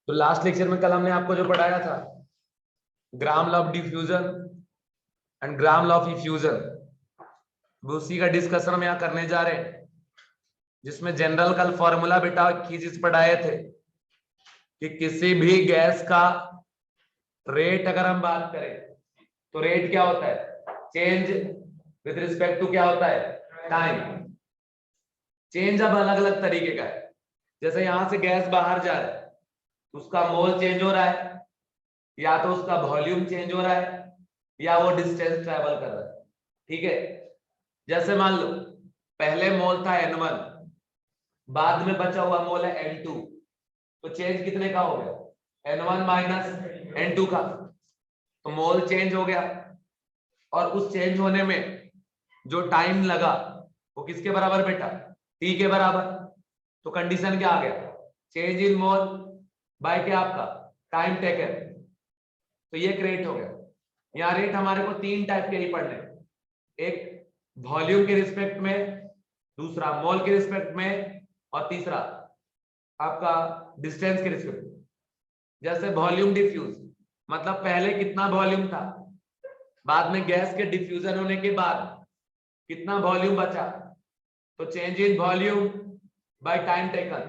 तो last lecture में कल हमने आपको जो पढ़ाया था ग्राम law of diffusion and gram law of effusion, वो उसी का डिस्कशन हम यहाँ करने जा रहे हैं, जिसमें जनरल कल फॉर्मूला बेटा की चीज पढ़ाए थे कि किसी भी गैस का रेट अगर हम बात करें तो रेट क्या होता है, चेंज विद रिस्पेक्ट टू क्या होता है, टाइम। चेंज अब अलग अलग तरीके का है, जैसे यहां से गैस बाहर जा रहा है उसका मोल चेंज हो रहा है, या तो उसका वॉल्यूम चेंज हो रहा है, या वो डिस्टेंस ट्रेवल कर रहा है। ठीक है, जैसे मान लो पहले मोल था N1, बाद में बचा हुआ मोल है N2, तो चेंज कितने का हो गया, N1 माइनस N2 का, तो मोल चेंज हो गया। और उस चेंज होने में जो टाइम लगा वो किसके बराबर बेटा, T के बराबर। तो कंडीशन क्या आ गया, चेंज इन मोल बाय क्या आपका टाइम टेकन। तो ये रेट हो गया। यहाँ रेट हमारे को तीन टाइप के ही पढ़ने, एक वॉल्यूम के रिस्पेक्ट में, दूसरा मोल के रिस्पेक्ट में, और तीसरा आपका डिस्टेंस के रिस्पेक्ट में। जैसे वॉल्यूम डिफ्यूज, मतलब पहले कितना वॉल्यूम था, बाद में गैस के डिफ्यूजन होने के बाद कितना वॉल्यूम बचा, तो change in volume by time taken,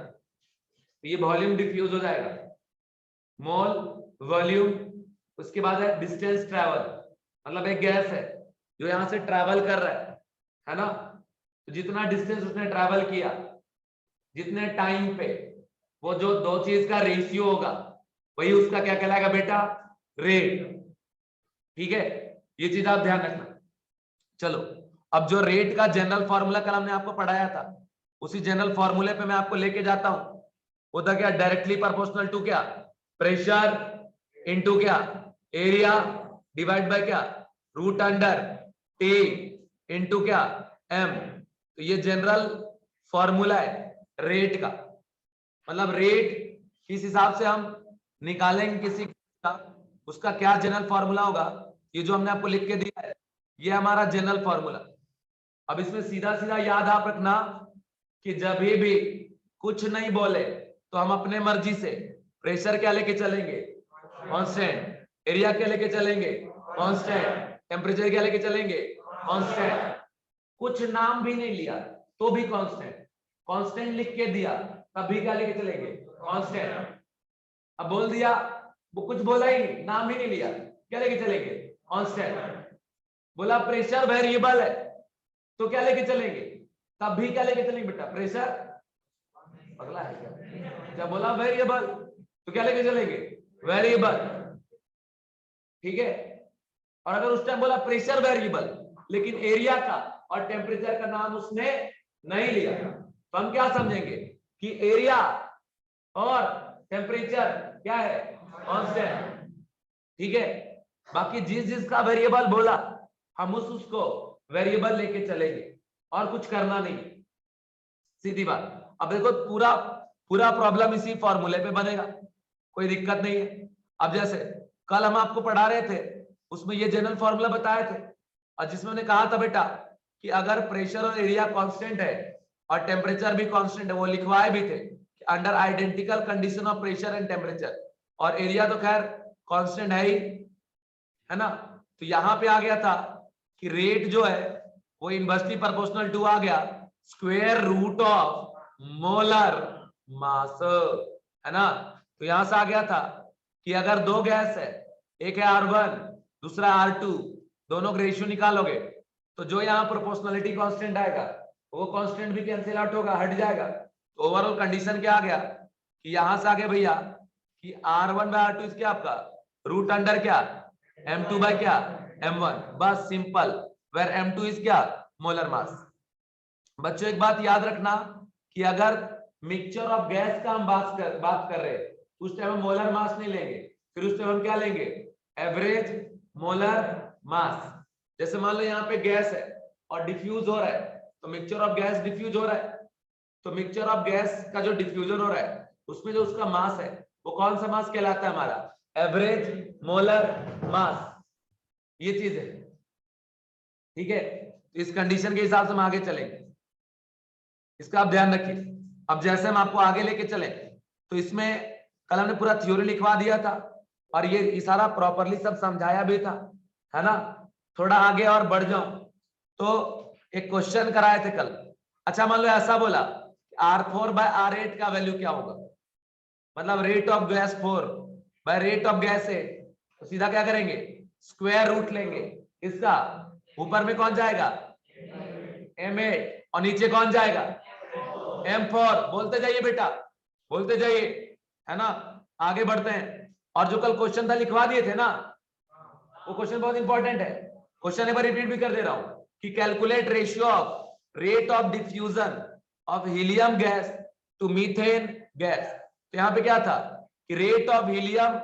तो ये वॉल्यूम डिफ्यूज हो जाएगा। मोल वॉल्यूम, उसके बाद है डिस्टेंस ट्रेवल, मतलब एक गैस है जो यहां से ट्रेवल कर रहा है ना, तो जितना डिस्टेंस उसने ट्रेवल किया, जितने टाइम पे, वो जो दो चीज का रेशियो होगा वही उसका क्या कहलाएगा बेटा, रेट। ठीक है, ये चीज आप ध्यान रखना। चलो, अब जो रेट का जनरल फॉर्मूला कल हमने आपको पढ़ाया था, उसी जनरल फॉर्मूले पे मैं आपको लेके जाता हूं। वो था क्या, डायरेक्टली प्रोपोर्शनल टू क्या, प्रेशर इनटू क्या, एरिया डिवाइड बाय क्या, रूट अंडर टी इनटू क्या, एम। तो ये जनरल फॉर्मूला है रेट का, मतलब रेट किस हिसाब से हम निकालेंगे किसी का, उसका क्या जनरल फॉर्मूला होगा, ये जो हमने आपको लिख के दिया है ये हमारा जनरल फॉर्मूला। अब इसमें सीधा सीधा याद आप रखना कि जब भी कुछ नहीं बोले तो हम अपने मर्जी से प्रेशर क्या लेके चलेंगे, कांस्टेंट, एरिया क्या लेके चलेंगे, कांस्टेंट, टेम्परेचर क्या लेके चलेंगे, कांस्टेंट। कुछ नाम भी नहीं लिया तो भी कांस्टेंट, कांस्टेंट लिख के दिया तब भी क्या लेके चलेंगे, कांस्टेंट। अब बोल दिया, वो कुछ बोला ही नहीं, नाम ही नहीं लिया, क्या लेके चलेंगे, कांस्टेंट। बोला प्रेशर वेरिएबल है तो क्या लेके चलेंगे, तब भी क्या लेके चलेंगे बेटा, प्रेशर। अगला है क्या, जब बोला वेरिएबल तो क्या लेके चलेंगे, वेरिएबल। ठीक है, और अगर उस टाइम बोला प्रेशर वेरिएबल लेकिन एरिया का और टेम्परेचर का नाम उसने नहीं लिया, तो हम क्या समझेंगे कि एरिया और टेम्परेचर क्या है, कांस्टेंट। ठीक है, बाकी जिस जिसका वेरिएबल बोला हम उसको वेरिएबल लेके चलेंगे और कुछ करना नहीं, सीधी बात। अब देखो पूरा पूरा प्रॉब्लम इसी फॉर्मूले पे बनेगा, कोई दिक्कत नहीं है। अब जैसे कल हम आपको पढ़ा रहे थे उसमें ये जनरल फॉर्मूला बताए थे, और जिसमें हमने कहा था बेटा कि अगर प्रेशर और एरिया कांस्टेंट है और टेम्परेचर भी कांस्टेंट है, वो लिखवाए भी थे कि under identical condition of pressure and temperature, और एरिया तो खैर कांस्टेंट है ही, है ना। तो यहाँ पे आ गया था कि रेट जो है वो इनवर्सली प्रोपोर्शनल टू आ गया square root of molar mass, है ना। तो यहां से आ गया था कि अगर दो गैस है, एक है R1 दूसरा R2, दोनों का रेशियो निकालोगे तो जो यहाँ प्रोपोर्शनलिटी कांस्टेंट आएगा वो कांस्टेंट भी कैंसिल आउट होगा, हट जाएगा। तो ओवरऑल कंडीशन क्या आ गया कि यहां से आगे भैया कि R1 बाय R2 इसके आपका रूट अंडर क्या, M2 बाय क्या, M1, बस सिंपल, वेयर M2 इज क्या, मोलर मास। बच्चों एक बात याद रखना कि अगर मिक्सचर ऑफ गैस का हम बात कर रहे हैं उस टाइम हम मोलर मास नहीं लेंगे, फिर उस टाइम हम क्या लेंगे, एवरेज मोलर मास। जैसे मान लो यहाँ पे गैस है और डिफ्यूज हो रहा है, तो मिक्सचर ऑफ गैस डिफ्यूज हो रहा है, तो मिक्सचर ऑफ गैस का जो डिफ्यूजन हो रहा है उसमें जो उसका मास है वो कौन सा मास कहलाता है, हमारा एवरेज मोलर मास। ये चीज है, ठीक है। तो इस कंडीशन के हिसाब से हम आगे चलेंगे, इसका आप ध्यान रखिए। अब जैसे हम आपको आगे लेके चले तो इसमें कल हमने पूरा थ्योरी लिखवा दिया था और ये सारा प्रॉपरली सब समझाया भी था, है ना। थोड़ा आगे और बढ़ जाऊं तो एक क्वेश्चन कराए थे कल। अच्छा मान लो ऐसा बोला R4/R8 का वैल्यू क्या होगा, मतलब rate of gas 4 bye rate of gas 8, तो सीधा क्या करेंगे, स्क्वायर रूट लेंगे इसका, ऊपर में कौन जाएगा M8 और नीचे कौन जाएगा M4। बोलते जाइए बेटा, बोलते जाइए, है ना। आगे बढ़ते हैं। और जो कल क्वेश्चन था लिखवा दिए थे ना, वो क्वेश्चन बहुत इंपॉर्टेंट है। क्वेश्चन एक बार रिपीट भी कर दे रहा हूं कि calculate ratio of rate of diffusion of helium gas to methane gas. तो यहां पे क्या था कि rate of helium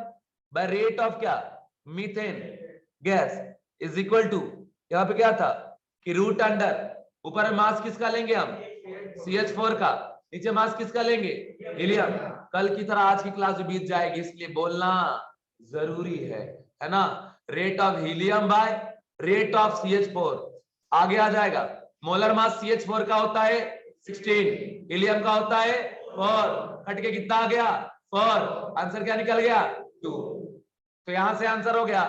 by rate of क्या methane gas is equal to, यहां पे क्या था कि रूट अंडर, ऊपर में मास किसका लेंगे हम CH4 का, नीचे मास किसका लेंगे हीलियम। कल की तरह आज की क्लास बीत जाएगी, इसलिए बोलना जरूरी है ना। Rate of helium by rate of CH4, आगे आ जाएगा। मोलर मास CH4 का होता है 16, हीलियम का होता है 4, कट के कितना आ गया 4, आंसर क्या निकल गया 2। तो यहां से आंसर हो गया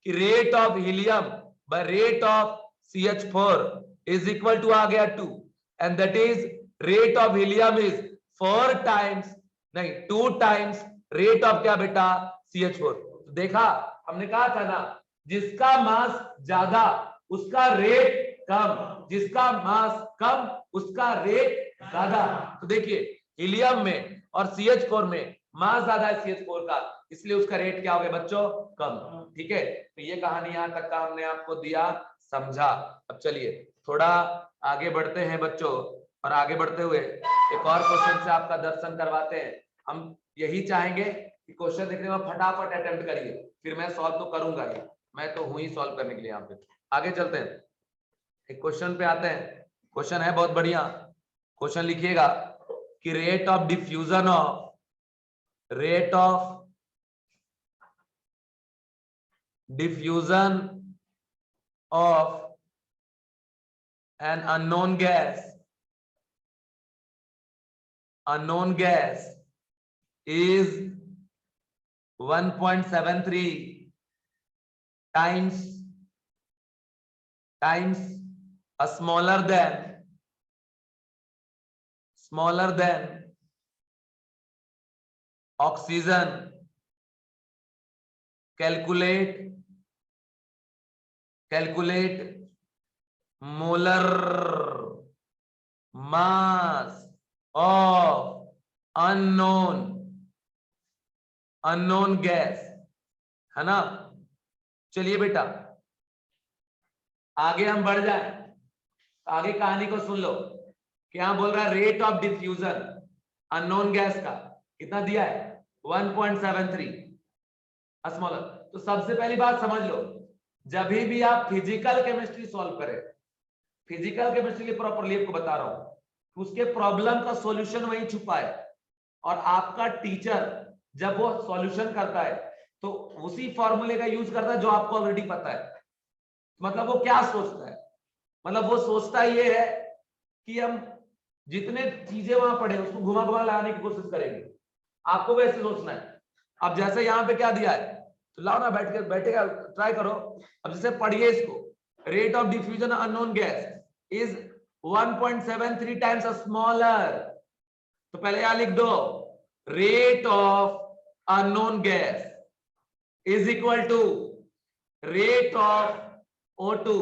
कि rate of helium by rate of CH4 is equal to आ गया 2, and that is rate of helium is 4 times, नहीं 2 टाइम्स रेट ऑफ क्या बेटा CH4। तो देखा, हमने कहा था ना जिसका मास ज्यादा उसका रेट कम, जिसका मास कम उसका रेट ज्यादा। तो देखिए हीलियम में और CH4 में मास ज्यादा है CH4 का, इसलिए उसका रेट क्या हो गया बच्चों कम। ठीक है, तो ये कहानी यहां तक का हमने आपको दिया, समझा। अब चलिए थोड़ा आगे बढ़ते हैं बच्चों, और आगे बढ़ते हुए एक और क्वेश्चन से आपका दर्शन करवाते हैं। हम यही चाहेंगे कि क्वेश्चन देखने में फटाफट अटेम्प्ट करिए, फिर मैं सॉल्व तो करूंगा ही, मैं तो हूं ही सॉल्व करने के लिए। यहाँ पे आगे चलते हैं, एक क्वेश्चन पे आते हैं। क्वेश्चन है बहुत बढ़िया, क्वेश्चन लिखिएगा कि rate of diffusion of an unknown gas is 1.73 times a smaller than oxygen. Calculate molar mass of unknown gas, है ना। चलिए बेटा आगे हम बढ़ जाए, आगे कहानी को सुन लो। क्या बोल रहा है, rate of diffusion unknown gas का कितना दिया है 1.73 स्मॉलर। तो सबसे पहली बात समझ लो, जब भी आप फिजिकल केमिस्ट्री सॉल्व करें, फिजिकल केमिस्ट्री के प्रॉपरली आपको बता रहा हूं, उसके प्रॉब्लम का सॉल्यूशन वहीं छुपा है, और आपका टीचर जब वो सॉल्यूशन करता है तो उसी फॉर्मूले का यूज करता है जो आपको ऑलरेडी पता है। मतलब वो क्या सोचता है, मतलब वो सोचता ये है कि हम जितने चीजें वहां पढ़े उसको घुमा घुमा लगाने की कोशिश करेंगे, आपको वैसे सोचना है। अब जैसे यहाँ पे क्या दिया है, तो लाओ ना बैठेगा ट्राई करो। अब जैसे पढ़िए इसको, rate of diffusion unknown gas is 1.73 times smaller. तो पहले यहां लिख दो rate of unknown gas is equal to rate of O2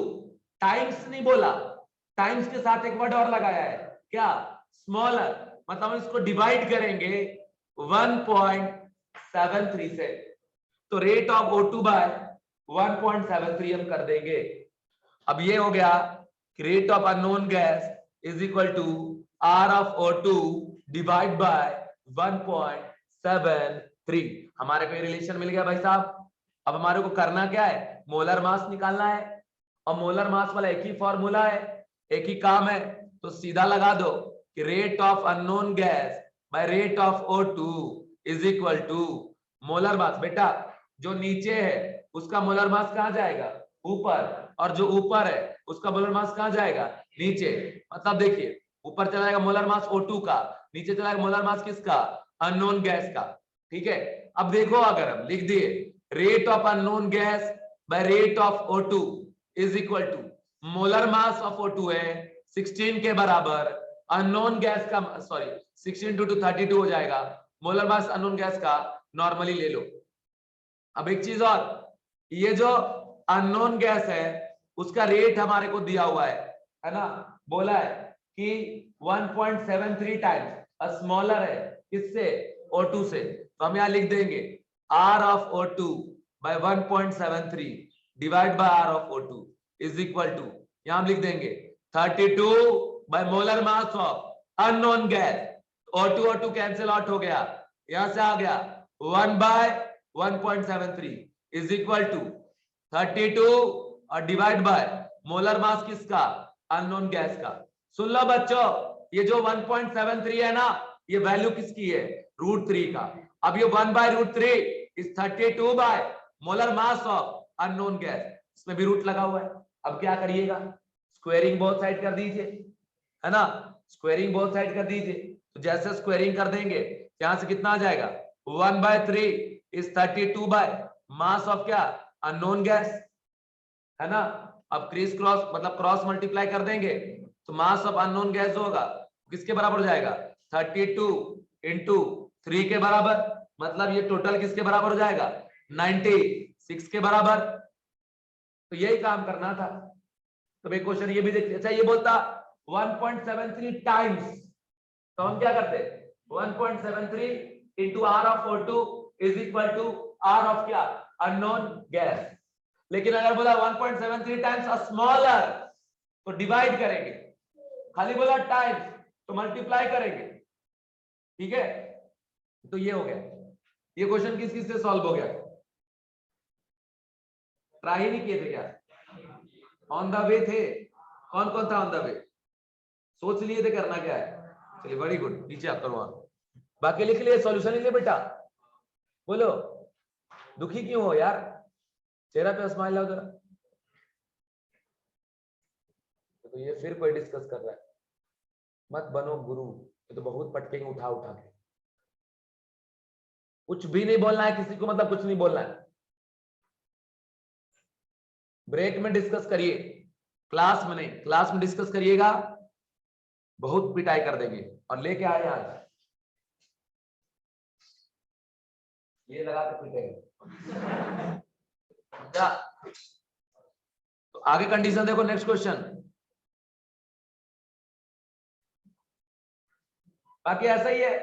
times नहीं बोला, टाइम्स के साथ एक वर्ड और लगाया है क्या स्मॉलर, मतलब हम इसको डिवाइड करेंगे 1.73 से, तो रेट ऑफ O2 बाय 1.73 हम कर देंगे। अब ये हो गया कि rate of unknown gas is equal to R of O2 divide by 1.73। हमारे को रिलेशन मिल गया भाई साहब। अब हमारे को करना क्या है, मोलर मास निकालना है, और मोलर मास वाला एक ही फॉर्मूला है, एक ही काम है, तो सीधा लगा दो कि rate of unknown gas by rate of O2 is equal to molar mass. बेटा जो नीचे है उसका मोलर मास कहां जाएगा ऊपर, और जो ऊपर है उसका मोलर मास कहां जाएगा नीचे। मतलब देखिए ऊपर चला जाएगा मोलर मास O2 का, नीचे चला जाएगा मोलर मास किसका अननोन गैस का। ठीक है, अब देखो अगर हम लिख दिए rate of unknown gas by rate of O2 is equal to molar mass of O2 है 16 के बराबर, अननोन गैस का सॉरी 16 टू 32 हो जाएगा, मोलर मास अननोन गैस का नॉर्मली ले लो। अब एक चीज और, ये जो अननोन गैस है उसका रेट हमारे को दिया हुआ है ना, बोला है कि 1.73 टाइम्स स्मॉलर है किससे, O2 से, तो हम यहां लिख देंगे R of O2 by 1.73 divide by R of O2 is equal to, यहां हम लिख देंगे 32 by molar mass of unknown gas, O2 cancel out हो गया, यहां से आ गया 1 बाय 1.73 इज इक्वल टू 32 और डिवाइड बाय मोलर मास किसका, अननोन गैस का। सुन लो बच्चों, ये जो 1.73 है ना, ये वैल्यू किसकी है, √3 का। अब ये 1 by √3 is 32 by molar mass of unknown gas, इसमें भी रूट लगा हुआ है। अब क्या करिएगा, स्क्वायरिंग बोथ साइड कर दीजिए, है ना, स्क्वायरिंग बोथ साइड कर दीजिए। तो जैसे स्क्वायरिंग कर देंगे यहां से कितना आ जाएगा, 1 by 3 is 32 by mass of क्या, अननोन गैस, है ना। अब क्रिस क्रॉस मतलब क्रॉस मल्टीप्लाई कर देंगे तो मास ऑफ अननोन गैस जो होगा किसके बराबर हो जाएगा, 32 इंटू 3 के बराबर, मतलब ये टोटल किसके बराबर हो जाएगा, 96 के बराबर। तो यही काम करना था। तो भाई क्वेश्चन ये भी देखिए, अच्छा ये बोलता 1.73 टाइम्स, तो हम क्या करते 1.73 into R of O2 is equal to R of क्या, अननोन गैस। लेकिन अगर बोला 1.73 टाइम्स स्मॉलर तो डिवाइड करेंगे, खाली बोला टाइम्स तो मल्टीप्लाई करेंगे, ठीक है। तो ये हो गया, ये क्वेश्चन किस किस से सॉल्व हो गया, ट्राई ही नहीं किए थे क्या, ऑन द वे थे, कौन कौन था ऑन द वे, सोच लिए थे करना क्या है, चलिए वेरी गुड, नीचे आप करो, बाकी लिख लिए, सॉल्यूशन लिख लिए बेटा, बोलो दुखी क्यों हो यार, चेहरा पे स्माइल लाओ जरा। तो ये फिर कोई डिस्कस कर रहा है, मत बनो गुरु, ये तो बहुत पटकेंगे उठा उठा के, कुछ भी नहीं बोलना है किसी को, मतलब कुछ नहीं बोलना है, ब्रेक में डिस्कस करिए, क्लास में नहीं, क्लास में डिस्कस करिएगा, बहुत पिटाई कर देंगे। और लेके आए आज ये लगा के पिटेंगे। तो आगे कंडीशन देखो, नेक्स्ट क्वेश्चन, बाकी ऐसा ही है,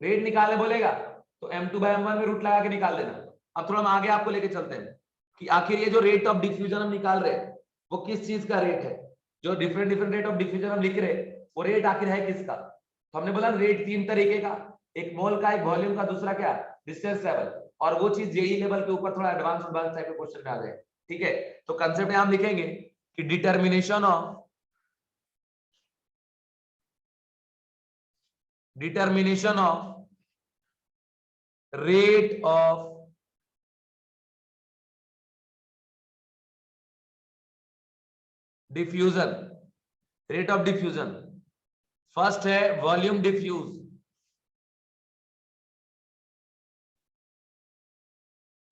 रेट निकालने बोलेगा तो M2 बाय M1 में रूट लगा के निकाल देना। अब थोड़ा हम आगे आपको लेके चलते हैं कि आखिर ये जो रेट ऑफ डिफ्यूजन हम निकाल रहे हैं वो किस चीज का रेट है, जो different different rate of diffusion हम लिख रहे हैं वो रेट आखिर है किसका। तो हमने बोला रेट 3 तरीके का, एक मोल का, एक वॉल्यूम का, दूसरा क्या, डिस्टेंस लेवल, और वो चीज जेई लेवल के ऊपर थोड़ा एडवांस टाइप के क्वेश्चन में आ जाए, ठीक है। तो कंसेप्ट यहां हम लिखेंगे कि determination of rate of diffusion, rate of diffusion, first है वॉल्यूम डिफ्यूज,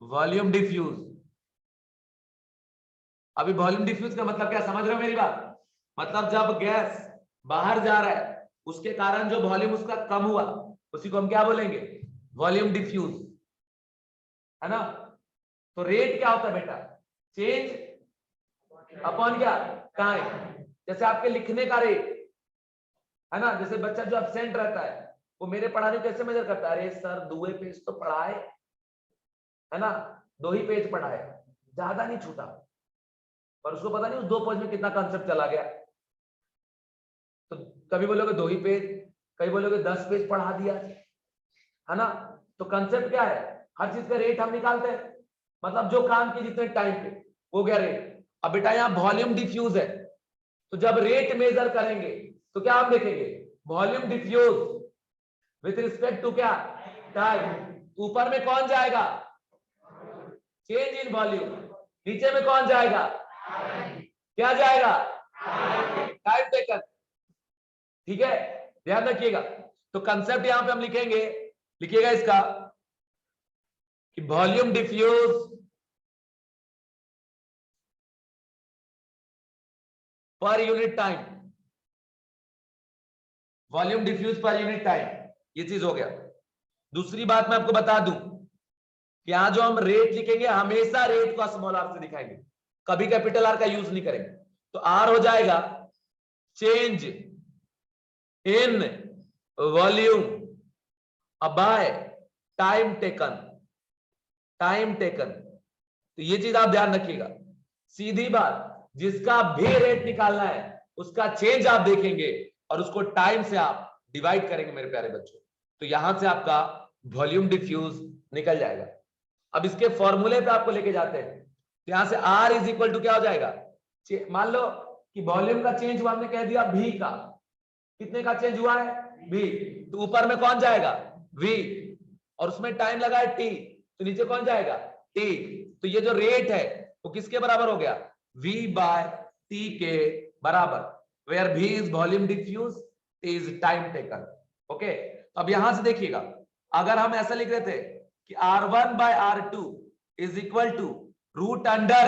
वॉल्यूम डिफ्यूज। अभी वॉल्यूम डिफ्यूज का मतलब क्या, समझ रहे हो मेरी बात, मतलब जब गैस बाहर जा रहा है उसके कारण जो वॉल्यूम उसका कम हुआ उसी को हम क्या बोलेंगे, वॉल्यूम डिफ्यूज, है ना। तो रेट क्या होता है बेटा, चेंज अपॉन क्या, टाइम। जैसे आपके लिखने का रेट है ना, जैसे बच्चा जो एब्सेंट रहता है वो मेरे पढ़ाने कैसे मेजर करता है, अरे सर 2 पेज तो पढ़ाए, है ना, 2 ही पेज पढ़ाए, ज्यादा नहीं छूटा, पर उसको पता नहीं उस 2 पेज में कितना कंसेप्ट चला गया। तो कभी बोलोगे 2 ही पेज, कभी बोलोगे 10 पेज पढ़ा दिया, है ना। तो कंसेप्ट क्या है, हर चीज का रेट हम निकालते हैं, मतलब जो काम की जितने टाइम पे वो गया रेट। अब बेटा यहाँ वॉल्यूम डिफ्यूज है, तो जब रेट मेजर करेंगे तो क्या हम देखेंगे, volume diffuse with respect to क्या, टाइम। ऊपर में कौन जाएगा, चेंज इन वॉल्यूम, नीचे में कौन जाएगा, क्या जाएगा, टाइम टेकन, ठीक है, ध्यान रखिएगा। तो कंसेप्ट यहां पे हम लिखेंगे, लिखिएगा इसका कि वॉल्यूम डिफ्यूज पर यूनिट टाइम, वॉल्यूम डिफ्यूज पर यूनिट टाइम, ये चीज हो गया। दूसरी बात मैं आपको बता दूं कि यहां जो हम रेट लिखेंगे हमेशा रेट को स्मॉल आर से दिखाएंगे, कभी कैपिटल आर का यूज नहीं करेंगे। तो आर हो जाएगा change in volume by time taken, time taken. तो ये चीज आप ध्यान रखिएगा। सीधी बात, जिसका भी रेट निकालना है उसका चेंज आप देखेंगे और उसको टाइम से आप डिवाइड करेंगे मेरे प्यारे बच्चों। तो यहां से आपका वॉल्यूम डिफ्यूज निकल जाएगा। अब इसके फॉर्मूले पे आपको लेके जाते हैं। तो यहां से R इज इक्वल टू क्या हो जाएगा, मान लो कि वॉल्यूम का चेंज हुआ, हमने कह दिया V का, कितने का चेंज हुआ है V, तो ऊपर में कौन जाएगा V, और उसमें टाइम लगा है T, तो नीचे कौन जाएगा T। तो ये जो रेट है वो किसके बराबर हो गया, V बाय T के बराबर, where V is volume diffuse, T is time taken. Okay, तो अब यहां से देखिएगा, अगर हम ऐसा लिख रहे थे कि R1 by R2 is equal to root under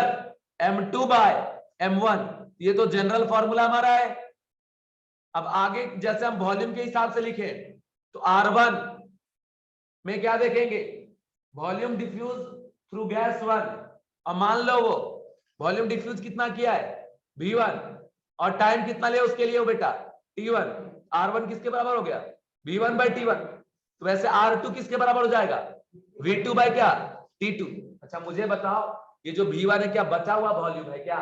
M2 by M1, ये तो जनरल फॉर्मूला हमारा है। अब आगे जैसे हम वॉल्यूम के हिसाब से लिखे तो R1 में क्या देखेंगे, वॉल्यूम डिफ्यूज थ्रू गैस 1, और मान लो वो वॉल्यूम डिफ्यूज कितना किया है V1, और टाइम कितना लिया उसके लिए हो बेटा T1। R1 किसके बराबर हो गया V1 बाय T1, तो वैसे R2 किसके बराबर हो जाएगा V2 बाय क्या T2। अच्छा मुझे बताओ, ये जो V1 है क्या बचा हुआ वॉल्यूम है क्या,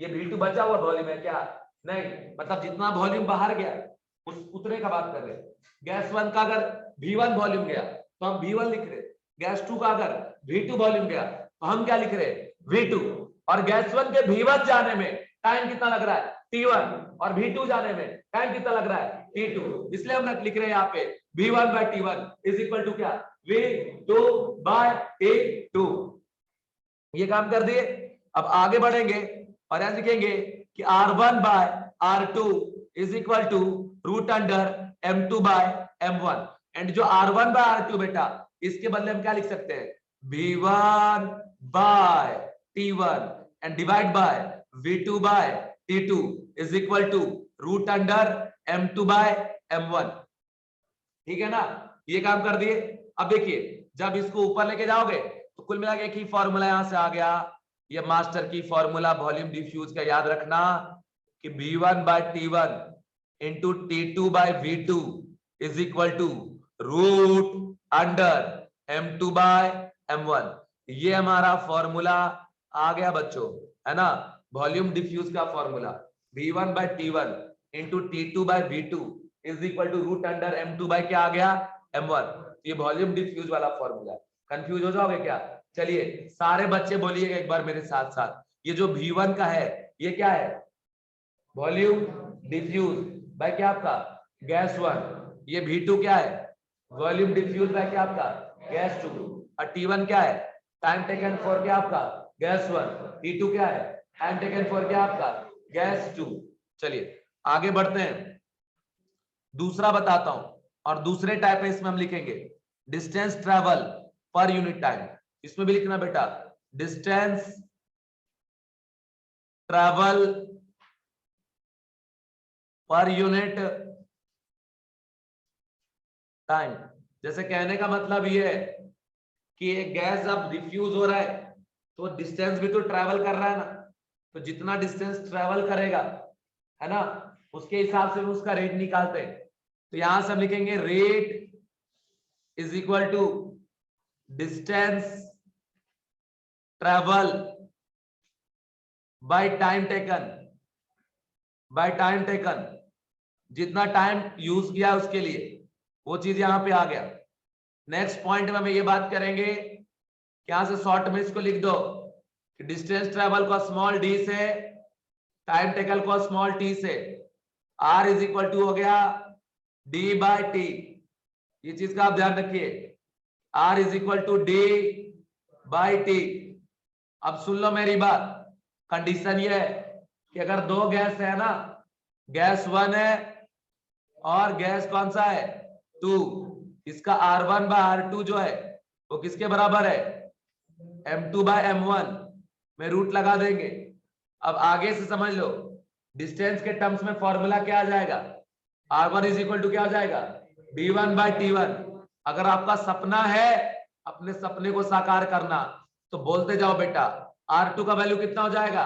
ये V2 बचा हुआ वॉल्यूम है क्या, नहीं, मतलब जितना वॉल्यूम बाहर गया उस उतने का बात कर रहे हैं। गैस 1 का अगर V1 वॉल्यूम गया तो हम V1 लिख रहे, गैस 2 का अगर V2 वॉल्यूम गया तो हम क्या लिख रहे V2, और गैस 1 के V1 जाने में टाइम कितना लग रहा है T1, और V2 जाने में टाइम कितना लग रहा है T2, इसलिए हम लिख रहे हैं यहाँ पे V1 by T1 is equal to क्या V2 बाय T2। ये काम कर दिए। अब आगे बढ़ेंगे और ऐसे लिखेंगे कि R1 by R2 is equal to root under M2 by M1, and जो R1 बाय R2 बेटा इसके बदले हम क्या लिख सकते हैं V1 by T1 and divide by V2 by T2 is equal to root under M2 by M1। ठीक है ना, ये काम कर दिए। अब देखिए जब इसको ऊपर लेके जाओगे तो कुल मिला के एक ही फॉर्मूला यहां से आ गया, ये मास्टर की फॉर्मूला वॉल्यूम डिफ्यूज का याद रखना कि V1 by T1 into T2 by V2 is equal to root under M2 by M1। ये हमारा फॉर्मूला आ गया बच्चों, है ना, वॉल्यूम डिफ्यूज का formula V1 by T1 into T2 by V2 is equal to root under M2 by क्या आ गया M1। ये वॉल्यूम डिफ्यूज वाला फॉर्मूला। कंफ्यूज हो जाओगे क्या, चलिए सारे बच्चे बोलिएगा एक बार मेरे साथ साथ, ये जो V1 का है ये क्या है वॉल्यूम डिफ्यूज बाय क्या आपका गैस 1, ये V2 क्या है वॉल्यूम डिफ्यूज बाय क्या आपका गैस 2, और T1 क्या है टाइम टेकन फॉर क्या आपका गैस 1, T2 क्या है टाइम टेकन फॉर क्या आपका गैस 2। चलिए आगे बढ़ते हैं, दूसरा बताता हूं, और दूसरे टाइप है इसमें हम लिखेंगे डिस्टेंस ट्रेवल पर यूनिट टाइम। इसमें भी लिखना बेटा डिस्टेंस ट्रेवल पर यूनिट टाइम। जैसे कहने का मतलब ये है कि एक गैस अब डिफ्यूज हो रहा है तो डिस्टेंस भी तो ट्रेवल कर रहा है ना, तो जितना डिस्टेंस ट्रेवल करेगा है ना उसके हिसाब से हम उसका रेट निकालते हैं। तो यहां से हम लिखेंगे rate is equal to distance travel by time taken, by time taken, जितना टाइम यूज किया उसके लिए वो चीज यहां पे आ गया। नेक्स्ट पॉइंट में हम ये बात करेंगे, यहां से शॉर्ट में इसको लिख दो कि डिस्टेंस ट्रेवल को स्मॉल डी से, टाइम टेकन को स्मॉल टी से, R इज इक्वल टू हो गया D बाय टी। ये चीज का आप ध्यान रखिए, R is equal to D by T. अब सुन लो मेरी बात, कंडीशन ये है कि अगर दो गैस है ना, गैस 1 है और गैस कौन सा है 2, इसका R1 बाय R2 जो है वो किसके बराबर है m2/m1 में रूट लगा देंगे। अब आगे से समझ लो, डिस्टेंस के टर्म्स में फॉर्मूला क्या आ जाएगा, r1 इज इक्वल टू क्या आ जाएगा, d1/t1। अगर आपका सपना है अपने सपने को साकार करना तो बोलते जाओ बेटा, r2 का वैल्यू कितना हो जाएगा,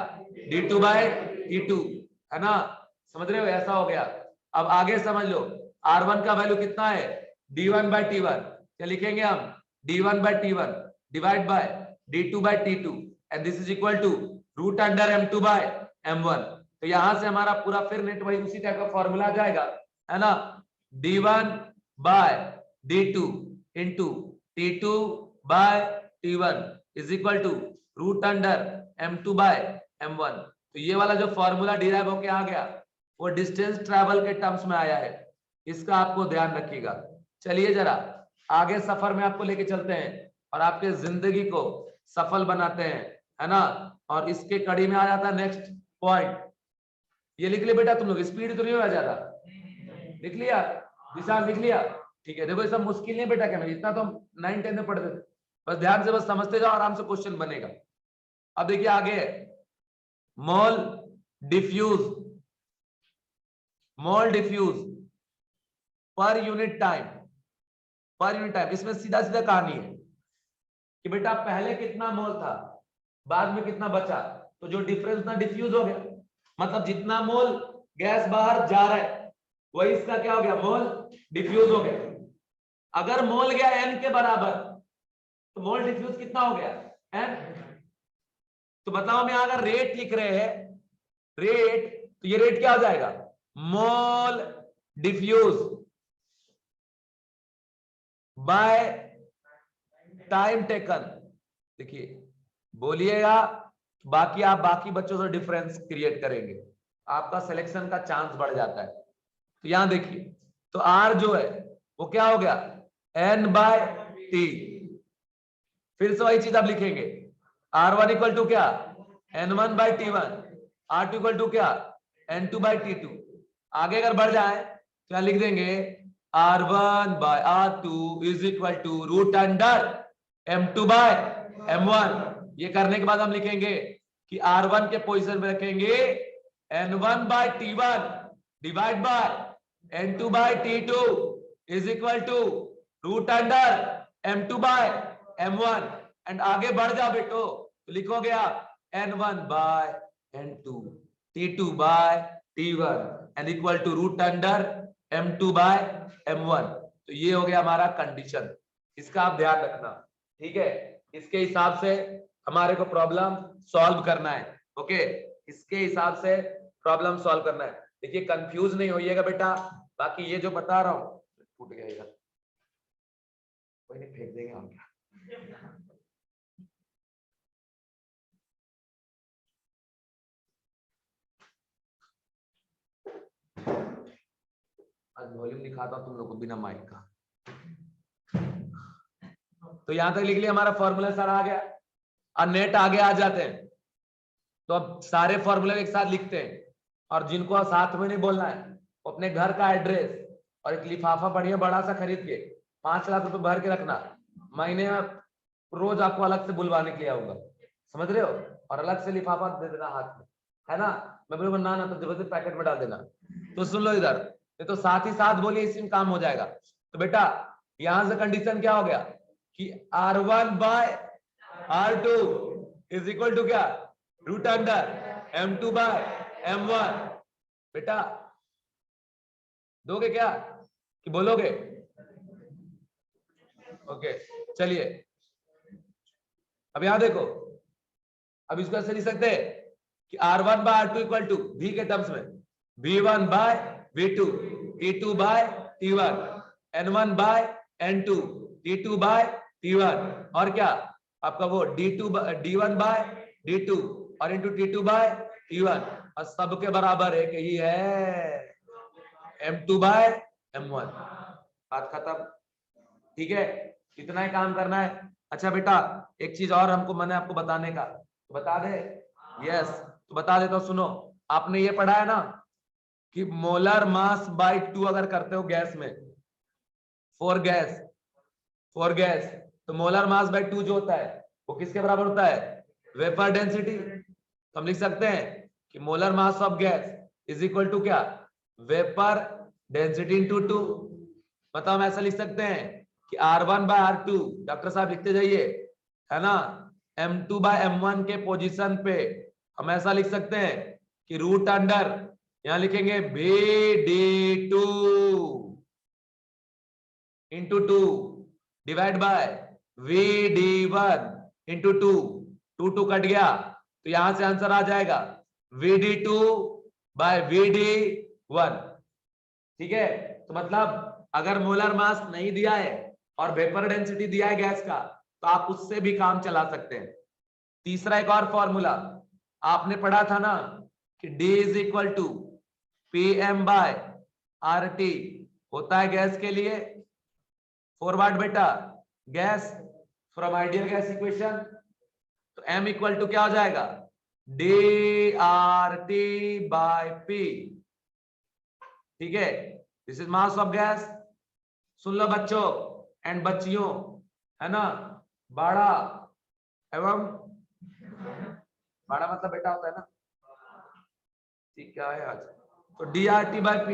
d2/t2, है ना, समझ रहे हो, ऐसा हो गया। अब आगे समझ लो, r1 का वैल्यू कितना है, d1/t1, क्या लिखेंगे हम, d1/t1 divide by d2/t2 and this is equal to root under m2/m1। तो यहां से हमारा पूरा फिर नेट वही उसी टाइप का फॉर्मूला आ जाएगा, है ना, d1/d2 into t2/t1 is equal to root under m2/m1। तो ये वाला जो फॉर्मूला डिराइव होके आ गया वो डिस्टेंस ट्रैवल के टर्म्स में आया है, इसका आपको ध्यान रखिएगा। चलिए जरा आगे सफर में आपको लेके चलते हैं और आपके जिंदगी को सफल बनाते हैं, है ना। और इसके कड़ी में आ जाता है नेक्स्ट पॉइंट, ये लिख लिया बेटा तुम लोग, स्पीड तो नहीं हो ज्यादा, लिख लिया विशाल, लिख लिया, ठीक है। देखो ये सब मुश्किल नहीं बेटा, क्या इतना तो हम 9-10 में पढ़ते थे, बस ध्यान से बस समझते जाओ, आराम से क्वेश्चन बनेगा। अब देखिए आगे, मोल डिफ्यूज पर यूनिट टाइम, इसमें सीधा सीधा कहानी है कि बेटा पहले कितना मोल था, बाद में कितना बचा, तो जो डिफरेंस ना डिफ्यूज हो गया, मतलब जितना मोल गैस बाहर जा रहा है वही इसका क्या हो गया, मोल डिफ्यूज हो गया। अगर मोल गया n के बराबर तो मोल डिफ्यूज कितना हो गया, n। तो बताओ मैं अगर रेट लिख रहे हैं, रेट, तो ये रेट क्या हो जाएगा, मोल डिफ्यूज बाय टाइम टेकन। देखिए बोलिएगा, बाकी आप बाकी बच्चों से डिफरेंस क्रिएट करेंगे, आपका सिलेक्शन का चांस बढ़ जाता है। तो यहां देखिए, तो R जो है वो क्या हो गया, n/t। फिर से वही चीज आप लिखेंगे, R1 इक्वल टू क्या, n1/t1, R2 इक्वल टू क्या, n2/t2। आगे अगर बढ़ जाए तो क्या लिख देंगे, R1/R2 is equal to root under m2/m1। ये करने के बाद हम लिखेंगे कि R1 के पोजीशन में रखेंगे n1/t1 divide by n2/t2 is equal to root under m2/m1। And आगे बढ़ जाओ बेटो तो लिखोगे आप n1/n2 t2/t1 and equal to root under m2/m1। तो ये हो गया हमारा कंडीशन, इसका आप ध्यान रखना, ठीक है। इसके हिसाब से हमारे को प्रॉब्लम सॉल्व करना है, ओके, इसके हिसाब से प्रॉब्लम सॉल्व करना है। देखिए कंफ्यूज नहीं होइएगा बेटा, बाकी ये जो बता रहा हूं टूट गया इधर, कोई नहीं, फेंक देंगे हम क्या। आज वॉल्यूम दिखाता तुम लोग को बिना माइक का। तो यहां तक लिख लिया, हमारा फॉर्मूला सारा आ गया। और नेट आगे आ जाते हैं तो अब सारे फॉर्मूले एक साथ लिखते हैं, और जिनको साथ में नहीं बोलना है वो अपने घर का एड्रेस और एक लिफाफा बढ़िया बड़ा सा खरीद के 5 लाख रुपए भर के रखना, महीने में रोज आपको अलग से बुलवाने के लिए आऊंगा, समझ रहे हो, और अलग से लिफाफा दे देना हाथ में, है ना। मैं बोलूंगा ना तो जबरदस्ती पैकेट में डाल देना। तो सुन लो इधर, ये तो साथ ही साथ बोलिए, इसी में काम हो जाएगा। तो बेटा यहां से कंडीशन क्या हो गया कि R1/R2 इज इक्वल टू क्या, रूट अंडर m2/m1। बेटा दोगे क्या कि बोलोगे, ओके। चलिए अब यहां देखो, अब इसको ऐसे लिख सकते हैं कि R1/R2 इक्वल टू V के टर्म्स में V1/V2 T2/T1 N1/N2 T2/T1 और क्या आपका वो D1/D2 और इंटू T2/T1 और सबके बराबर एक ही है M2/M1। बात खत्म, ठीक है, इतना ही काम करना है। अच्छा बेटा एक चीज और हमको मैंने आपको बताने का, तो बता दे, यस तो बता देता हूं, सुनो। आपने ये पढ़ा है ना कि मोलर मास बाय 2 अगर करते हो गैस में, फॉर गैस तो मोलर मास बाय 2 जो होता है वो किसके बराबर होता है? Vapour density. तो हम लिख सकते हैं कि molar mass of gas is equal to क्या? Vapour density into 2। मतलब हम ऐसा लिख सकते हैं कि R1 बाय R2, डॉक्टर साहब लिखते जाइए, है ना, M2 बाय M1 के पोजीशन पे हम ऐसा लिख सकते हैं कि रूट अंडर, यहां लिखेंगे VD2 into 2 divide by VD1 into 2। 2 cut गया तो यहां से आंसर आ जाएगा VD2 बाय VD1। ठीक है, तो मतलब अगर मोलर मास नहीं दिया है और वेपर डेंसिटी दिया है गैस का, तो आप उससे भी काम चला सकते हैं। तीसरा एक और फॉर्मूला आपने पढ़ा था ना कि D is equal to PM by RT होता है गैस के लिए। फॉरवर्ड बेटा, gas from ideal gas equation, तो M इक्वल टू क्या हो जाएगा? DRT bye P। ठीक है, this is mass of gas. सुन लो बच्चों एंड बच्चियों, है ना, बड़ा एवं बड़ा मतलब बेटा होता है ना, ठीक क्या है आज, तो DRT बाय P।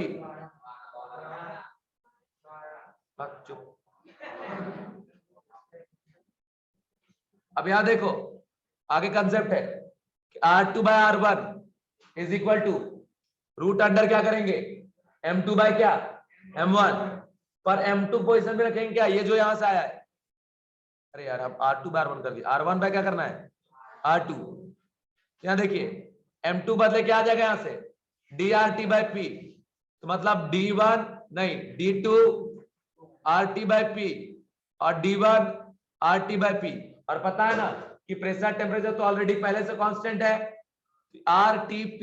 बच्चों अब यहां देखो, आगे कंसेप्ट है कि R2 by R1 is equal to root under क्या करेंगे? M2 बाय क्या? M1। पर M2 पोजीशन में रखेंगे क्या? ये जो यहां से आया है, अरे यार अब R2 बाय R1 कर दिया, R1 बाय क्या करना है? R2। यहां देखिए M2 बदले क्या आ जाएगा यहां से? DRT bye P। तो मतलब D1 नहीं D2 RT बाय P और D1 RT बाय P। और पता है ना कि प्रेशर टेम्परेचर तो ऑलरेडी पहले से कांस्टेंट है, RTP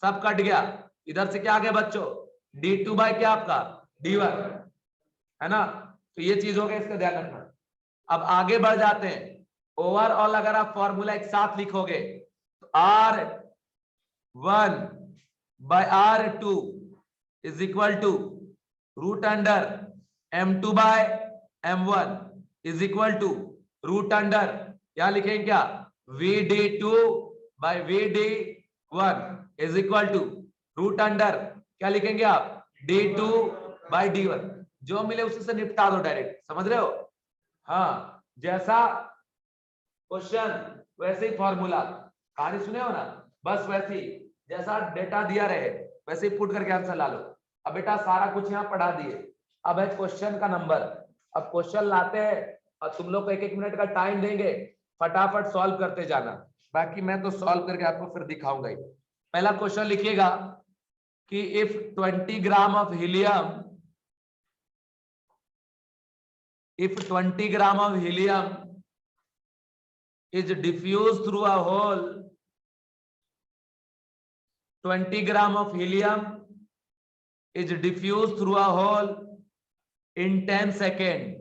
सब कट गया, इधर से क्या आ गया बच्चों? D2 बाय क्या आपका? D1, है ना। तो ये चीज हो गया, इसका ध्यान रखना। अब आगे बढ़ जाते हैं। ओवरऑल अगर आप फॉर्मूला एक साथ लिखोगे तो R1 by R2 is equal to root under M2 by M1 is equal to root under, क्या लिखेंगे क्या? VD2 by VD1 is equal to root under, क्या लिखेंगे आप? D2 bye D1। जो मिले उसी से निपटा दो डायरेक्ट, समझ रहे हो? हाँ, जैसा क्वेश्चन वैसे ही फॉर्मूला, कहानी सुने हो ना, बस वैसे ही जैसा डेटा दिया रहे वैसे ही पुट करके आंसर ला लो। अब बेटा सारा कुछ यहाँ पढ़ा दिए, अब है क्वेश्चन का नंबर। अब क्वेश्चन लाते हैं और तुम लोग को 1-1 मिनट का टाइम देंगे, फटाफट सॉल्व करते जाना, बाकी मैं तो सॉल्व करके आपको फिर दिखाऊंगा ही। पहला क्वेश्चन लिखिएगा कि if 20 gram of helium, if 20 gram of helium is diffused through a hole, 20 gram of helium is diffused through a hole in 10 second,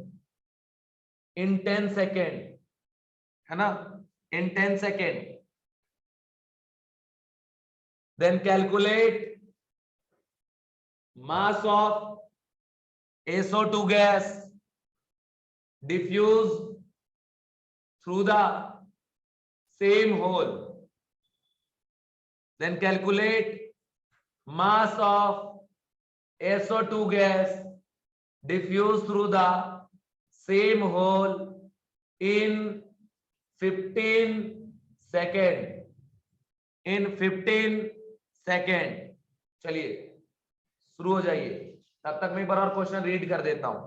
in 10 second, है ना, in 10 second, then calculate mass of SO2 gas diffused through the same hole, then calculate mass of SO2 gas diffused through the same hole in 15 second, in 15 second। चलिए शुरू हो जाइए, तब तक मैं एक बार और क्वेश्चन रीड कर देता हूं,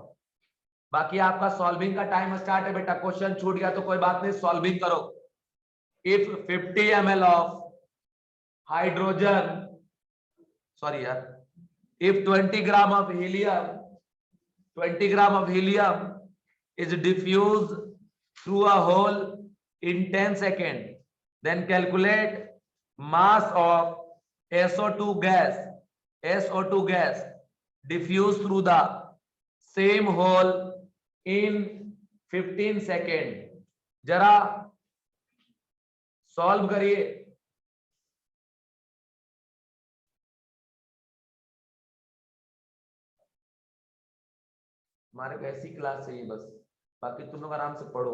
बाकी आपका सॉल्विंग का टाइम स्टार्ट है बेटा। क्वेश्चन छूट गया तो कोई बात नहीं, सॉल्विंग करो। If 50 ml of hydrogen, sorry यार, if 20 gram of helium, 20 gram of helium is diffused through a hole in 10 seconds, then calculate mass of SO2 gas, SO2 gas diffused through the same hole in 15 seconds। जरा solve करिए। हमारे को ऐसी class चाहिए बस, बाकी तुम लोग आराम से पढ़ो।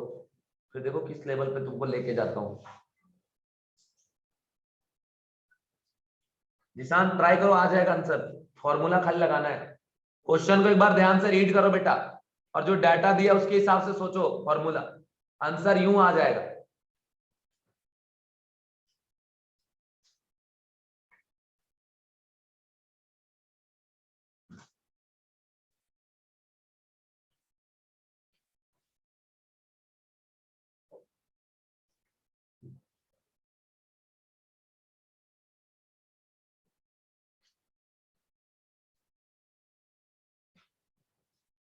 फिर देखो किस लेवल पे तुमको लेके जाता हूँ। निशान ट्राई करो, आ जाएगा आंसर। फॉर्मूला खाली लगाना है। क्वेश्चन को एक बार ध्यान से रीड करो बेटा, और जो डाटा दिया उसके हिसाब से सोचो फॉर्मूला, आंसर यूं आ जाएगा।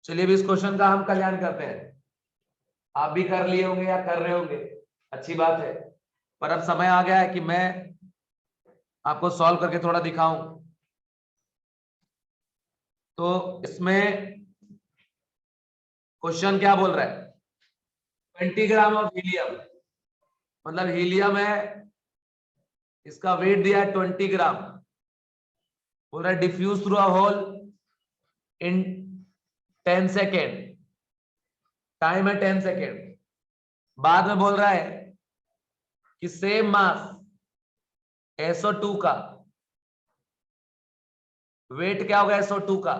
चलिए अब इस क्वेश्चन का हम कल्याण करते हैं। आप भी कर लिए होंगे या कर रहे होंगे, अच्छी बात है। पर अब समय आ गया है कि मैं आपको सॉल्व करके थोड़ा दिखाऊं। तो इसमें क्वेश्चन क्या बोल रहा है, 20 ग्राम ऑफ हीलियम, मतलब हीलियम है, इसका वेट दिया है 20 ग्राम। बोल रहा है diffuse through a hole in 10 second, time है 10 सेकेंड। बाद में बोल रहा है कि सेम मास SO2 का वेट क्या होगा, SO2 का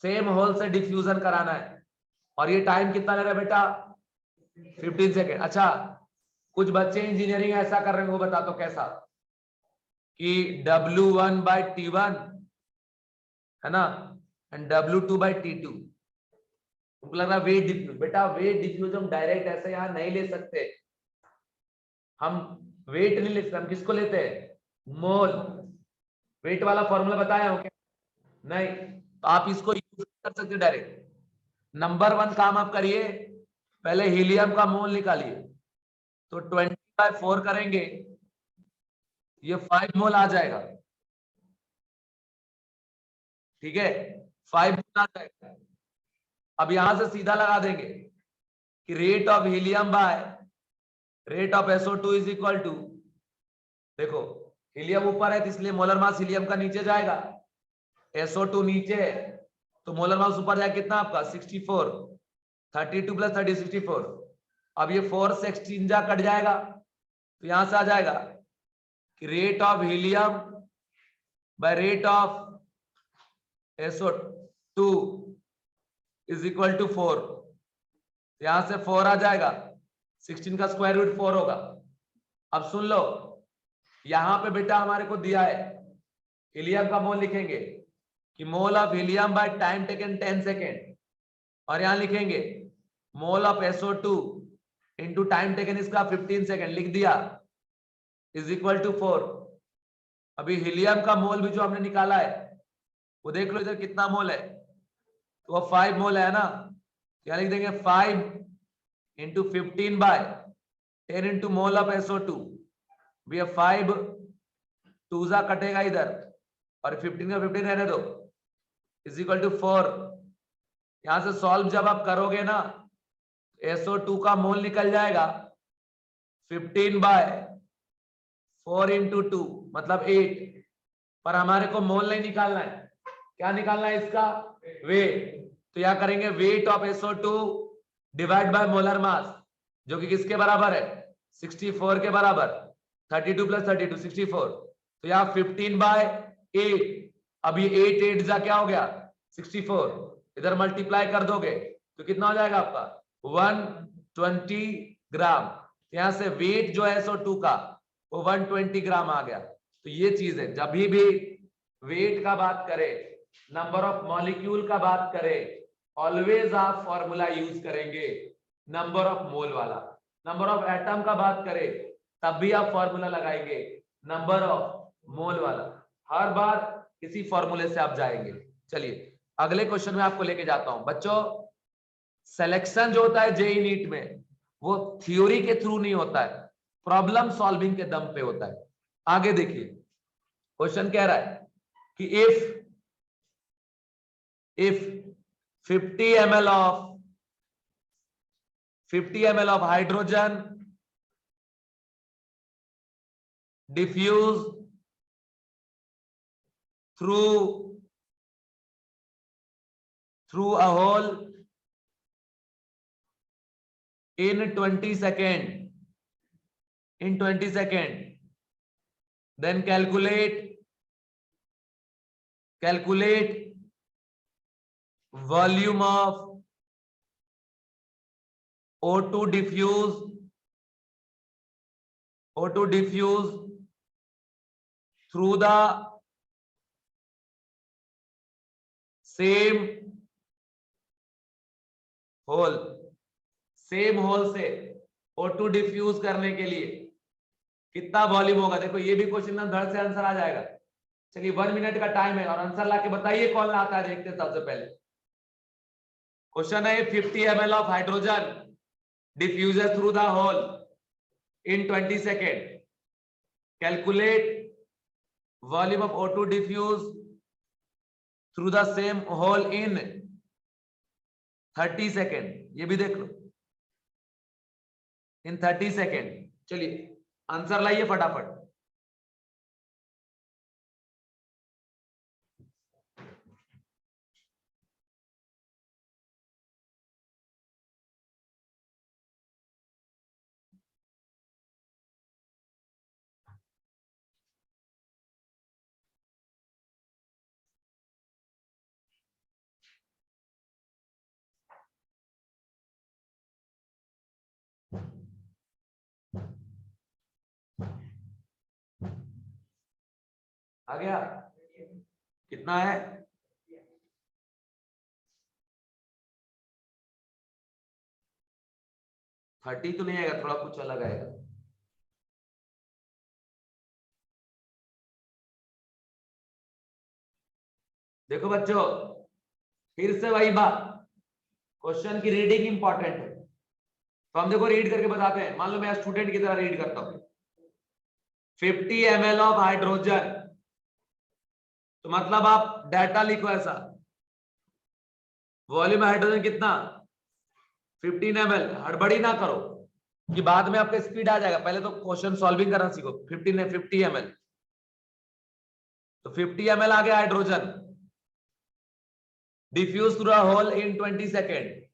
सेम होल से डिफ्यूजन कराना है, और ये टाइम कितना लग रहा है बेटा, 15 सेकेंड। अच्छा, कुछ बच्चे इंजीनियरिंग ऐसा कर रहे हैं, वो बता दो कैसा, कि W1/T1 है ना, एंड W2/T2। उनको लग रहा है वेट डिफ्यूज। बेटा वेट डिफ्यूज हम डायरेक्ट ऐसे यहां नहीं ले सकते, हम वेट नहीं ले सकते, हम किसको लेते हैं, मोल। वेट वाला फॉर्मूला बताया हो क्या, नहीं, तो आप इसको यूज कर सकते हो डायरेक्ट। नंबर 1 काम आप करिए, पहले हीलियम का मोल निकालिए। तो 20/4 करेंगे, ये 5 मोल आ जाएगा, ठीक है, 5 मोल आ जाएगा। अब यहां से सीधा लगा देंगे कि rate of helium by rate of SO2 is equal to, देखो हीलियम ऊपर है तो इसलिए मोलर मास हीलियम का नीचे जाएगा, SO2 नीचे है तो मोलर मास ऊपर जाएगा, कितना आपका 64, 32 + 30 64। अब ये 4 से एक्सचेंजा कट जाएगा, तो यहां से आ जाएगा कि rate of helium by rate of SO2 is equal to 4। यहां से 4 आ जाएगा, 16 का स्क्वायर रूट 4 होगा। अब सुन लो, यहां पे बेटा हमारे को दिया है हीलियम का मोल, लिखेंगे कि mole of helium bye time taken 10 second, और यहां लिखेंगे mole of SO2 into time taken इसका 15 सेकेंड, लिख दिया, इज इक्वल टू 4। अभी हीलियम का मोल भी जो हमने निकाला है वो देख लो इधर कितना मोल है, तो वो 5 मोल है ना, क्या लिख देंगे 5 into 15/10 into mole of SO2, भैया 5 2 कटेगा इधर, और 15 का 15 रहने दो, इज इक्वल टू 4। यहां से सॉल्व जब आप करोगे ना, SO2 का मोल निकल जाएगा 15/4 इंटू 2 मतलब 8, पर हमारे को मोल नहीं निकालना है, क्या निकालना है इसका, वेट। तो यहां करेंगे weight of SO2 divide by molar मास, जो कि किसके बराबर है, 64 के बराबर, 32 + 32 64। तो यहाँ 15/8, अब ये 8 8 जा क्या हो गया 64, इधर मल्टीप्लाई कर दोगे तो कितना हो जाएगा आपका 120 ग्राम। यहां से वेट जो है SO2 का वो 120 ग्राम आ गया। तो ये चीज है, जब भी वेट का बात करें, नंबर ऑफ मॉलिक्यूल का बात करें, ऑलवेज आप फॉर्मूला यूज करेंगे नंबर ऑफ मोल वाला। नंबर ऑफ एटम का बात करें तब भी आप फॉर्मूला लगाएंगे नंबर ऑफ मोल वाला, हर बार इसी फॉर्मूले से आप जाएंगे। चलिए अगले क्वेश्चन में आपको लेके जाता हूं। बच्चों सिलेक्शन जो होता है जेईई नीट में, वो थ्योरी के थ्रू नहीं होता है, प्रॉब्लम सॉल्विंग के दम पे होता है। आगे देखिए क्वेश्चन कह रहा है कि if 50 ml of hydrogen diffuse through a hole in 20 second, in 20 second. Then calculate volume of O2 diffuse through the same hole से O2 डिफ्यूज करने के लिए कितना वॉल्यूम होगा। देखो ये भी क्वेश्चन में धड़ से आंसर आ जाएगा। चलिए 1 मिनट का टाइम है और आंसर लाके बताइए कौन लाता है। देखते हैं सबसे पहले क्वेश्चन है 50 ml of hydrogen diffuses through the hole in 20 second. Calculate volume of O2 diffuse through the same hole in 30 second. ये भी देख लो इन 30 सेकेंड। चलिए आंसर लाइए फटाफट। आ गया? कितना है? 30 तो नहीं आएगा, थोड़ा कुछ अलग आएगा। देखो बच्चों फिर से वही बात, क्वेश्चन की रीडिंग इंपॉर्टेंट है। तो हम देखो रीड करके बताते हैं। मान लो मैं स्टूडेंट की तरह रीड करता हूं 50 ml ऑफ हाइड्रोजन। तो मतलब आप डाटा लिखो ऐसा, वॉल्यूम हाइड्रोजन कितना 15 ml। हड़बड़ी ना करो कि बाद में आपका स्पीड आ जाएगा। पहले तो क्वेश्चन सॉल्विंग करना सीखो। 50 ml, तो 50 ml आ गया hydrogen diffuse through a hole in 20 second.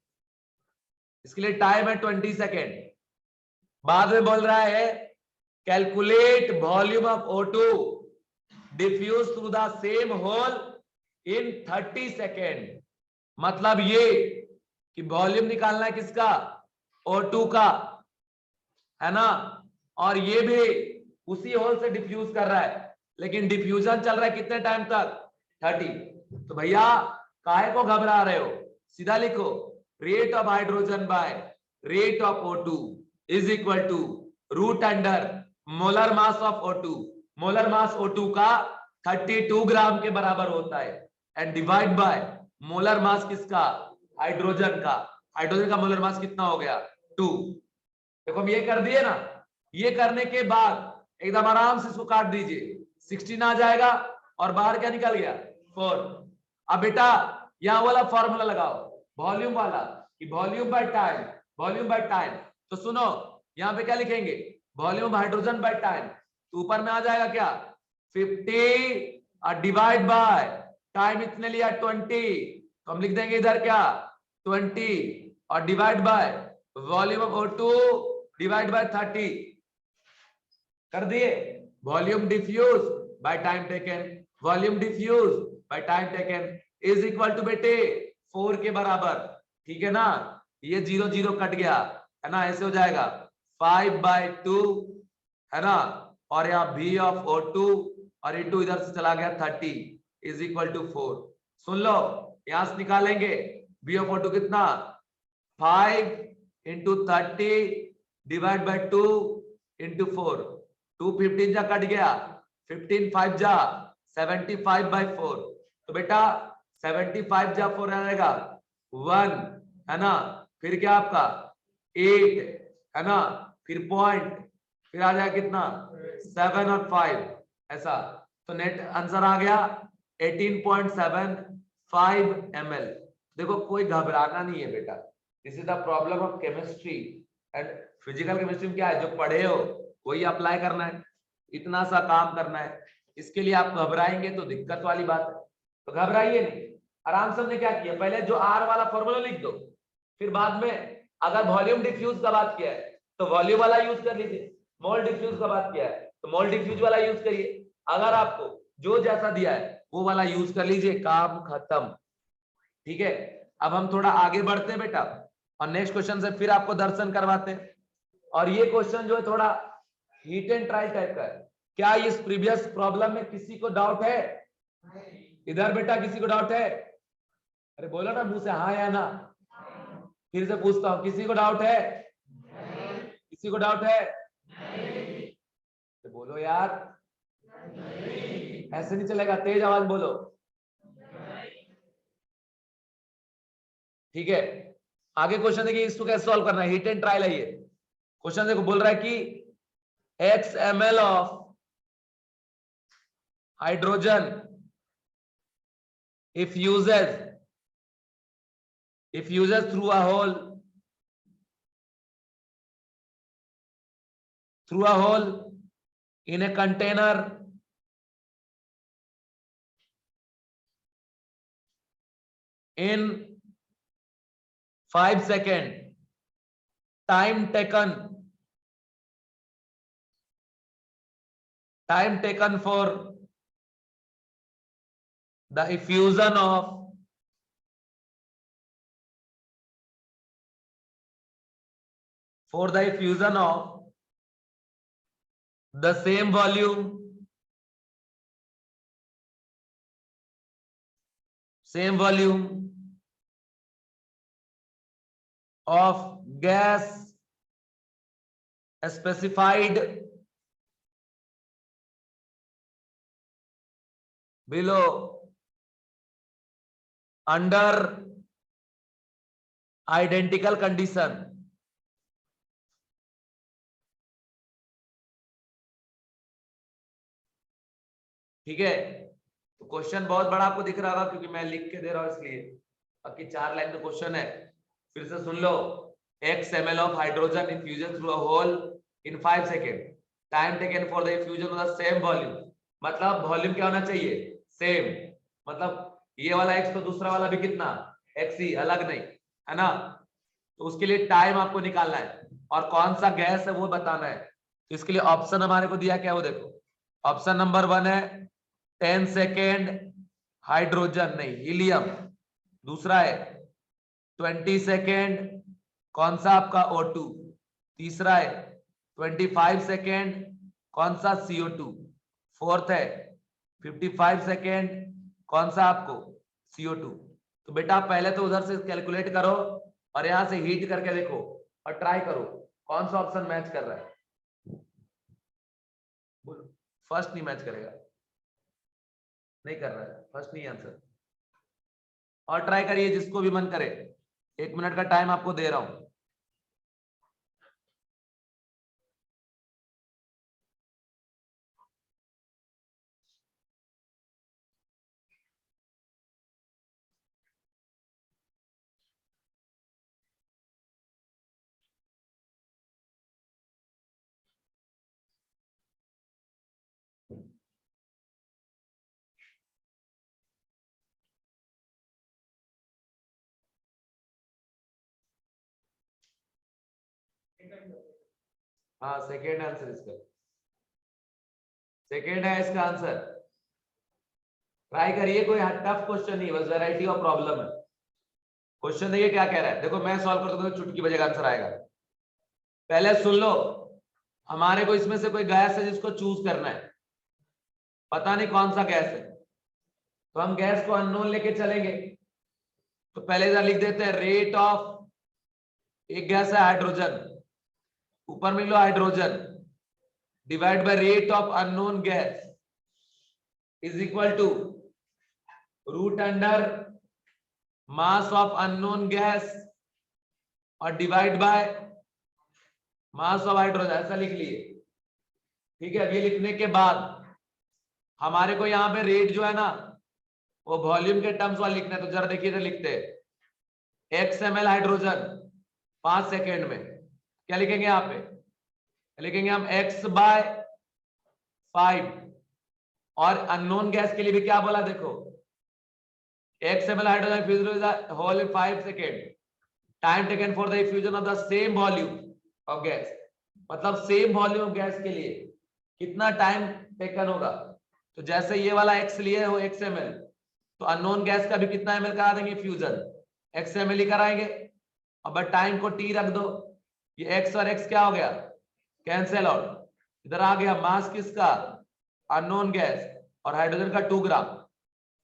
इसके लिए टाइम है 20 सेकेंड। बाद में बोल रहा है calculate volume of O2 diffuse through the same hole in 30 second. मतलब ये कि वॉल्यूम निकालना है किसका, O2 का, है ना। और ये भी उसी होल से डिफ्यूज कर रहा है, लेकिन डिफ्यूजन चल रहा है कितने टाइम तक, 30। तो भैया काहे को घबरा रहे हो, सीधा लिखो rate of hydrogen by rate of O2 is equal to root under molar mass of O2। Molar mass O2 का 32 ग्राम के बराबर होता है and divide by molar mass किसका, हाइड्रोजन का। हाइड्रोजन का मोलर मास कितना हो गया 2। देखो हम ये कर दिए ना, ये करने के बाद एकदम आराम से इसको काट दीजिए, 16 आ जाएगा और बाहर क्या निकल गया 4। अब बेटा यहां वाला फॉर्मूला लगाओ वॉल्यूम वाला कि volume by time, volume by time. तो सुनो यहां पे क्या लिखेंगे, वॉल्यूम हाइड्रोजन बाय टाइम। तो ऊपर में आ जाएगा क्या 50 डिवाइड बाय टाइम इतने लिया 20। तो हम लिख देंगे इधर क्या 20 और divide by volume of O2 divide by 30 कर दिए। Volume diffuse by time taken, volume diffuse by time taken is equal to बेटे 4 के बराबर। ठीक है ना, ये 0 0 कट गया है ना, ऐसे हो जाएगा 5/2 है ना। और यहाँ V ऑफ O2 और इंटू इधर से चला गया 30 इज इक्वल टू 4। सुन लो यहां से निकालेंगे V ऑफ O2 कितना 5 इंटू 30 डिवाइड बाय 2 इंटू 4। 2 15 जा कट गया, 15 5 जा 75/4। तो बेटा 75 जा 4 आएगा 1 है ना, फिर क्या आपका 8 है ना, फिर पॉइंट, फिर आ जाएगा कितना 7 और 5 ऐसा। तो नेट आंसर आ गया 18.75 ml। देखो कोई घबराना नहीं है बेटा, this is the problem of chemistry and physical chemistry में क्या है, जो पढ़े हो वही अप्लाई करना है, इतना सा काम करना है। इसके लिए आप घबराएंगे तो दिक्कत वाली बात है, तो घबराइए नहीं। आराम से हमने क्या किया, पहले जो R वाला फॉर्मूला लिख दो, फिर बाद में अगर वॉल्यूम डिफ्यूज का बात किया है तो वॉल्यूम वाला यूज कर लीजिए, मोल डिफ्यूज का बात किया है तो मोल डिफ्यूज वाला यूज करिए, अगर आपको जो जैसा दिया है वो वाला यूज कर लीजिए, काम खत्म। ठीक है, अब हम थोड़ा आगे बढ़ते हैं बेटा और नेक्स्ट क्वेश्चन से फिर आपको दर्शन करवाते हैं। और ये क्वेश्चन जो है थोड़ा हीट एंड ट्रायल टाइप का है। क्या इस प्रीवियस प्रॉब्लम में किसी को डाउट है? इधर बेटा किसी को डाउट है? अरे बोलो ना मुंह से हाँ या ना। फिर से पूछता हूं, किसी को डाउट है? किसी को डाउट है? तो बोलो यार, ऐसे नहीं चलेगा, तेज आवाज बोलो। ठीक है, आगे क्वेश्चन देखिए, इसको कैसे सॉल्व करना है, हिट एंड ट्रायल है ये क्वेश्चन। देखो बोल रहा है कि x ml of hydrogen if uses through a hole in a container in 5 seconds, time taken for the effusion of the same volume of gas specified below under identical condition। ठीक है, तो question बहुत बड़ा आपको दिख रहा होगा क्योंकि मैं लिख के दे रहा हूं इसलिए। बाकी 4 लाइन का क्वेश्चन है, फिर से सुन लो। x ml of hydrogen infusion through a hole in 5 seconds, time taken for the infusion of the same volume। मतलब वॉल्यूम क्या होना चाहिए? सेम। मतलब ये वाला x तो दूसरा वाला भी कितना? x ही, अलग नहीं, है ना। तो उसके लिए टाइम आपको निकालना है और कौन सा गैस है वो बताना है। तो इसके लिए ऑप्शन हमारे को दिया क्या, वो देखो। ऑप्शन नंबर 1 है 10 सेकेंड हाइड्रोजन, नहीं हीलियम। दूसरा है 20 सेकेंड, कौन सा आपका O2। तीसरा है 25 सेकेंड, कौन सा CO2। फोर्थ है 55 सेकेंड, कौन सा आपको CO2। तो बेटा पहले तो उधर से कैलकुलेट करो और यहां से हीट करके देखो और ट्राई करो कौन सा ऑप्शन मैच कर रहा है। बोलो, फर्स्ट नहीं मैच करेगा, नहीं कर रहा है, फर्स्ट नहीं आंसर। और ट्राई करिए जिसको भी मन करे, 1 मिनट का टाइम आपको दे रहा हूं। हाँ सेकेंड आंसर इसका, सेकेंड है इसका आंसर। ट्राई करिए, कोई टफ क्वेश्चन नहीं, बस वैरायटी ऑफ प्रॉब्लम है। क्वेश्चन देखिए क्या कह रहा है, देखो मैं सॉल्व करता हूं तो चुटकी बजेगा आंसर आएगा। पहले सुन लो, हमारे को इसमें से कोई गैस है जिसको चूज करना है, पता नहीं कौन सा गैस है, तो हम गैस को अननोन लेके चलेंगे। तो पहले इधर लिख देते हैं रेट ऑफ, एक गैस है हाइड्रोजन, ऊपर में लो hydrogen divide by rate of unknown gas is equal to root under mass of unknown gas और divide by mass of hydrogen, ऐसा लिख लिए। ठीक है, अब ये लिखने के बाद हमारे को यहाँ पे रेट जो है ना वो वॉल्यूम के टर्म्स वाला लिखना है। तो जरा देखिए इधर लिखते हैं x ml हाइड्रोजन 5 सेकेंड में, क्या लिखेंगे यहाँ पे, लिखेंगे हम x बाय 5। और अननोन गैस के लिए भी क्या बोला देखो, x ml hydrogen hole in 5 second, time taken for the effusion of the same volume of gas, मतलब सेम वॉल्यूम ऑफ गैस के लिए कितना टाइम टेकन होगा। तो जैसे ये वाला x लिए हो x ml, तो अननोन गैस का भी कितना ml करा देंगे फ्यूजन, x ml ही कराएंगे। अब टाइम को t रख दो, ये x और x क्या हो गया, कैंसिल आउट। इधर आ गया मास किसका, अननोन गैस और हाइड्रोजन का 2 ग्राम।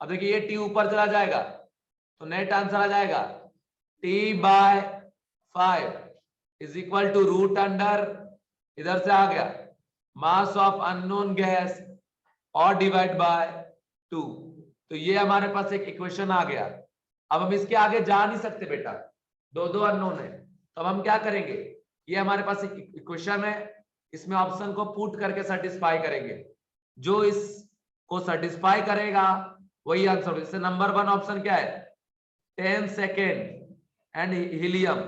अब देखिए ये t ऊपर चला जाएगा तो नेट आंसर आ जाएगा T/5 is equal to root under, इधर से आ गया मास ऑफ अननोन गैस और डिवाइड बाय 2। तो ये हमारे पास एक इक्वेशन आ गया। अब हम इसके आगे जा नहीं सकते बेटा, दो दो अननोन है, तो अब हम क्या करेंगे, ये हमारे पास एक इक्वेशन है, इसमें ऑप्शन को पुट करके सेटिस्फाई करेंगे, जो इसको सेटिस्फाई करेगा वही आंसर। इससे नंबर 1 ऑप्शन क्या है, 10 सेकेंड एंड हीलियम।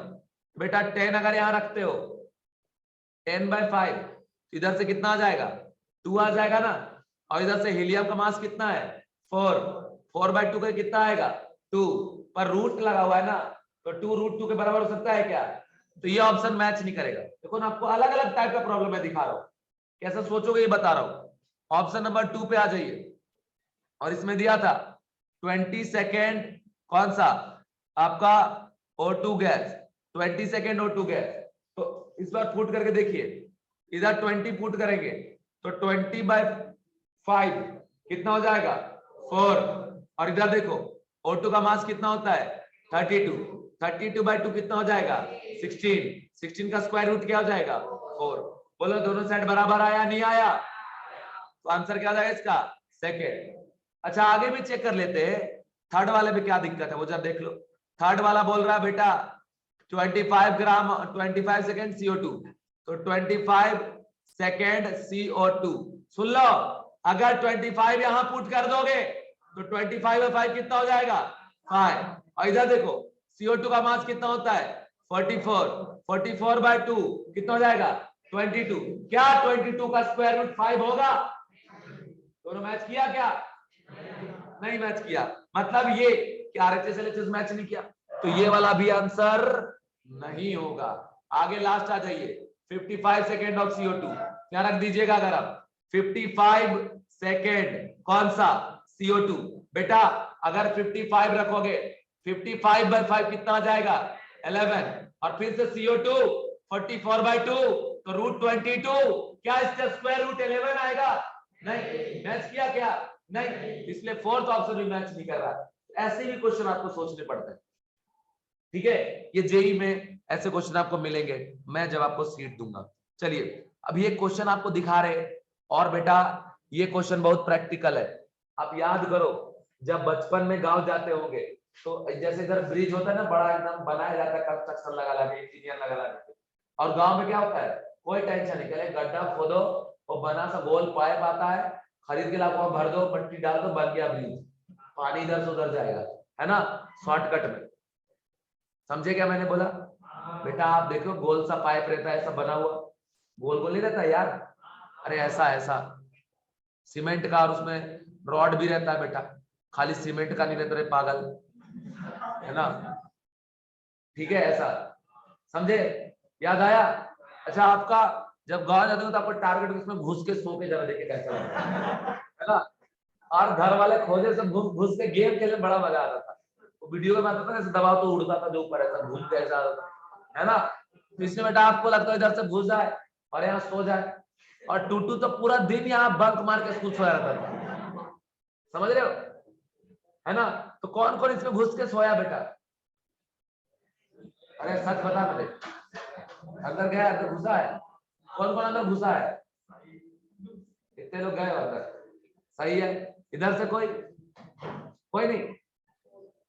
बेटा 10 अगर यहां रखते हो 10/5, इधर से कितना आ जाएगा, 2 आ जाएगा ना, और इधर से हीलियम का मास कितना है 4/2 का कितना आएगा 2, पर रूट लगा हुआ है ना, तो 2√2 के बराबर हो सकता है क्या, तो ये ऑप्शन मैच नहीं करेगा। देखो ना, आपको अलग अलग टाइप का प्रॉब्लम मैं दिखा रहा हूं, कैसे सोचोगे ये बता रहा हूं। ऑप्शन नंबर 2 पे आ जाइए, और इसमें दिया था 20 सेकेंड, कौन सा आपका O2 gas, 20 second O2 gas. तो इस बार पुट करके देखिए, इधर 20 पुट करेंगे तो 20/5 कितना हो जाएगा 4, और इधर देखो O2 का मास कितना होता है 32/2 कितना हो जाएगा 16 का स्क्वायर रूट क्या हो जाएगा 4। बोलो दोनों साइड बराबर आया नहीं आया, तो आंसर क्या हो जाएगा इसका सेकेंड। अच्छा आगे भी चेक कर लेते हैं, थर्ड वाले में क्या दिक्कत है वो जरा देख लो। थर्ड वाला बोल रहा है बेटा 25 ग्राम 25 सेकेंड CO2, तो 25 सेकेंड CO2। सुन लो, अगर 25 यहां पुट कर दोगे तो 25/5 कितना हो जाएगा 5, और इधर देखो CO2 का मास कितना होता है 44/2 कितना हो जाएगा 22। क्या 22 का स्क्वायर रूट 5 होगा, दोनों मैच किया क्या, नहीं मैच किया, मतलब ये कि RHS LHS मैच नहीं किया, तो ये वाला भी आंसर नहीं होगा। आगे लास्ट आ जाइए, 55 सेकेंड ऑफ CO2 क्या रख दीजिएगा, अगर आप 55 सेकेंड कौन सा CO2, बेटा अगर 55 रखोगे 55/5 कितना आ जाएगा 11, और फिर से CO2 44/2 तो √22, क्या इसका स्क्वायर रूट 11 आएगा, नहीं मैच किया क्या, नहीं, इसलिए फोर्थ ऑप्शन भी मैच नहीं कर रहा। ऐसे भी क्वेश्चन आपको सोचने पड़ते हैं, ठीक है, ये जेई में ऐसे क्वेश्चन आपको मिलेंगे, मैं जब आपको सीट दूंगा। चलिए अब ये क्वेश्चन आपको दिखा रहे, और बेटा ये क्वेश्चन बहुत प्रैक्टिकल है। आप याद करो जब बचपन में गांव जाते होंगे तो जैसे इधर ब्रिज होता है ना, बड़ा एकदम बनाया जाता है, कंस्ट्रक्शन लगा के इंजीनियर लगा के, और गांव में क्या होता है कोई टेंशन नहीं, पहले गड्ढा खोदो, वो बना सा गोल पाइप आता है, खरीद के लाओ, भर दो, पट्टी डाल दो, बन गया ब्रिज, पानी इधर से उधर जाएगा, है ना, शॉर्टकट में। समझे क्या मैंने बोला, बेटा आप देखो गोल सा पाइप रहता है ऐसा बना हुआ, गोल गोल नहीं रहता यार, अरे ऐसा ऐसा सीमेंट का, और उसमें रॉड भी रहता है बेटा, खाली सीमेंट का नहीं रहता रे पागल, है ना, ठीक है ऐसा, समझे, याद आया। अच्छा आपका जब गांव जाते हो तो आपको टारगेट उसमें घुस के सो के जरा देखे कैसा लगता है ना, और घर वाले खोजे सब घुस के गेम खेलने बड़ा मजा आता था, वो वीडियो में आता था ऐसे दबाव तो उड़ता था जो ऊपर ऐसा घूम के ऐसा, है ना, तो इसमें बेटा आपको लगता है इधर से घुस जाए और यहाँ सो जाए, और टूटू तो पूरा दिन यहाँ बंक मार के स्कूल सोया रहता था, समझ रहे हो, है ना। तो कौन कौन इसमें घुस के सोया बेटा, अरे सच बता मुझे, अंदर गया अंदर घुसा है, कौन कौन अंदर घुसा है, इतने लोग गए अंदर, सही है, इधर से कोई कोई नहीं,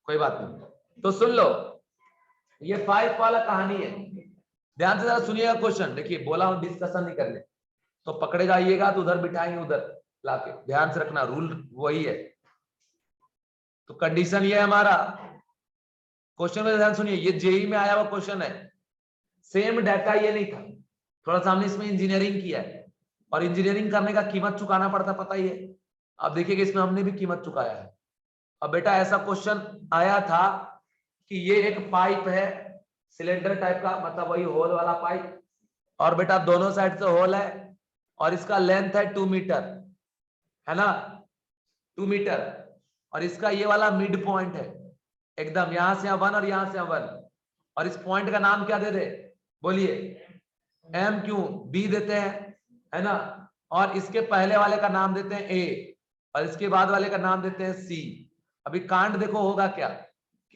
कोई बात नहीं। तो सुन लो ये 5 वाला कहानी है, ध्यान से जरा सुनिएगा क्वेश्चन, देखिए बोला हूं डिस्कशन नहीं करने, तो पकड़े जाइएगा तो उधर बिठाएंगे उधर लाके, ध्यान से रखना रूल वही है। तो कंडीशन ये है हमारा, क्वेश्चन में ध्यान सुनिए, ये जेई में आया हुआ क्वेश्चन है, सेम डाटा ये नहीं था, थोड़ा सा हमने इसमें इंजीनियरिंग किया है, और इंजीनियरिंग करने का कीमत चुकाना पड़ता पता ही है, अब देखिएगा इसमें हमने भी कीमत चुकाया है। अब बेटा ऐसा क्वेश्चन आया था कि ये एक पाइप है सिलेंडर टाइप का, मतलब वही होल वाला पाइप, और बेटा दोनों साइड से होल है और इसका लेंथ है 2 मीटर, है ना, 2 मीटर, और इसका ये वाला मिड पॉइंट है एकदम, यहां से यहां 1 और यहां से यहां 1, और इस पॉइंट का नाम क्या दे दे, बोलिए, एम क्यों, बी देते हैं, है ना, और इसके पहले वाले का नाम देते हैं ए, और इसके बाद वाले का नाम देते हैं सी। अभी कांड देखो होगा क्या,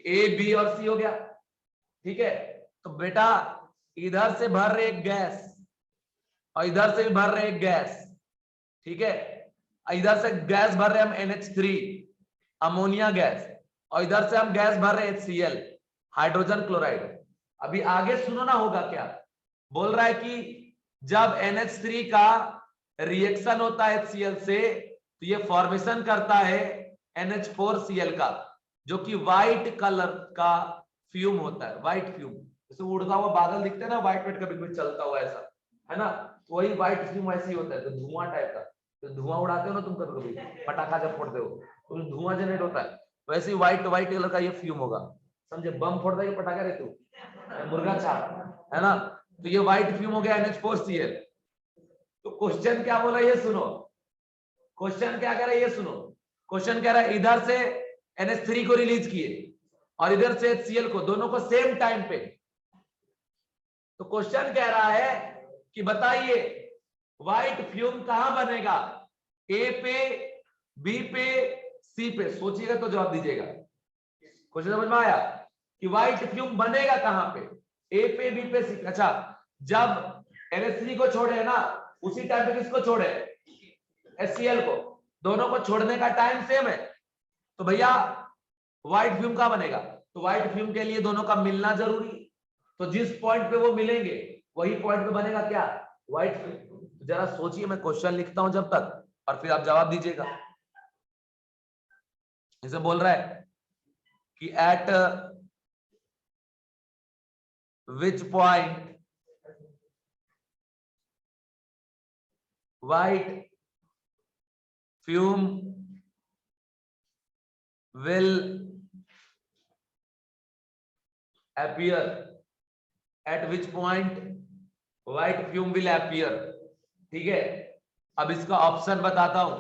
ए बी और सी हो गया, ठीक है। तो बेटा इधर से भर रहे एक गैस और इधर से भी भर रहे एक गैस, ठीक है, इधर से गैस भर रहे हम NH3 अमोनिया गैस, और इधर से हम गैस भर रहे HCl हाइड्रोजन क्लोराइड। अभी आगे सुनो ना होगा क्या, बोल रहा है कि जब NH3 का रिएक्शन होता है HCl से तो ये फॉर्मेशन करता है NH4Cl का, जो कि व्हाइट कलर का फ्यूम होता है, व्हाइट फ्यूम, जैसे उड़ता हुआ बादल दिखते हैं ना, व्हाइट व्हाइट कभी कभी चलता हुआ ऐसा, है ना, तो वही व्हाइट फ्यूम ऐसे ही होता है, तो धुआं टाइप का, तो धुआं उड़ाते हो ना तुम कभी कभी, पटाखा जब फोड़ते हो तो धुआं जनरेट होता है, वैसे ही व्हाइट व्हाइट कलर का ये फ्यूम होगा, समझे, बम फोड़ता है पटाखा रहते हो, मुर्गा छाप, है ना, तो ये व्हाइट फ्यूम हो गया NH4Cl। तो क्वेश्चन क्या बोला ये सुनो, क्वेश्चन क्या कह रहा है ये सुनो, क्वेश्चन कह रहा है इधर से NH3 को रिलीज किए और इधर से HCl को, दोनों को सेम टाइम पे। तो क्वेश्चन कह रहा है कि बताइए व्हाइट फ्यूम कहां बनेगा, ए पे, बी पे, सी पे, सोचिएगा तो जवाब दीजिएगा। क्वेश्चन समझ में आया कि व्हाइट फ्यूम बनेगा कहां पे, ए पे, बी पे, सी। अच्छा, जब NH3 को छोड़े है ना, उसी टाइम पे किसको छोड़े, HCl को, दोनों को छोड़ने का टाइम सेम है, तो भैया व्हाइट फ्यूम कहां बनेगा, तो व्हाइट फ्यूम के लिए दोनों का मिलना जरूरी, तो जिस पॉइंट पे वो मिलेंगे वही पॉइंट पे बनेगा क्या, व्हाइट फ्यूम। जरा सोचिए, मैं क्वेश्चन लिखता हूं जब तक, और फिर आप जवाब दीजिएगा। इसे बोल रहा है कि eight which point white fume will appear, at which point white fume will appear, ठीक है। अब इसका ऑप्शन बताता हूं,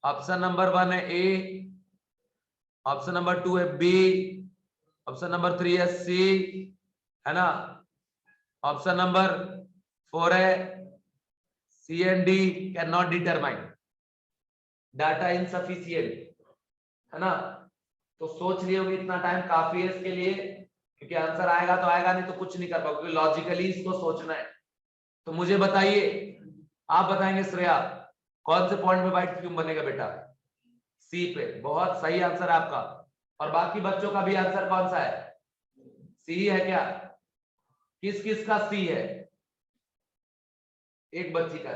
ऑप्शन नंबर 1 है ए, ऑप्शन नंबर 2 है बी, ऑप्शन नंबर 3 है सी, है ना, ऑप्शन नंबर 4 है C and D can not determine, data insufficient, है ना। तो सोच लिए होगी, इतना टाइम काफी है इसके लिए, क्योंकि आंसर आएगा तो आएगा, नहीं तो कुछ नहीं कर पाओगे, क्योंकि लॉजिकली इसको सोचना है। तो मुझे बताइए, आप बताएंगे श्रेया, कौन से पॉइंट में व्हाइट फ्यूम बनेगा बेटा, सी पे, बहुत सही आंसर है आपका। और बाकी बच्चों का भी आंसर कौन सा है, सी है क्या, किस किस का सी है, एक बच्ची का,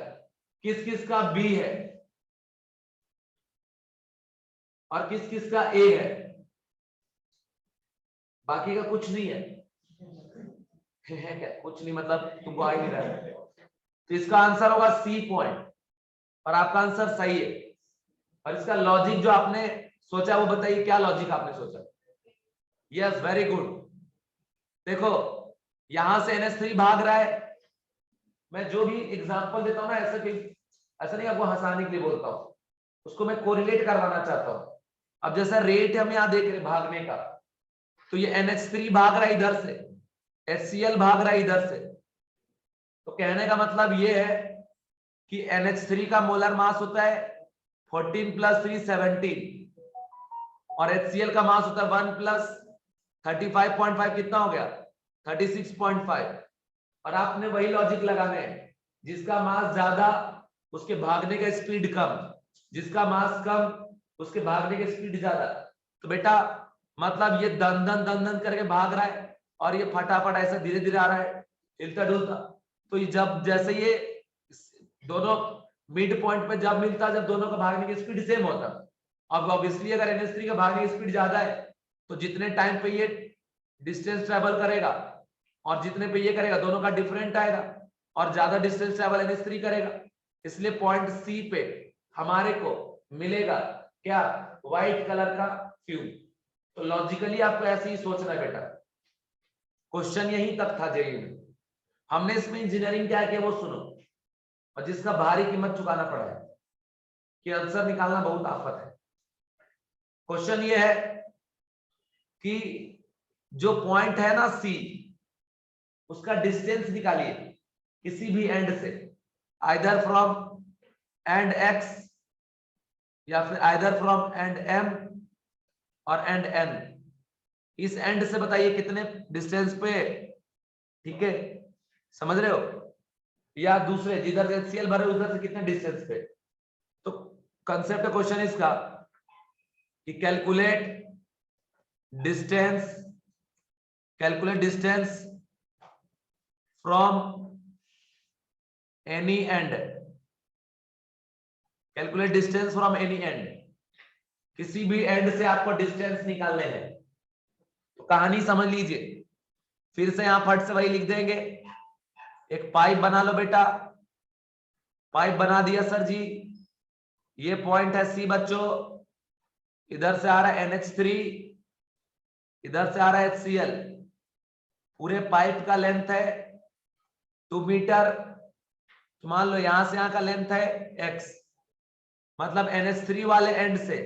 किस किस का बी है, और किस किस का ए है, बाकी का कुछ नहीं है, है क्या, कुछ नहीं मतलब तुमको आ ही नहीं रहा है। तो इसका आंसर होगा सी पॉइंट, और आपका आंसर सही है। और इसका लॉजिक जो आपने सोचा वो बताइए, क्या लॉजिक आपने सोचा। Yes, very good. देखो यहां से NH3 भाग रहा है, मैं जो भी एग्जांपल देता हूं ना, ऐसा नहीं आपको हंसाने के लिए बोलता हूं, उसको मैं कोरिलेट करवाना चाहता हूं। अब जैसा रेट हम यहां देख रहे भागने का, तो ये NH3 भाग रहा है इधर से, HCl भाग रहा है इधर से, तो कहने का मतलब ये है कि NH3 का मोलर मास होता है 14 + 3 17, और HCl का मास होता है 1 + 35.5, कितना हो गया 36.5। और आपने वही लॉजिक लगाने हैं, जिसका मास ज्यादा उसके भागने का स्पीड कम, जिसका मास कम उसके भागने की स्पीड ज्यादा। तो बेटा मतलब ये दन दन दन दन करके भाग रहा है, और ये फटाफट ऐसा धीरे धीरे आ रहा है, हिलता डुलता। तो ये जब जैसे ये दोनों मिड पॉइंट पे जब मिलता, जब दोनों का भागने की स्पीड सेम होता। अब ऑब्वियसली अगर NH3 का भागने की स्पीड ज्यादा है, तो जितने टाइम पे ये डिस्टेंस ट्रेवल करेगा और जितने पे ये करेगा, दोनों का डिफरेंट आएगा, और ज्यादा डिस्टेंस ट्रेवल NH3 करेगा। इसलिए पॉइंट सी पे हमारे को मिलेगा क्या, व्हाइट कलर का फ्यूम। तो लॉजिकली आपको ऐसे ही सोचना है बेटा। क्वेश्चन यही तक था जेईई में। हमने इसमें इंजीनियरिंग क्या किया वो सुनो, और जिसका भारी कीमत चुकाना पड़ा है कि आंसर निकालना बहुत आफत है। क्वेश्चन ये है कि जो पॉइंट है ना सी, उसका डिस्टेंस निकालिए किसी भी एंड से, आइदर फ्रॉम एंड एक्स या फिर आइदर फ्रॉम एंड एम और एंड एन। इस एंड से बताइए कितने डिस्टेंस पे, ठीक है, समझ रहे हो, या दूसरे जिधर से HCl भरे उधर से कितने डिस्टेंस पे। तो कंसेप्ट क्वेश्चन इसका कि calculate distance from any and, calculate distance from any and, किसी भी एंड से आपको डिस्टेंस निकालने हैं। तो कहानी समझ लीजिए, फिर से यहां फट से वही लिख देंगे, एक पाइप बना लो बेटा, पाइप बना दिया सर जी, ये पॉइंट है सी बच्चों, इधर से आ रहा है NH3, इधर से आ रहा है HCl, पूरे पाइप का लेंथ है 2 मीटर। तो मान लो यहां से यहां का लेंथ है x, मतलब NH3 वाले एंड से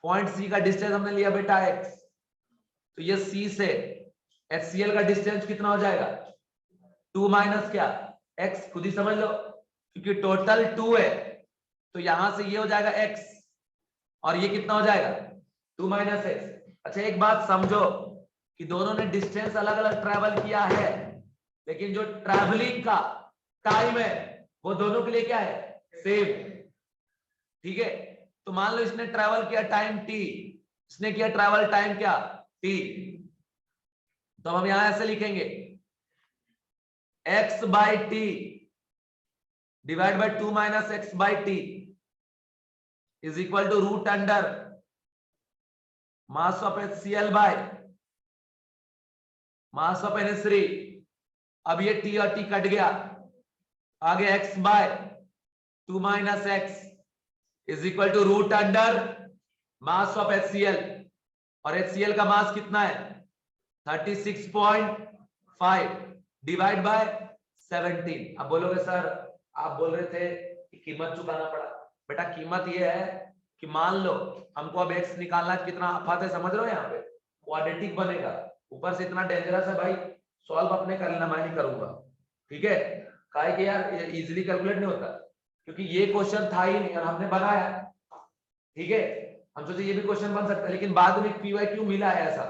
पॉइंट सी का डिस्टेंस हमने लिया बेटा x, तो ये सी से HCl का डिस्टेंस कितना हो जाएगा 2 माइनस क्या x, खुद ही समझ लो, क्योंकि टोटल 2 है, तो यहां से ये हो जाएगा x और ये कितना हो जाएगा 2 माइनस x। अच्छा एक बात समझो कि दोनों ने डिस्टेंस अलग अलग ट्रेवल किया है, लेकिन जो ट्रैवलिंग का टाइम है वो दोनों के लिए क्या है सेम, ठीक है। तो मान लो इसने ट्रैवल किया टाइम t, इसने किया ट्रैवल टाइम क्या t, तो हम यहां ऐसे लिखेंगे x by T divide by 2 minus X by T is equal to root under mass of HCl by mass of NH3। अब ये t और t कट गया, आगे x by 2 minus X is equal to root under mass of HCl, और HCl का मास कितना है 36.5 divide by 17। अब बोलोगे सर आप बोल रहे थे कि कीमत चुकाना पड़ा, बेटा कीमत ये है कि मान लो हमको अब x निकालना है, कितना आफत है समझ रहे हो, यहाँ पे क्वाड्रेटिक बनेगा, ऊपर से इतना डेंजरस है भाई, सॉल्व अपने कर लेना, मैं नहीं करूंगा, ठीक है। काहे कि यार इजीली कैलकुलेट नहीं होता, क्योंकि ये क्वेश्चन था ही नहीं और हमने बनाया, ठीक है। हम सोचे ये भी क्वेश्चन बन सकता है, लेकिन बाद में PYQ मिला है ऐसा,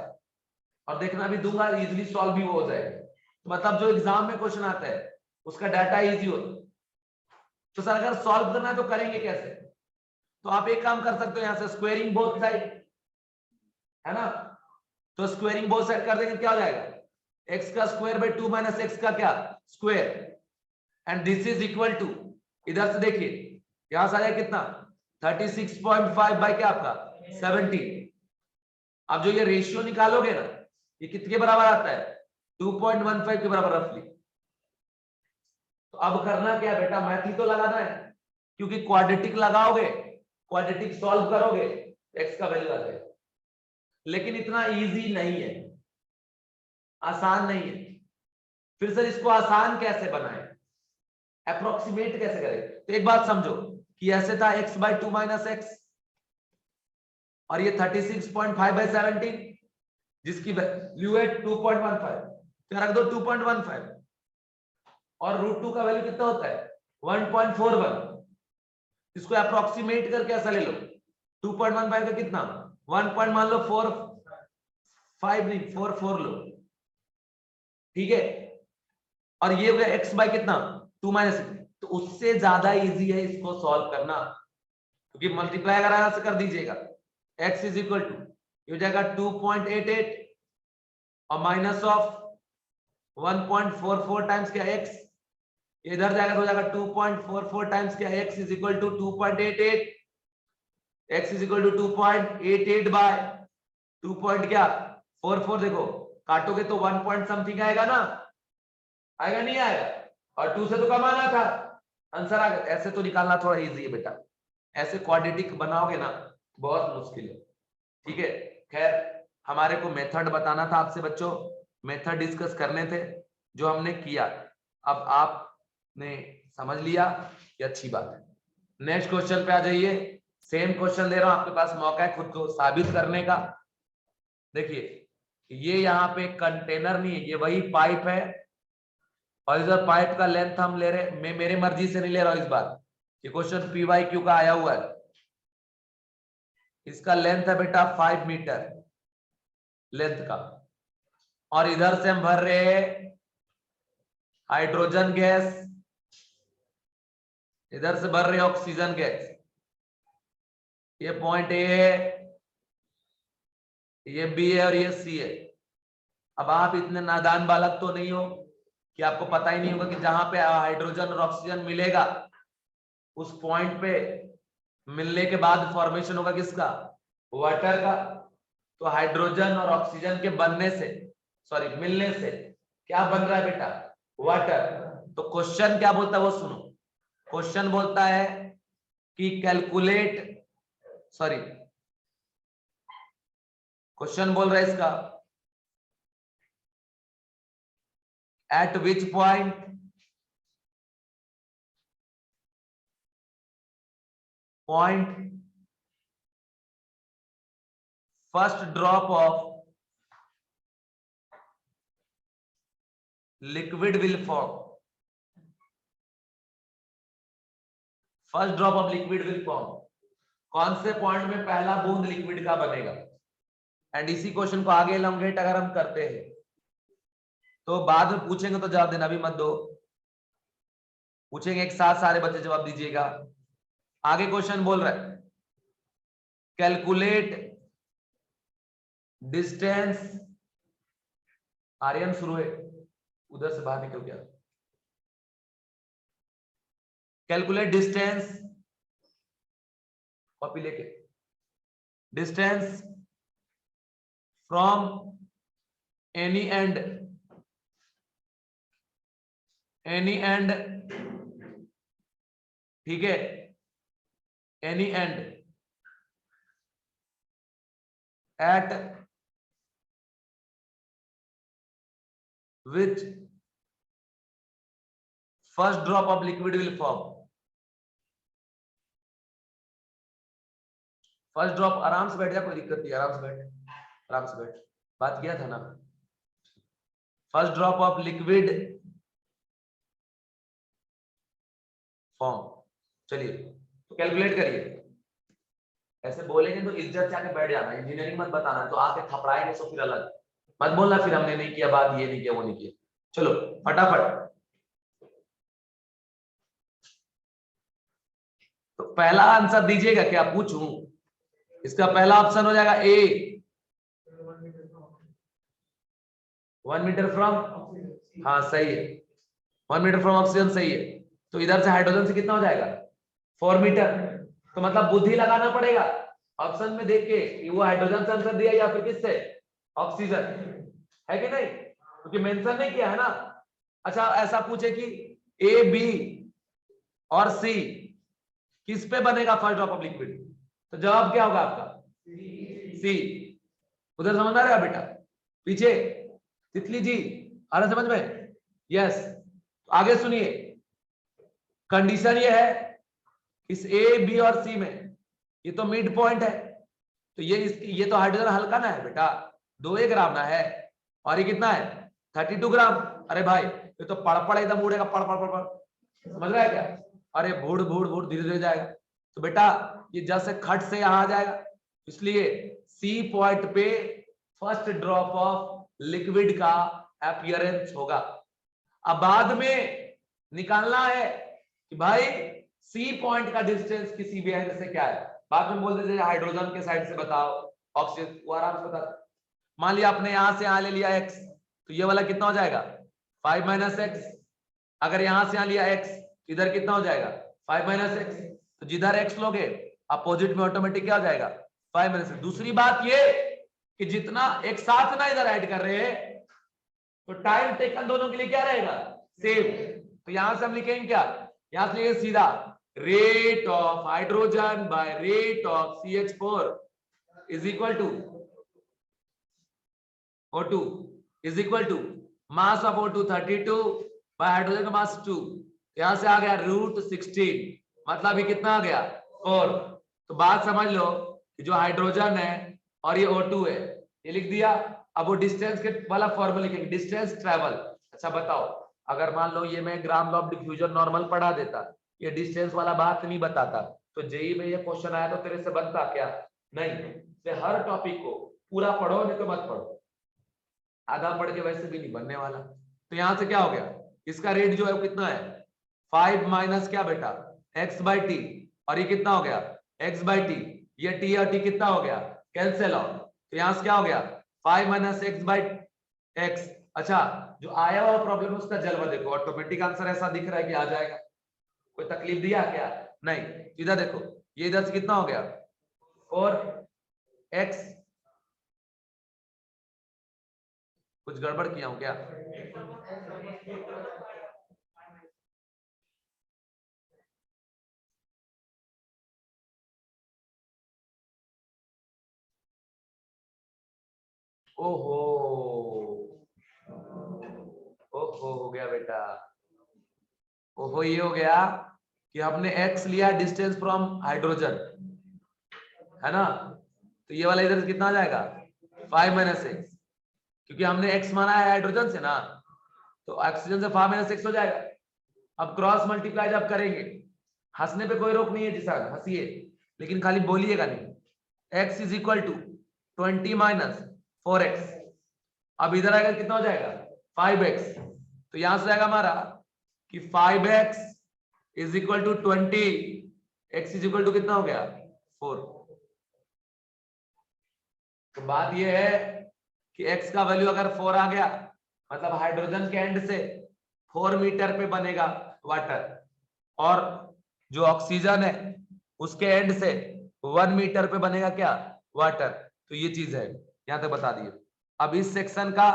और देखना भी दूंगा, इजीली सॉल्व भी हो जाएगा। तो मतलब जो एग्जाम में क्वेश्चन आता है उसका डाटा इजी होता है। तो सर अगर सॉल्व करना है तो करेंगे कैसे, तो आप एक काम कर सकते हो, यहां से स्क्वेयरिंग बोथ साइड है ना, तो स्क्वेयरिंग बोथ साइड कर देंगे, क्या हो जाएगा x का स्क्वायर बाय 2 माइनस एक्स का क्या square, and this is equal to, इधर से देखिए यहां से आ जाएगा कितना 36.5 बाय क्या आपका 70। अब जो ये रेशियो निकालोगे ना, ये कितने बराबर आता है 2.15 के बराबर रफली। तो अब करना क्या है बेटा, मैथ ही तो लगाना है, क्योंकि क्वाड्रेटिक लगाओगे, क्वाड्रेटिक सॉल्व करोगे x का वैल्यू आ जाएगा। लेकिन इतना इजी नहीं है, आसान नहीं है। फिर सर इसको आसान कैसे बनाए, अप्रोक्सीमेट कैसे करें, तो एक बात समझो कि ऐसे था x बाई 2 माइनस एक्स, और ये 36.5 बाई 17 जिसकी वैल्यू है 2.15, तो रख दो 2.15, और रूट 2 का वैल्यू कितना होता है 1.41, इसको अप्रोक्सीमेट करके ऐसा ले लो 2.15 का कितना 1 पॉइंट मान लो 4.5 नहीं 4 लो, ठीक है। और ये हो गया x बाय कितना 2 माइनस, तो उससे ज्यादा इजी है इसको सॉल्व करना, क्योंकि मल्टीप्लाई अगर यहां से कर दीजिएगा x इज इक्वल टू ये हो जाएगा 2.88 और माइनस ऑफ 1.44 टाइम्स क्या x, इधर जाएगा तो हो जाएगा 2.44 टाइम्स क्या x is equal to 2.88, x is equal to 2.88 by 2 point क्या 44, देखो काटोगे तो 1 पॉइंट समथिंग आएगा ना, आएगा नहीं आएगा, और 2 से तो कम आना था, आंसर आ गया। ऐसे तो निकालना थोड़ा इजी है बेटा, ऐसे क्वाड्रेटिक बनाओगे ना बहुत मुश्किल है, ठीक है। खैर हमारे को मेथड बताना था आपसे बच्चों, मेथड डिस्कस करने थे जो हमने किया। अब आपने समझ लिया, ये अच्छी बात है। नेक्स्ट क्वेश्चन पे आ जाइए। सेम क्वेश्चन दे रहा हूं, आपके पास मौका है खुद को साबित करने का। देखिए ये यहाँ पे कंटेनर नहीं है, ये वही पाइप है और इधर पाइप का लेंथ हम ले रहे, मैं मेरे मर्जी से नहीं ले रहा हूं इस बार। ये क्वेश्चन PYQ का आया हुआ है। इसका लेंथ है बेटा 5 मीटर लेंथ का, और इधर से हम भर रहे हैं हाइड्रोजन गैस, इधर से भर रहे हैं ऑक्सीजन गैस। ये पॉइंट ए है, ये बी है और ये सी है। अब आप इतने नादान बालक तो नहीं हो कि आपको पता ही नहीं होगा कि जहां पे हाइड्रोजन और ऑक्सीजन मिलेगा उस पॉइंट पे मिलने के बाद फॉर्मेशन होगा किसका, वाटर का। तो हाइड्रोजन और ऑक्सीजन के बनने से, सॉरी मिलने से क्या बन रहा है बेटा, वाटर। तो क्वेश्चन क्या बोलता है वो सुनो। क्वेश्चन बोलता है कि कैलकुलेट, सॉरी क्वेश्चन बोल रहा है इसका, eight which point first drop of liquid will form, first drop of liquid will form, कौन से पॉइंट में पहला बूंद लिक्विड का बनेगा। एंड इसी क्वेश्चन को आगे एलोंगेट अगर हम करते हैं तो बाद में पूछेंगे तो जवाब देना भी मत दो, पूछेंगे एक साथ सारे बच्चे जवाब दीजिएगा। आगे क्वेश्चन बोल रहा है कैलकुलेट डिस्टेंस, आर्यन शुरू है, उधर से बाहर निकल गया। कैलकुलेट डिस्टेंस, कॉपी लेके, डिस्टेंस फ्रॉम एनी एंड, ठीक है, any and eight which first drop of liquid will form. First drop, आराम से बैठ जा, कोई दिक्कत नहीं, आराम से बैठ, आराम से बैठ, बात किया था ना। First drop of liquid form, चलिए तो कैलकुलेट करिए। ऐसे बोलेंगे तो इज्जत से आके बैठ जाना, इंजीनियरिंग मत बताना, तो आके थपड़ाएंगे तो फिर अलग मत बोलना, फिर हमने नहीं किया बात, ये नहीं किया वो नहीं किया। चलो फटाफट, तो पहला आंसर दीजिएगा, क्या पूछूं। इसका पहला ऑप्शन हो जाएगा ए, 1 मीटर फ्रॉम, हाँ सही है, 1 मीटर फ्रॉम ऑक्सीजन सही है। तो इधर से हाइड्रोजन से कितना हो जाएगा, 4 मीटर। तो मतलब बुद्धि लगाना पड़ेगा ऑप्शन में देख के कि वो हाइड्रोजन से आंसर दिया या फिर किससे, ऑक्सीजन, है कि नहीं, क्योंकि मेंशन नहीं किया है ना। अच्छा ऐसा पूछे कि ए बी और सी किस पे बनेगा फर्स्ट ड्रॉप ऑफ लिक्विड, तो जवाब क्या होगा आपका, सी। उधर समझ आ रहा है बेटा, पीछे तितली जी आ रहा समझ में, यस। आगे सुनिए, कंडीशन ये है इस ए बी और सी में, ये तो मिड पॉइंट है, तो ये तो हाइड्रोजन हल्का ना है बेटा, 2 ग्राम ना है, और ये कितना है 32 ग्राम। अरे भाई ये तो पड़ एकदम उड़ेगा, पड़ पड़ पड़ पड़, समझ रहा है क्या, अरे भूड़ भूड़ भूड़ धीरे धीरे जाएगा। तो बेटा ये जैसे खट से यहां आ जाएगा, इसलिए सी पॉइंट पे फर्स्ट ड्रॉप ऑफ लिक्विड का अपीयरेंस होगा। अब बाद में निकालना है कि भाई सी पॉइंट का डिस्टेंस किसी भी एंड से क्या है, बाद में बोल देते हाइड्रोजन के साइड से बताओ, ऑक्सीजन, वो आराम से बता। मान लिया आपने यहां से यहां ले लिया x, तो ये वाला कितना हो जाएगा 5 माइनस एक्स। अगर यहां से यहां लिया x, इधर कितना हो जाएगा 5 माइनस एक्स। तो जिधर x लोगे अपोजिट में ऑटोमेटिक क्या हो जाएगा 5 माइनस एक्स। दूसरी बात ये कि जितना एक साथ ना इधर ऐड कर रहे हैं तो टाइम टेकन दोनों के लिए क्या रहेगा सेम। तो यहां से हम लिखेंगे क्या, यहां से लिखेंगे सीधा rate of hydrogen by rate of CH4 is equal to O2। Is equal to mass of O2 32 by hydrogen का मास 2, यहां से आ गया √16, मतलब ये कितना आ गया 4। तो बात समझ लो कि जो हाइड्रोजन है और ये O2 है, ये लिख दिया। अब वो डिस्टेंस के वाला फॉर्मूला लिखेंगे, डिस्टेंस ट्रेवल। अच्छा बताओ, अगर मान लो ये मैं ग्राम लॉ ऑफ डिफ्यूजन नॉर्मल पढ़ा देता, ये डिस्टेंस वाला बात नहीं बताता, तो जेई में ये क्वेश्चन आया तो तेरे से बनता क्या? नहीं। से हर टॉपिक को पूरा पढ़ो, नहीं तो मत पढ़ो, आधा पढ़ के वैसे भी नहीं बनने वाला। तो यहां से क्या हो गया, इसका रेट जो है वो कितना है 5 माइनस क्या बेटा x/t, और ये कितना हो गया x/t, ये t और t कितना हो गया कैंसिल आउट। तो यहां से क्या हो गया 5 माइनस x/x। अच्छा, जो आया हुआ प्रॉब्लम है उसका जलवा देखो, ऑटोमेटिक आंसर ऐसा दिख रहा है कि आ जाएगा, कोई तकलीफ दिया क्या? नहीं। इधर देखो, ये इधर से कितना हो गया 4x, कुछ गड़बड़ किया हूं क्या? ओहो, ओहो हो गया बेटा, ओहो ये हो गया कि हमने x लिया डिस्टेंस फ्रॉम हाइड्रोजन, है ना, तो ये वाला इधर से कितना आ जाएगा 5 माइनस एक्स, क्योंकि हमने x माना है हाइड्रोजन से ना, तो ऑक्सीजन से 5 माइनस एक्स हो जाएगा। अब क्रॉस मल्टीप्लाई जब करेंगे, हंसने पे कोई रोक नहीं है जिसा हंसिए, लेकिन खाली बोलिएगा नहीं। x is equal to 20 minus 4x, अब इधर आएगा कितना हो जाएगा 5x, तो यहां से आएगा हमारा कि 5x is equal to 20, x is equal to कितना हो गया 4। तो बात यह है कि x का वैल्यू अगर 4 आ गया, मतलब हाइड्रोजन के एंड से 4 मीटर पे बनेगा वाटर, और जो ऑक्सीजन है उसके एंड से 1 मीटर पे बनेगा क्या वाटर। तो ये चीज है, यहां तक बता दिए। अब इस सेक्शन का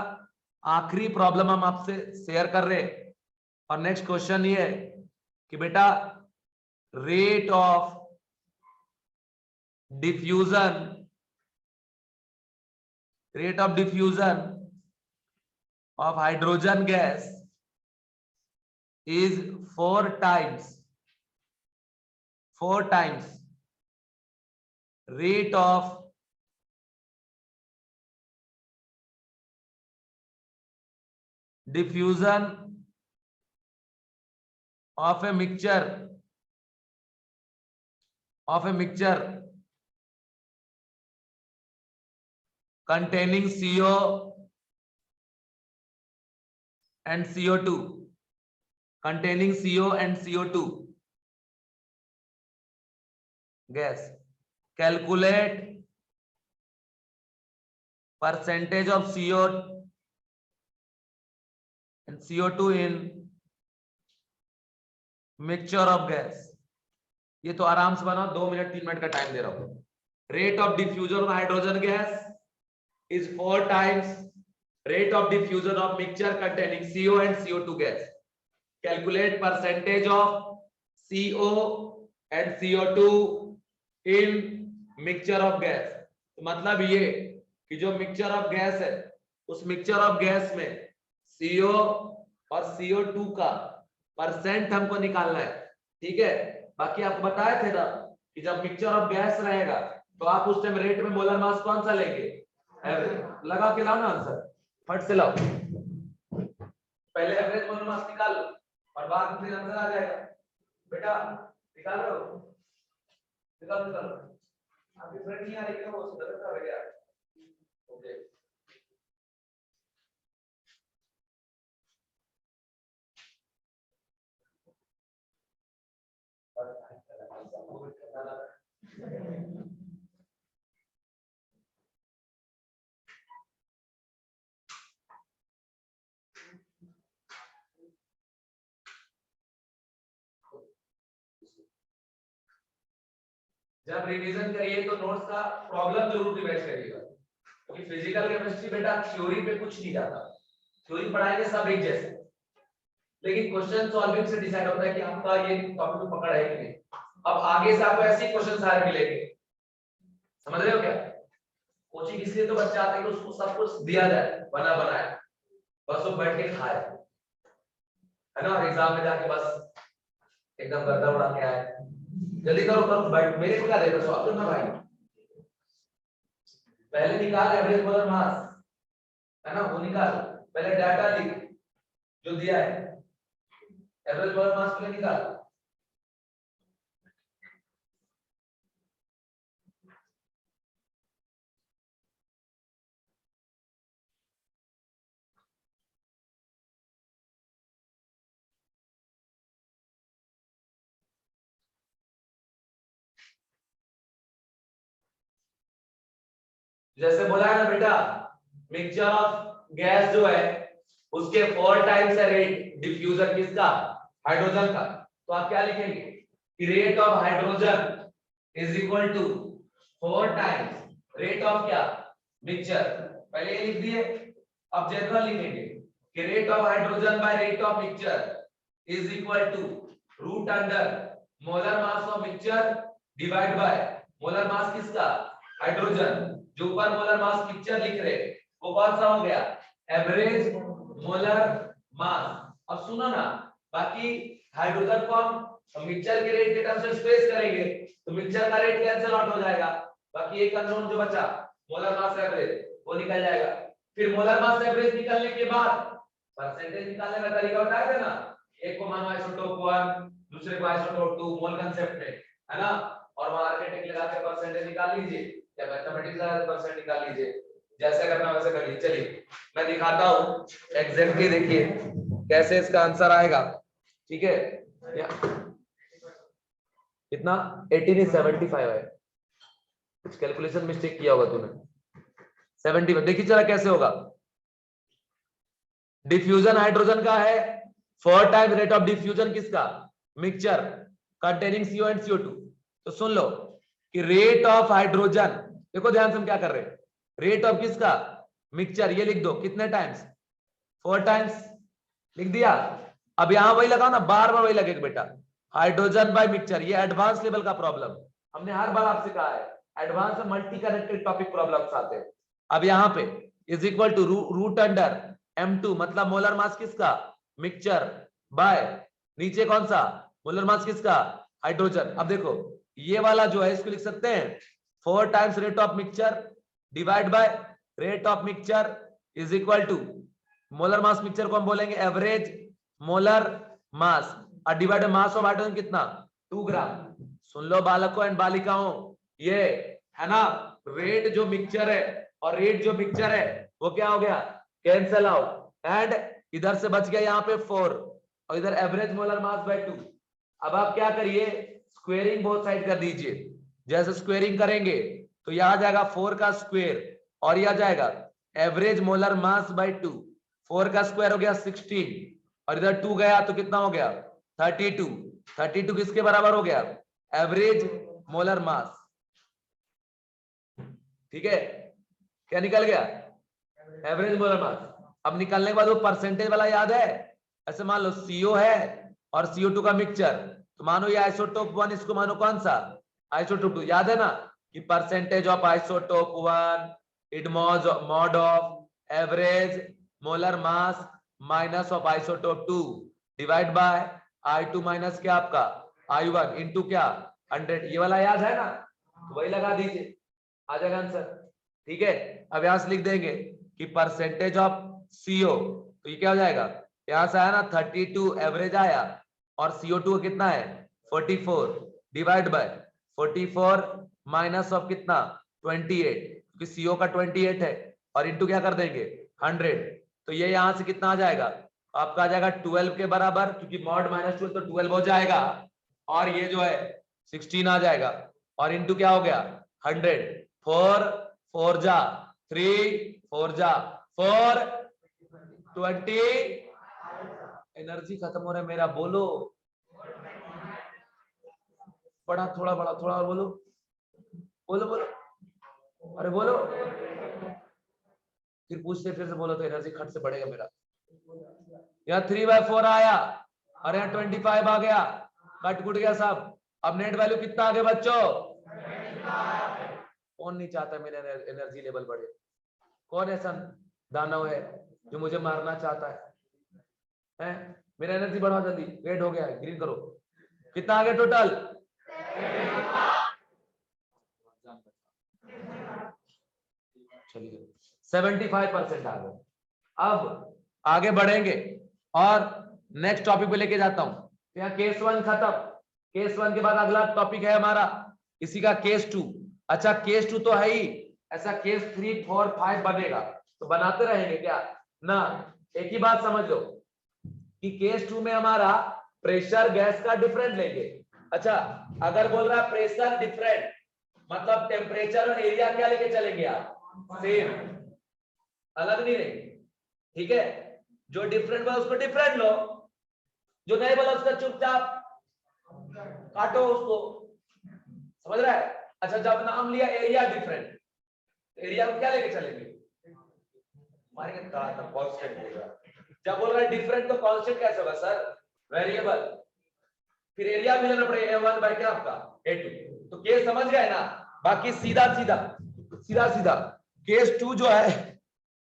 आखिरी प्रॉब्लम हम आपसे शेयर कर रहे हैं, और नेक्स्ट क्वेश्चन ये है कि बेटा rate of diffusion of hydrogen gas is 4 times rate of diffusion of a mixture containing CO and CO2, containing CO and CO2 gas. Calculate percentage of CO and CO2 in mixture of gas. ये तो आराम से बनाओ, 2 minute 3 minute का time दे रहा हूं। Rate of diffusion of hydrogen gas is 4 times rate of diffusion of mixture containing CO and CO2 gas. Calculate percentage of CO and CO2 in mixture of gas. तो मतलब ये कि जो mixture of gas है, उस mixture of gas में CO और CO2 का परसेंट हमको निकालना है, ठीक है। बाकी आपको बताए थे ना कि जब मिक्सचर ऑफ गैस रहेगा तो आप उस टाइम रेट में मोलर मास कौन सा लेंगे, एवरेज। लगा के लाओ ना आंसर, फट से लाओ, पहले एवरेज मोलर मास निकाल लो और बाद में फिर आंसर आ जाएगा। बेटा निकाल लो, निकाल आपकी फ्रेंड नहीं आ रही है, वो गलत कर गया। ओके जब रिवीजन करिए तो नोट्स का प्रॉब्लम जरूर रिवाइज करिएगा, क्योंकि फिजिकल केमिस्ट्री बेटा थ्योरी पे कुछ नहीं जाता, थ्योरी पढ़ाएंगे सब एक जैसे, लेकिन क्वेश्चन सॉल्विंग से डिसाइड होता है कि आपका ये टॉपिक पकड़ है कि नहीं। अब आगे से आपको ऐसे क्वेश्चन सारे मिलेंगे, समझ रहे हो क्या? कोचिंग इसलिए तो बच्चे आते हैं कि उसको सब कुछ दिया जाए बना बनाया, बस वो बैठ के खाए, है ना, और एग्जाम में जाके बस एकदम गर्दा उड़ा के आए। जल्दी करो करो, बैठ, मेरे को क्या देगा सवाल करना भाई। पहले निकाल एवरेज मोलर मास, है ना, वो निकाल, पहले डाटा लिख जो दिया है, एवरेज मोलर मास पहले निकाल। जैसे बोला है ना बेटा, मिक्सचर ऑफ गैस जो है उसके 4 टाइम्स है रेट डिफ्यूजन किसका, हाइड्रोजन का। तो आप क्या लिखेंगे कि rate of hydrogen is equal to 4 times rate of क्या, मिक्सचर। पहले ये लिख दिए, अब जनरल लिखेंगे कि rate of hydrogen by rate of mixture is equal to root under molar mass of mixture divide by molar mass किसका, hydrogen. जो ऊपर मोलर मास मिक्सचर लिख रहे वो कौन सा हो गया, एवरेज मोलर मास। अब सुनो ना, बाकी हाइड्रोजन को हम मिक्सचर के रेट के टर्म से स्पेस करेंगे तो मिक्सचर का रेट कैंसिल आउट हो जाएगा, बाकी एक अननोन जो बचा मोलर मास एवरेज वो निकल जाएगा। फिर मोलर मास एवरेज निकलने के बाद परसेंटेज निकालने का तरीका बताया था ना, एक को मानो आइसोटोप 1, दूसरे को आइसोटोप 2, मोल कांसेप्ट में, है ना, और वहां आर्किटेक्ट लगा के परसेंटेज निकाल लीजिए या मैथमेटिक्स लगा के परसेंट निकाल लीजिए, जैसे करना वैसे कर लीजिए। चलिए मैं दिखाता हूं एग्जैक्टली, देखिए कैसे इसका आंसर आएगा, ठीक है। कितना 18 is 75 है, कुछ कैलकुलेशन मिस्टेक किया होगा तूने। 70 देखिए जरा कैसे होगा। डिफ्यूजन हाइड्रोजन का है 4 टाइम रेट ऑफ डिफ्यूजन किसका, mixture containing CO and CO2। तो सुन लो कि रेट ऑफ हाइड्रोजन, देखो ध्यान से हम क्या कर रहे हैं, रेट ऑफ किसका, मिक्सचर, ये लिख दो कितने टाइम्स, 4 टाइम्स लिख दिया। अब यहां वही लगाओ ना, बार बार वही लगेगा बेटा, हाइड्रोजन बाय मिक्सचर, ये एडवांस लेवल का प्रॉब्लम हमने हर बार आपसे कहा है, एडवांस में मल्टी कनेक्टेड टॉपिक प्रॉब्लम्स आते हैं। अब यहाँ पे is equal to root under M2 मतलब मोलर मास किसका, मिक्सचर, बाय नीचे कौन सा, मोलर मास किसका, हाइड्रोजन। अब देखो ये वाला जो है इसको लिख सकते हैं 4 times rate of mixture divide by rate of mixture is equal to molar mass mixture को हम बोलेंगे एवरेज मोलर मास और डिवाइड मास ऑफ हाइड्रोजन कितना, 2 ग्राम। सुन लो बालकों एंड बालिकाओं, ये है ना रेट जो मिक्सचर है और रेट जो मिक्सचर है वो क्या हो गया, कैंसल आउट, एंड इधर से बच गया यहाँ पे 4 और इधर एवरेज मोलर मास बाय 2। अब आप क्या करिए, स्क्वेयरिंग बोथ साइड कर दीजिए। जैसे स्क्वेयरिंग करेंगे तो यह आ जाएगा 4 का स्क्वायर और यह आ जाएगा एवरेज मोलर मास बाय 2, 4 का स्क्वायर हो गया 16 और इधर 2 गया तो कितना हो गया 32, 32 किसके बराबर हो गया, एवरेज मोलर मास, ठीक है। क्या निकल गया, एवरेज मोलर मास। अब निकलने के बाद वो परसेंटेज वाला याद है, ऐसे मान लो CO है और CO2 का मिक्सचर, तो मानो ये आइसोटोप 1, इसको मानो कौन सा, आइसोटोप 2, याद है ना कि percentage of isotope 1 it mod of average molar mass minus of isotope 2 divide by I2 minus क्या आपका I1 इनटू क्या 100, ये वाला याद है ना, तो वही लगा दीजिए, आ जाएगा आंसर, ठीक है। अब यहां से लिख देंगे कि परसेंटेज ऑफ CO, तो ये क्या हो जाएगा, यहां से आया ना 32 एवरेज आया और CO2 कितना है 44 डिवाइड बाय 44 माइनस ऑफ कितना 28, क्योंकि CO का 28 है और इनटू क्या कर देंगे 100, तो ये यहां से कितना आ जाएगा, आपका आ जाएगा 12 के बराबर, क्योंकि मॉड माइनस 12 तो 12 हो जाएगा और ये जो है 16 आ जाएगा और इनटू क्या हो गया 100, 4 4 जा 3 4 जा 4 20, एनर्जी खत्म हो रहा है मेरा, बोलो बड़ा, थोड़ा बड़ा, थोड़ा बोलो, बोलो बोलो, अरे बोलो, फिर पूछते फिर से बोलो तो एनर्जी खट से बढ़ेगा मेरा। यहाँ 3/4 आया और यहाँ 25 आ गया, कट कुट गया सब। अब नेट वैल्यू कितना आ गया बच्चों, कौन नहीं चाहता मेरा एनर्जी लेवल बढ़े, कौन ऐसा दानव है जो मुझे मारना चाहता है? मेरा एनर्जी बढ़ाओ जल्दी, रेड हो गया है, ग्रीन करो। कितना आ गया टोटल? चलिए 75% आ गए। अब आगे बढ़ेंगे और नेक्स्ट टॉपिक पे लेके जाता हूं। तो यहाँ केस 1 खत्म। केस 1 के बाद अगला टॉपिक है हमारा इसी का केस 2। अच्छा केस 2 तो है ही, ऐसा केस 3, 4, 5 बनेगा, तो बनाते रहेंगे क्या ना। एक ही बात समझ लो कि केस 2 में हमारा प्रेशर गैस का डिफरेंट लेंगे। अच्छा अगर बोल रहा है प्रेशर डिफरेंट, मतलब टेम्परेचर और एरिया क्या लेके चलेंगे आप? सेम, अलग नहीं रहेंगे। ठीक है, जो डिफरेंट बोला उसको डिफरेंट लो, जो नहीं बोला उसका चुपचाप काटो उसको। समझ रहा है? अच्छा जब नाम लिया एरिया डिफरेंट, एरिया को क्या लेके चलेंगे? मारेंगे कांस्टेंट होगा। जब बोल रहा है डिफरेंट तो कांस्टेंट कैसे होगा सर? वेरिएबल। फिर एरिया भी लेना पड़ेगा A1 बाय क्या आपका A2। तो केस समझ गए ना। बाकी सीधा सीधा सीधा सीधा केस 2 जो है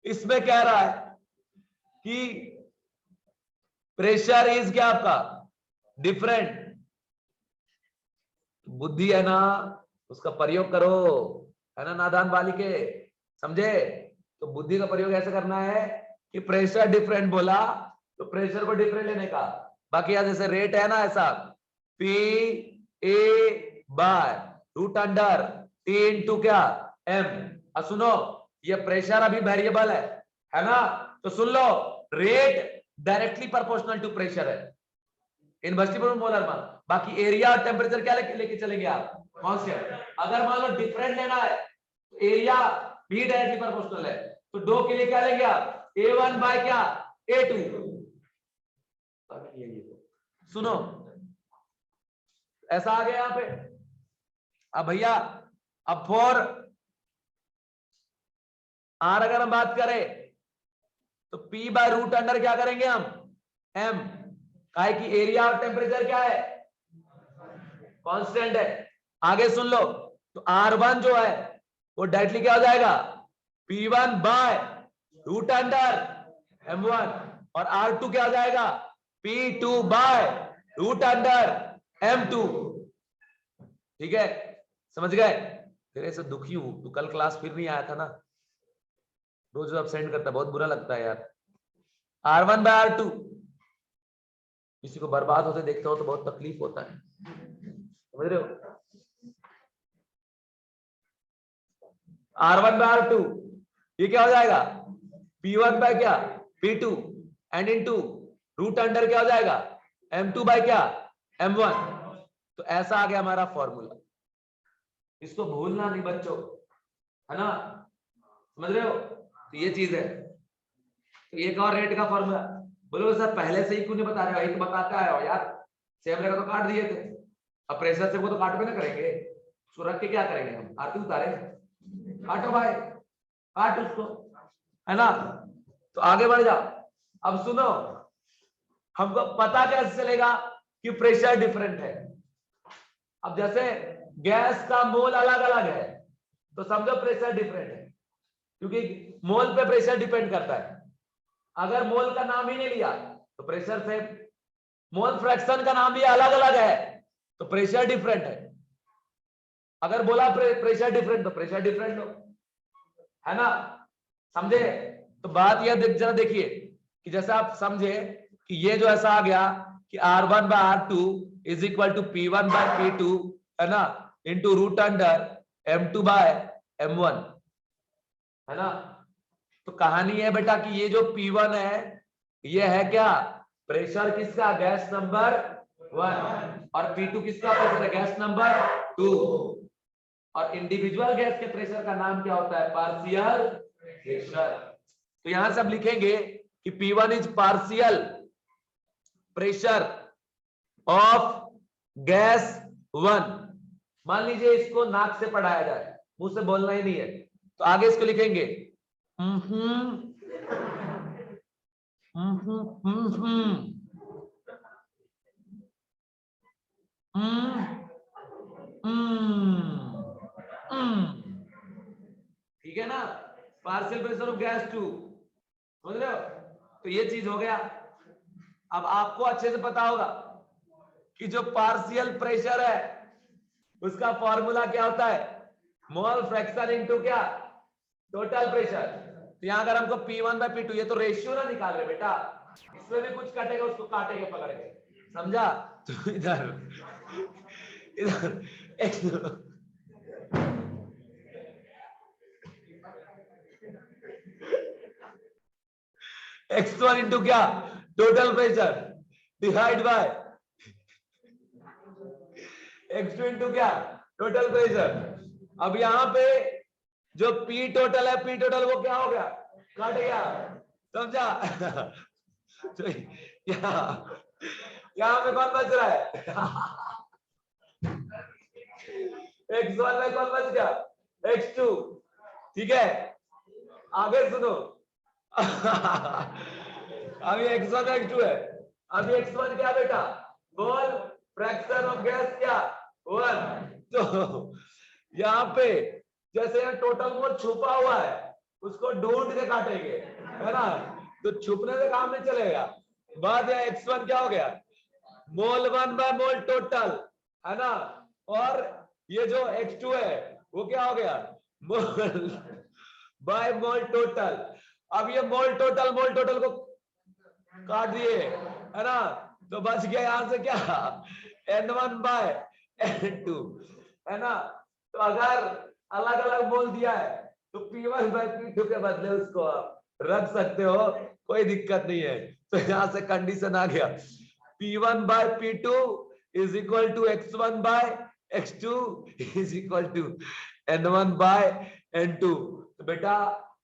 इसमें कह रहा है कि प्रेशर इज क्या आपका डिफरेंट। बुद्धि है ना, उसका प्रयोग करो, है ना नादान बालिके, समझे? तो बुद्धि का प्रयोग ऐसे करना है कि प्रेशर डिफरेंट बोला तो प्रेशर को डिफरेंट लेने का। बाकी यहां जैसे रेट है ना ऐसा P A by root under T into क्या एम। सुनो ये प्रेशर अभी वेरिएबल है ना, तो सुन लो rate directly proportional to pressure है, इनवर्सिबल मोलर मान। बाकी एरिया और टेम्परेचर क्या लेके चलेंगे आप? कांस्टेंट। अगर मान लो डिफरेंट लेना है तो एरिया भी डायरेक्टली प्रोपोर्शनल है, तो दो के लिए क्या लेंगे आप? A1 बाय क्या A2। सुनो ऐसा आ गया यहां पे। अब भैया अब फॉर आर अगर हम बात करें तो P बाय रूट अंडर क्या करेंगे हम? M। काहे कि एरिया और टेम्परेचर क्या है? कांस्टेंट है। आगे सुन लो तो R1 जो है वो डायरेक्टली क्या हो जाएगा? P1 bye root under M1। और R2 क्या हो जाएगा? P2 bye root under M2। ठीक है, समझ गए? तेरे से दुखी हूं, तू कल क्लास फिर नहीं आया था ना, रोज अब्सेंट करता, बहुत बुरा लगता है यार। R1 बाय R2, किसी को बर्बाद होते देखता हो तो बहुत तकलीफ होता है, समझ रहे हो? R1 बाय R2 ये क्या हो जाएगा? P1 बाय क्या P2 and into root under क्या हो जाएगा? M2 बाय क्या M1। तो ऐसा आ गया हमारा फॉर्मूला, इसको भूलना नहीं बच्चों, है ना, समझ रहे हो? तो ये चीज है। तो एक और रेट का फॉर्मूला बोलो सर पहले से ही क्यों नहीं बता रहे हो? एक बताता है यार, सेम लेकर तो काट दिए थे, अब प्रेशर से वो तो काट भी ना करेंगे, उसको रख के क्या करेंगे हम? आरती उतारे, काटो भाई, काट उसको, है ना। तो आगे बढ़ जाओ। अब सुनो हमको पता कैसे चलेगा कि प्रेशर डिफरेंट है? अब जैसे गैस का मोल अलग अलग है तो समझो प्रेशर डिफरेंट है, क्योंकि मोल पे प्रेशर डिपेंड करता है। अगर मोल का नाम ही नहीं लिया तो प्रेशर से, मोल फ्रैक्शन का नाम लिया अलग अलग है तो प्रेशर डिफरेंट है। अगर बोला प्रेशर डिफरेंट तो प्रेशर डिफरेंट लो, है ना, समझे? तो बात यह जरा देखिए कि जैसे आप समझे कि ये जो ऐसा आ गया कि R1 by R2 is equal to P1 by P2, है ना, into root under M2 by M1, है ना। तो कहानी है बेटा कि ये जो P1 है ये है क्या? प्रेशर किसका? Gas number 1। और P2 किसका प्रेशर है? Gas number 2। और इंडिविजुअल गैस के प्रेशर का नाम क्या होता है? Partial pressure. तो यहां से हम लिखेंगे कि P1 is partial pressure of gas 1। मान लीजिए इसको नाक से पढ़ाया जाए, मुंह से बोलना ही नहीं है, तो आगे इसको लिखेंगे ठीक है ना, पार्शियल प्रेशर ऑफ गैस 2। समझ रहे हो? तो ये चीज हो गया। अब आपको अच्छे से पता होगा कि जो पार्शियल प्रेशर है उसका फॉर्मूला क्या होता है, मोल फ्रैक्शन इनटू क्या, टोटल प्रेशर। तो यहां अगर हमको P1/P2, ये तो रेशियो ना निकाल रहे बेटा, इसमें भी कुछ कटेगा उसको काटेंगे पकड़ के, समझा? तो इधर x1 इंटू क्या, total pressure, divide by x2 into क्या, टोटल प्रेशर। अब यहां पे जो P टोटल है, P टोटल वो क्या हो गया, कट गया, समझा? तो यहां पे कौन बच रहा है? x1 में कौन बच गया, x2। ठीक है, आगे सुनो। अभी x1 x2 है, अभी x1 क्या बेटा, मोल फ्रैक्शन ऑफ गैस क्या, 1। तो यहाँ पे जैसे यहाँ टोटल मोल छुपा हुआ है उसको ढूंढ के काटेंगे, है ना? तो छुपने से काम नहीं चलेगा। बाद यहाँ x1 क्या हो गया, मोल 1/मोल टोटल, है ना? और ये जो x2 है वो क्या हो गया, मोल बाय मोल टोटल। अब ये मोल टोटल को काट दिए, है ना? तो बच गया यहां से क्या, N1/N2, है ना? तो अगर अलग अलग मोल दिया है तो P1/P2 के बदले उसको आप रख सकते हो, कोई दिक्कत नहीं है। तो यहां से कंडीशन आ गया, P1/P2 is equal to x1/x2 is equal to N1/N2। तो बेटा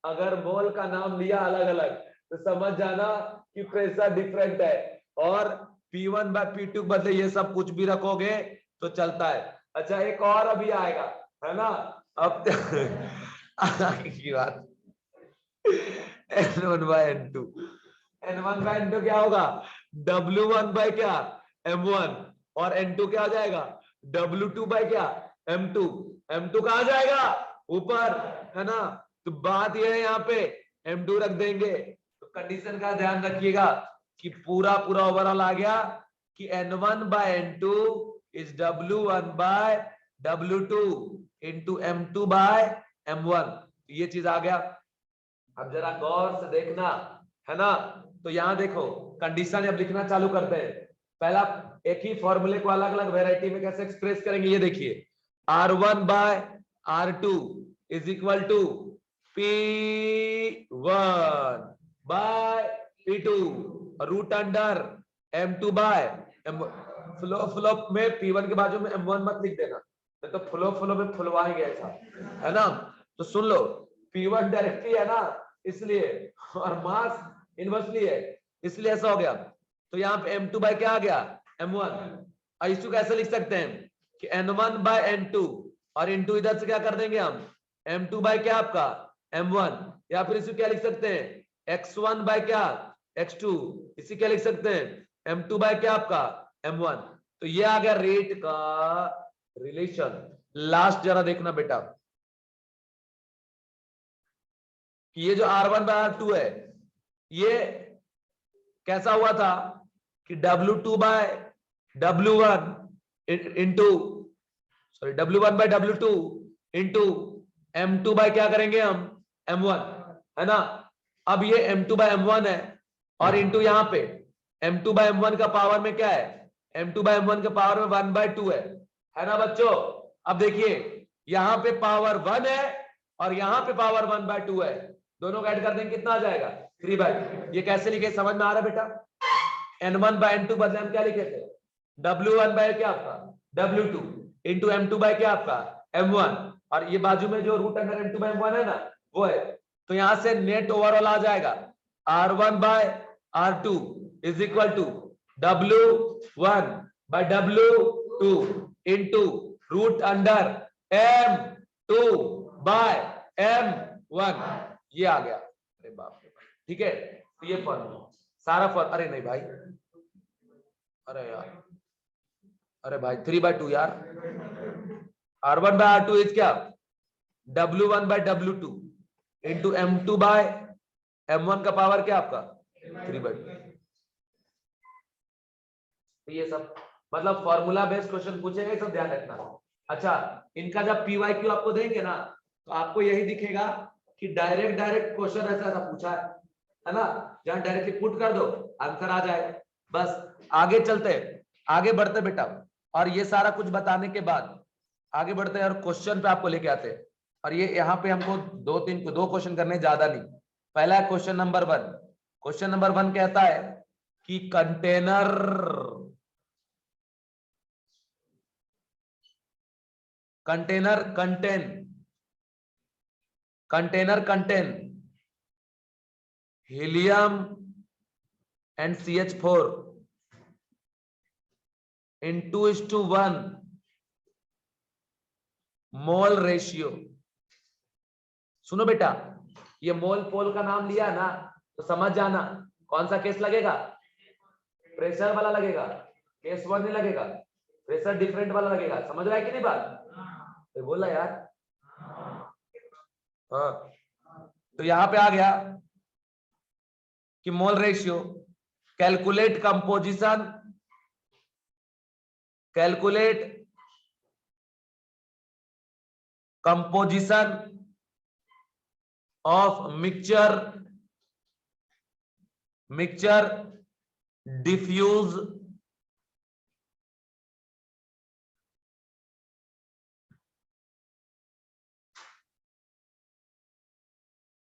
अगर मोल का नाम लिया अलग अलग तो समझ जाना कि प्रेशर डिफरेंट है, और P1/P2 के बदले ये सब कुछ भी रखोगे तो चलता है। अच्छा एक और अभी आएगा, है ना? अब आगे की बात, N1/N2, N1/N2 क्या होगा, W1 बाय क्या, M1, और N2 क्या आ जाएगा, W2 बाय क्या, M2। M2 कहां जाएगा, ऊपर, है ना? तो बात यह है यहाँ पे M2 रख देंगे। तो कंडीशन का ध्यान रखिएगा कि पूरा ओवरऑल आ गया कि N1/N2 is W1/W2 into M2/M1। ये चीज आ गया। अब जरा गौर से देखना, है ना? तो यहां देखो कंडीशन अब लिखना चालू करते हैं। पहला एक ही फॉर्मूले को अलग अलग वेराइटी में कैसे एक्सप्रेस करेंगे, ये देखिए, R1/R2 is equal to P1/P2 root under M2/M। Flow में P1 के बाजू में M1 मत लिख देना, नहीं तो फ्लो में फुलवाएंगे ऐसा, है ना? तो सुन लो, P1 डायरेक्टली है ना इसलिए, और मास इनवर्सली है इसलिए ऐसा हो गया। तो यहाँ पे M2 क्या आ गया, M1। इसको कैसे लिख सकते हैं कि N1/N2, और इनटू इधर से क्या कर देंगे हम, M2 क्या आपका, M1। या फिर इसको क्या लिख सकते हैं, X1 क्या, X2। इसी क्या लिख सकते हैं, M2 क्या आपका, M1। तो ये आ गया रेट का रिलेशन। लास्ट जरा देखना बेटा कि ये जो R1/R2 है ये कैसा हुआ था कि W2/W1 into sorry W1/W2 into M2 क्या करेंगे हम, M1, है ना? अब ये M2/M1 है और इंटू यहाँ पे M2/M1 का पावर में क्या है, M2/M1 के पावर में 1/2 है ना बच्चों? अब देखिए यहाँ पे पावर 1 है और यहाँ पे पावर 1/2 है, दोनों का ऐड कर देंगे कितना आ जाएगा, 3/2। ये कैसे लिखे, समझ में आ रहा है बेटा? N1/N2 बदले हम क्या लिखे थे, W1 क्या आपका, W2 इंटू M2 क्या आपका, M1, और ये बाजू में जो रूट अंडर M2/M1 है ना वो है। तो यहां से नेट ओवरऑल आ जाएगा R1/R2 is equal to W1/W2 into root under M2/M1। ये आ गया, अरे बाप रे, ठीक है? तो ये फॉर्मूला सारा अरे नहीं भाई, अरे यार, अरे भाई 3/2 यार। R1/R2 इज क्या, W1/W2 इंटू M2/M1 m1 का पावर क्या आपका 3/2। तो ये सब मतलब फॉर्मूला बेस्ड क्वेश्चन पूछेगा, सब ध्यान रखना। अच्छा, इनका जब PYQ आपको देंगे ना तो आपको यही दिखेगा कि डायरेक्ट क्वेश्चन ऐसा पूछा है ना, जहां डायरेक्टली पुट कर दो आंसर आ जाए। बस आगे चलते आगे बढ़ते बेटा, और ये सारा कुछ बताने के बाद आगे बढ़ते हैं और क्वेश्चन पे आपको लेके आते हैं। और ये यहाँ पे हमको दो क्वेश्चन करने ज्यादा नहीं। पहला है क्वेश्चन नंबर 1। क्वेश्चन नंबर 1 कहता है कि container contain helium and CH4 in 2:1 mole ratio. सुनो बेटा, ये मोल पोल का नाम लिया ना तो समझ जाना कौन सा केस लगेगा, प्रेशर वाला लगेगा, केस 1 नहीं लगेगा, प्रेशर डिफरेंट वाला लगेगा। समझ रहा है कि नहीं बात? तो बोला यार हाँ। तो यहां पे आ गया कि mole ratio, calculate composition of mixture diffuse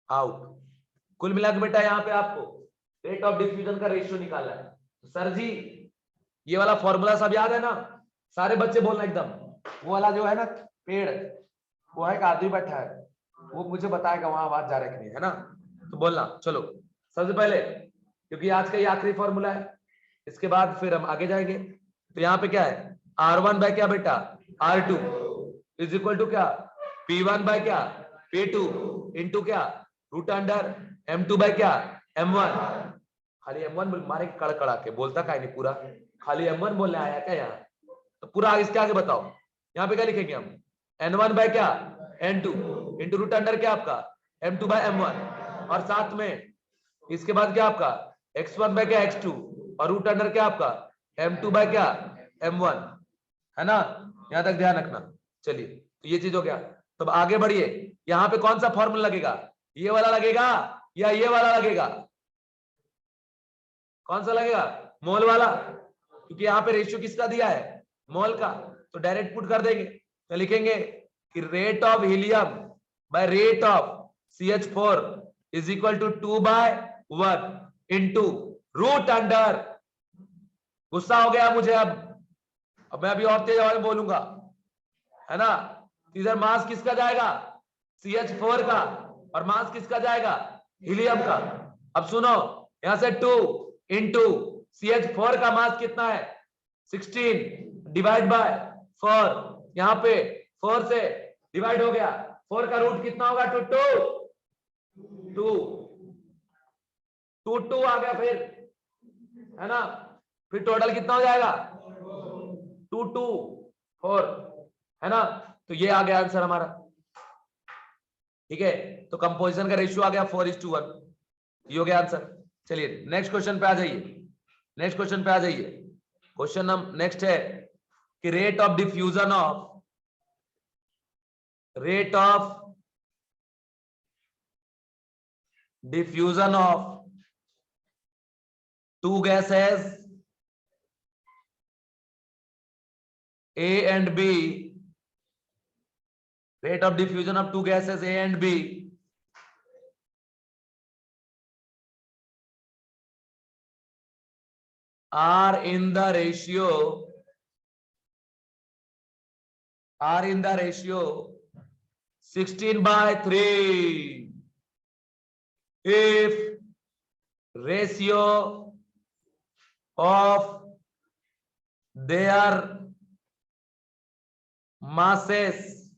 out. कुल मिला के बेटा यहाँ पे आपको रेट ऑफ डिफ्यूजन का रेशियो निकालना है। तो सर जी ये वाला फॉर्मूला सब याद है ना? सारे बच्चे बोलना एकदम। वो वाला जो है ना पेड़, वो है एक आदमी बैठा है, वो मुझे बताएगा वहां आवाज जा रहा है कि नहीं, है ना? तो बोलना। चलो सबसे पहले, क्योंकि आज का ये आखिरी फॉर्मूला है, इसके बाद फिर हम आगे जाएंगे। तो यहाँ पे क्या है, R1 बाय क्या बेटा R2 इज इक्वल टू क्या P1 बाय क्या P2 इंटू क्या रूट अंडर M2 बाय क्या M1। खाली M1 मारे कड़कड़ा के बोलता का नहीं, पूरा खाली M1 बोलने आया क्या यहाँ? तो पूरा इसके आगे बताओ, यहाँ पे क्या लिखेंगे हम, N1 बाय क्या N2 इंटू रूट अंडर क्या आपका M2 बाय M1, और साथ में इसके बाद क्या आपका x1 बाय क्या x2 और रूट अंडर क्या आपका M2 बाय क्या M1, है ना? यहां तक ध्यान रखना। चलिए तो ये चीज हो गया। तब आगे बढ़िए, यहां पे कौन सा फॉर्मूला लगेगा, ये वाला लगेगा या ये वाला लगेगा? कौन सा लगेगा, मोल वाला, क्योंकि यहाँ पे रेशियो किसका दिया है, मोल का। तो डायरेक्ट पुट कर देंगे, तो लिखेंगे कि rate of helium by rate of CH4 is equal to 2/1 into root under, गुस्सा हो गया मुझे अब मैं अभी और तेज आवाज में बोलूंगा, है ना? इधर मास किसका जाएगा, CH4 का, और मास किसका जाएगा, हीलियम का। अब सुनो, यहां से 2 इंटू CH4 का मास कितना है 16 डिवाइड बाय 4, यहां पे 4 से डिवाइड हो गया, 4 का रूट कितना होगा 2 आ गया फिर, है ना? फिर टोटल कितना हो जाएगा 4, है ना? तो ये आ गया आंसर हमारा, ठीक है? तो कंपोजिशन का रेशियो आ गया 4:1, ये हो गया आंसर। चलिए नेक्स्ट क्वेश्चन पे आ जाइए, क्वेश्चन नंबर नेक्स्ट है कि rate of diffusion of two gases A and B, rate of diffusion of two gases A and B are in the ratio 16/3 if ratio of their masses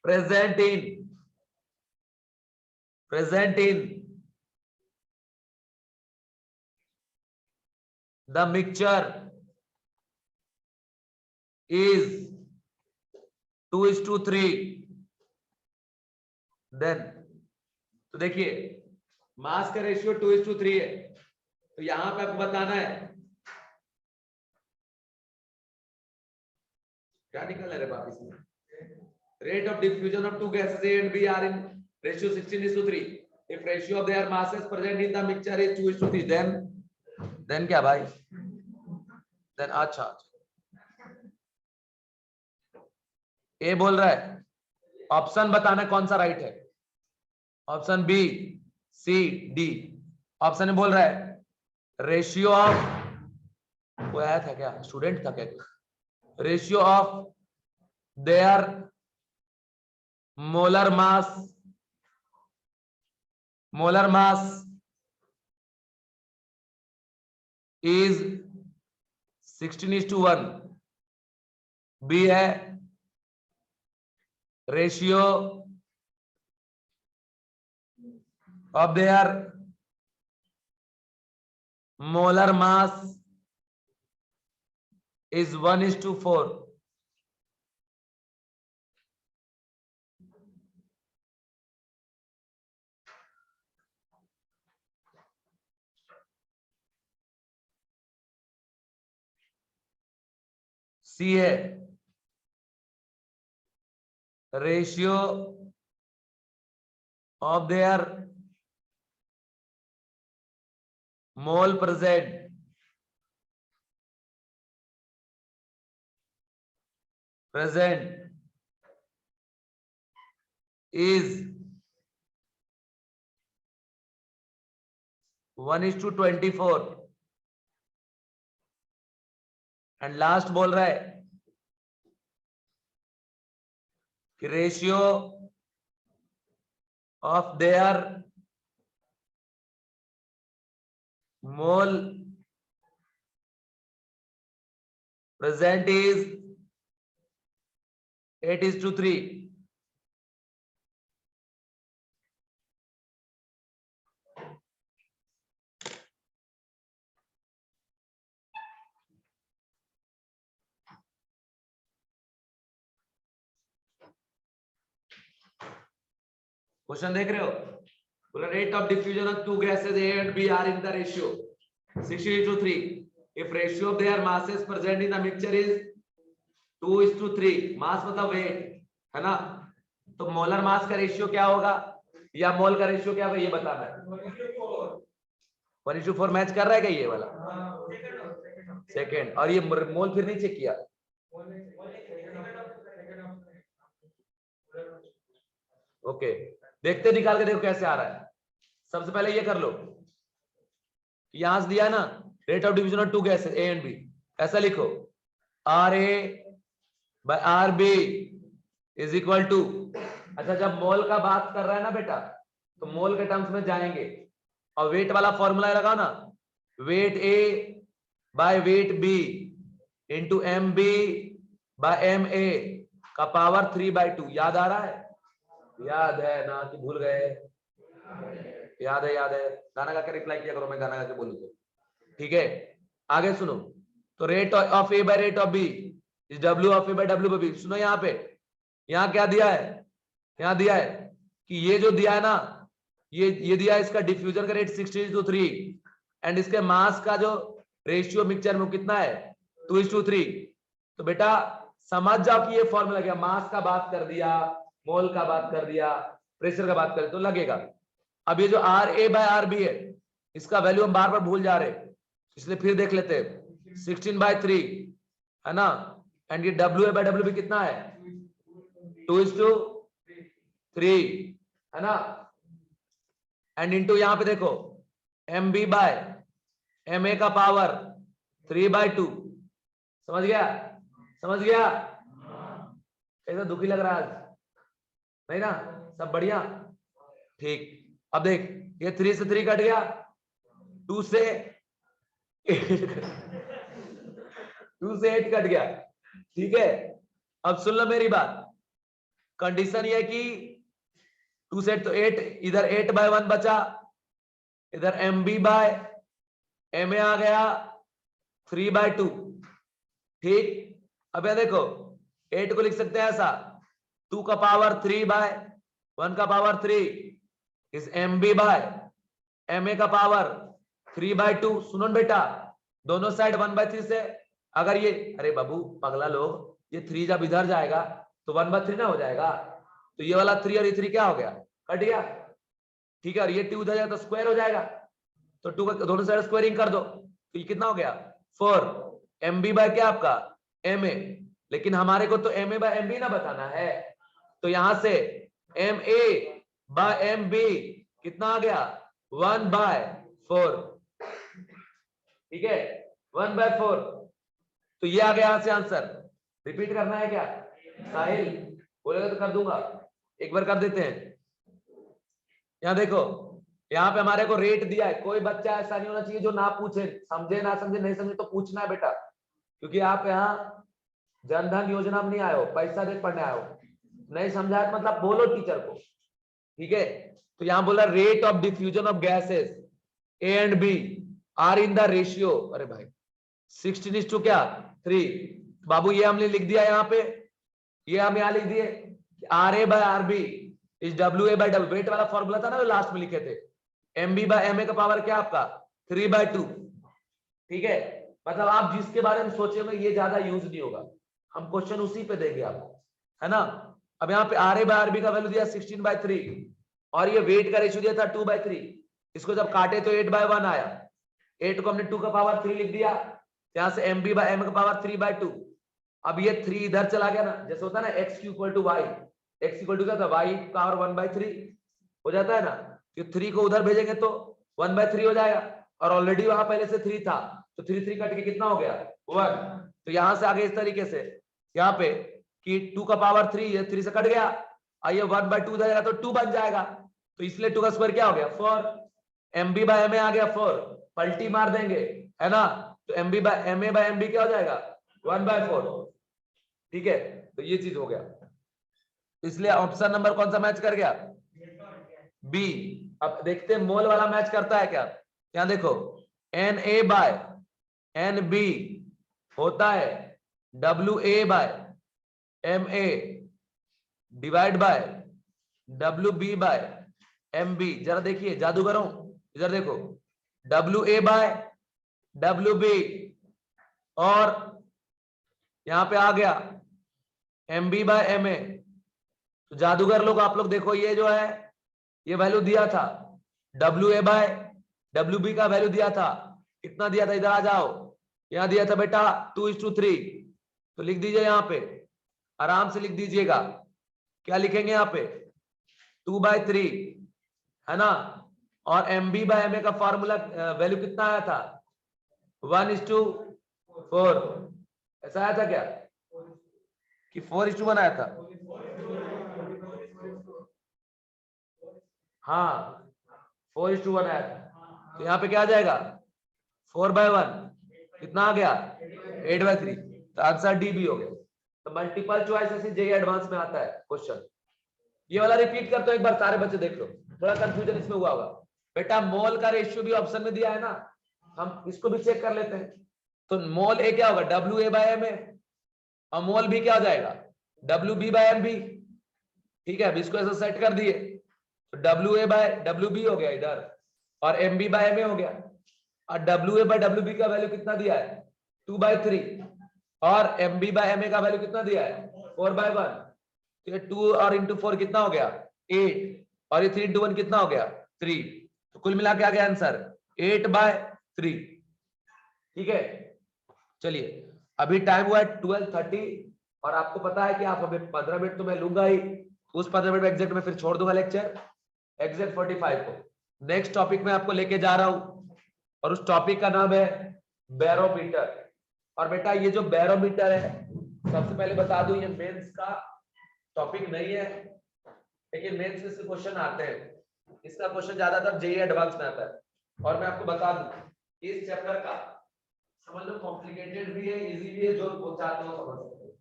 present in the mixture is 2:3, then तो देखिए मास का ratio 2:3 है, तो यहां पे आपको बताना है क्या निकल रहा है वापस में, rate of diffusion of two gases A and B are in ratio 16:3. If ratio of their masses present in the mixture is 2:3, then क्या भाई, then अच्छा ए बोल रहा है ऑप्शन बताना कौन सा राइट है, ऑप्शन बी, सी, डी। ऑप्शन में बोल रहा है रेशियो ऑफ, वो आया था क्या, स्टूडेंट था क्या, ratio of their molar mass is 16:1। B है ratio of their molar mass is 1:4। C है ratio of their mole present is 1:24। And last बोल रहा है कि ratio of their mole present is 8:3। Question देख रहे हो, बोला rate of diffusion of two gases A and B are in the ratio 16:3 if ratio of their masses present in the mixture is 2:3। मास मतलब wait है ना, तो molar मास का ratio क्या होगा या मोल का रेशियो क्या होगा ये बताना है। 1:4 मैच कर रहा है क्या ये वाला, सेकंड, और ये मोल फिर नहीं चेक किया, ओके देखते निकाल के देखो कैसे आ रहा है। सबसे पहले ये कर लो, यहां से दिया ना rate of division of two gases A and B, ऐसा लिखो RA/RB इज इक्वल टू, अच्छा जब मोल का बात कर रहा है ना बेटा तो मोल के टर्म्स में जाएंगे और वेट वाला फॉर्मूला लगाओ ना, weight A by weight B into MB by MA का पावर 3/2। याद आ रहा है, याद है ना कि भूल गए, याद है, याद है, गाना गा के रिप्लाई किया करो, मैं गाना गा के बोलूं तो ठीक है। आगे सुनो, तो rate of A by rate of B is W of A by W by B. सुनो यहाँ पे, यहाँ क्या दिया है, यहाँ दिया है कि ये जो दिया है ना, ये दिया है इसका डिफ्यूजन का रेट 16:3 एंड इसके मास का जो रेशियो मिक्सचर में कितना है 2:3। तो बेटा समझ जाओ कि ये फॉर्मूला क्या, मास का बात कर दिया, मोल का बात कर दिया, प्रेशर का बात कर दिया तो लगेगा। अब ये जो RA/RB है इसका वैल्यू हम बार बार भूल जा रहे हैं, इसलिए फिर देख लेते हैं 16/3 है ना, एंड ये WA/WB कितना है 2:3 है ना, एंड इंटू यहां पे देखो MB/MA का पावर 3/2। समझ गया, समझ गया, कैसा दुखी लग रहा है आज, नहीं ना, सब बढ़िया ठीक। अब देख ये 3 से 3 कट गया, 2 से 8 कट गया, ठीक है। अब सुन लो मेरी बात, कंडीशन ये कि 2 से 8 तो 8, इधर 8/1 बचा, इधर MB/MA आ गया 3/2, ठीक। अब ये देखो 8 को लिख सकते हैं ऐसा, 2 का पावर 3/1 का power 3 is mb by ma का पावर 3/2। सुनो बेटा, दोनों साइड 1/3 से, अगर ये, अरे बाबू पगला लोग, ये 3 जब इधर जाएगा तो 1/3 ना हो जाएगा, तो ये वाला 3 और ये 3 क्या हो गया, कट गया, ठीक है। और ये 2 उधर जाएगा तो स्क्वायर हो जाएगा, तो 2 का दोनों साइड स्क्वायरिंग कर दो, तो ये कितना हो गया 4 mb बाय क्या आपका ma, लेकिन हमारे को तो ma बाय mb ना बताना है, तो यहां से ma बाय mb कितना आ गया 1/4, ठीक है 1/4। तो ये आ गया यहां से आंसर। रिपीट करना है क्या साहिल, बोलेगा तो कर दूंगा, एक बार कर देते हैं। यहाँ देखो, यहाँ पे हमारे को रेट दिया है, कोई बच्चा ऐसा नहीं होना चाहिए जो ना पूछे, समझे ना समझे, नहीं समझे तो पूछना है बेटा, क्योंकि आप यहाँ जनधन योजना में नहीं आए हो, पैसा दे पढ़ने आए हो, नहीं समझा है मतलब बोलो टीचर को, ठीक है। तो यहाँ बोला rate of diffusion of gases A and B are in the ratio, अरे भाई 16:3 क्या 3, बाबू ये हमने लिख दिया यहाँ पे, ये हम यहाँ लिख दिए R A by R B is W A by W, weight वाला फॉर्मूला था ना, लास्ट में लिखे थे, M B by M A का पावर क्या आपका 3/2, ठीक है। मतलब आप जिसके बारे में सोचे होंगे ये ज्यादा यूज नहीं होगा, हम क्वेश्चन उसी पे देंगे आपको, है ना। अब यहाँ पे R A by R B का वैल्यू दिया 16/3 और ये वेट का रेशियो दिया था 2/3, इसको जब काटे तो 8/1 आया, 8 को हमने 2 का पावर 3 लिख दिया, यहाँ से एम बी बाय एम का पावर 3/2। अब ये 3 इधर चला गया ना, जैसे होता है ना x equal to Y, x equal to क्या था y पावर 1/3 हो जाता है ना, तो 3 को उधर भेजेंगे तो 1/3 हो जाएगा, और ऑलरेडी वहां पहले से 3 था, तो 3 कट के कितना हो गया 1। तो यहां से आगे इस तरीके से यहाँ पे कि 2 का पावर 3, ये 3 से कट गया, आइए 1/2 उधर जाएगा तो 2 बन जाएगा, तो इसलिए 2 का स्क्वायर क्या हो गया 4, M B by M A आ गया 4, पलटी मार देंगे, है ना, तो M B by M A by M B क्या हो जाएगा 1/4, ठीक है। तो ये चीज हो गया, इसलिए ऑप्शन नंबर कौन सा मैच कर गया बी। अब देखते हैं मोल वाला मैच करता है क्या, यहाँ देखो N A by N B होता है W A by M A divide by W B by M B. जरा देखिए जादूगरों, इधर देखो W A by W B, और यहां पे आ गया M B by M A. तो जादूगर लोग आप लोग देखो, ये जो है ये वैल्यू दिया था W A by W B का वैल्यू दिया था, कितना दिया था, इधर आ जाओ, यहां दिया था बेटा 2:3, तो लिख दीजिए यहाँ पे, आराम से लिख दीजिएगा, क्या लिखेंगे यहाँ पे 2/3, है ना। और M B by M A का फॉर्मूला वैल्यू कितना आया था 1:4, ऐसा आया था क्या कि 4:1 आया था, हाँ 4:1 आया था, तो यहाँ पे क्या आ जाएगा 4/1, कितना आ गया 8/3, तो आंसर डी भी हो गया। तो मल्टीपल चॉइस ऐसे जेईई एडवांस में आता है क्वेश्चन। ये वाला रिपीट करते हो एक बार, सारे बच्चे देख लो, थोड़ा कंफ्यूजन इसमें हुआ होगा बेटा। मोल का रेशियो भी ऑप्शन में दिया है ना, हम इसको भी चेक कर लेते हैं। तो मोल ए क्या होगा W A by M A, और मोल बी क्या हो जाएगा W B by M B, ठीक है। अब इसको ऐसा सेट कर दिए तो W A by W B हो गया इधर, और M B by M A हो गया, और W A by W B का वैल्यू कितना दिया है 2/3, और M B by M A का वैल्यू कितना दिया है 4/1, तो ये 2 और इंटू 4 कितना हो गया 8, और ये 3 इंटू 1 कितना हो गया 3, तो कुल मिला के आ गया आंसर 8/3, ठीक है। चलिए अभी टाइम हुआ है 12:30, और आपको पता है कि आप हमें 15 मिनट तो मैं लूंगा ही, उस 15 मिनट में एग्जैक्ट में फिर छोड़ दूंगा लेक्चर, एग्जैक्ट 45 को नेक्स्ट टॉपिक में आपको लेके जा रहा हूं, और उस टॉपिक का नाम है बैरोमीटर। और बेटा ये जो बैरोमीटर है, सबसे पहले बता दूं ये मेंस का टॉपिक नहीं है, लेकिन मेंस में से क्वेश्चन आते हैं, इसका क्वेश्चन ज्यादातर जेईई एडवांस में आता है। और मैं आपको बता दूं इस चैप्टर का समझ लो कॉम्प्लिकेटेड भी है, इजी भी है, जो चाहते हो समझ सकते हो।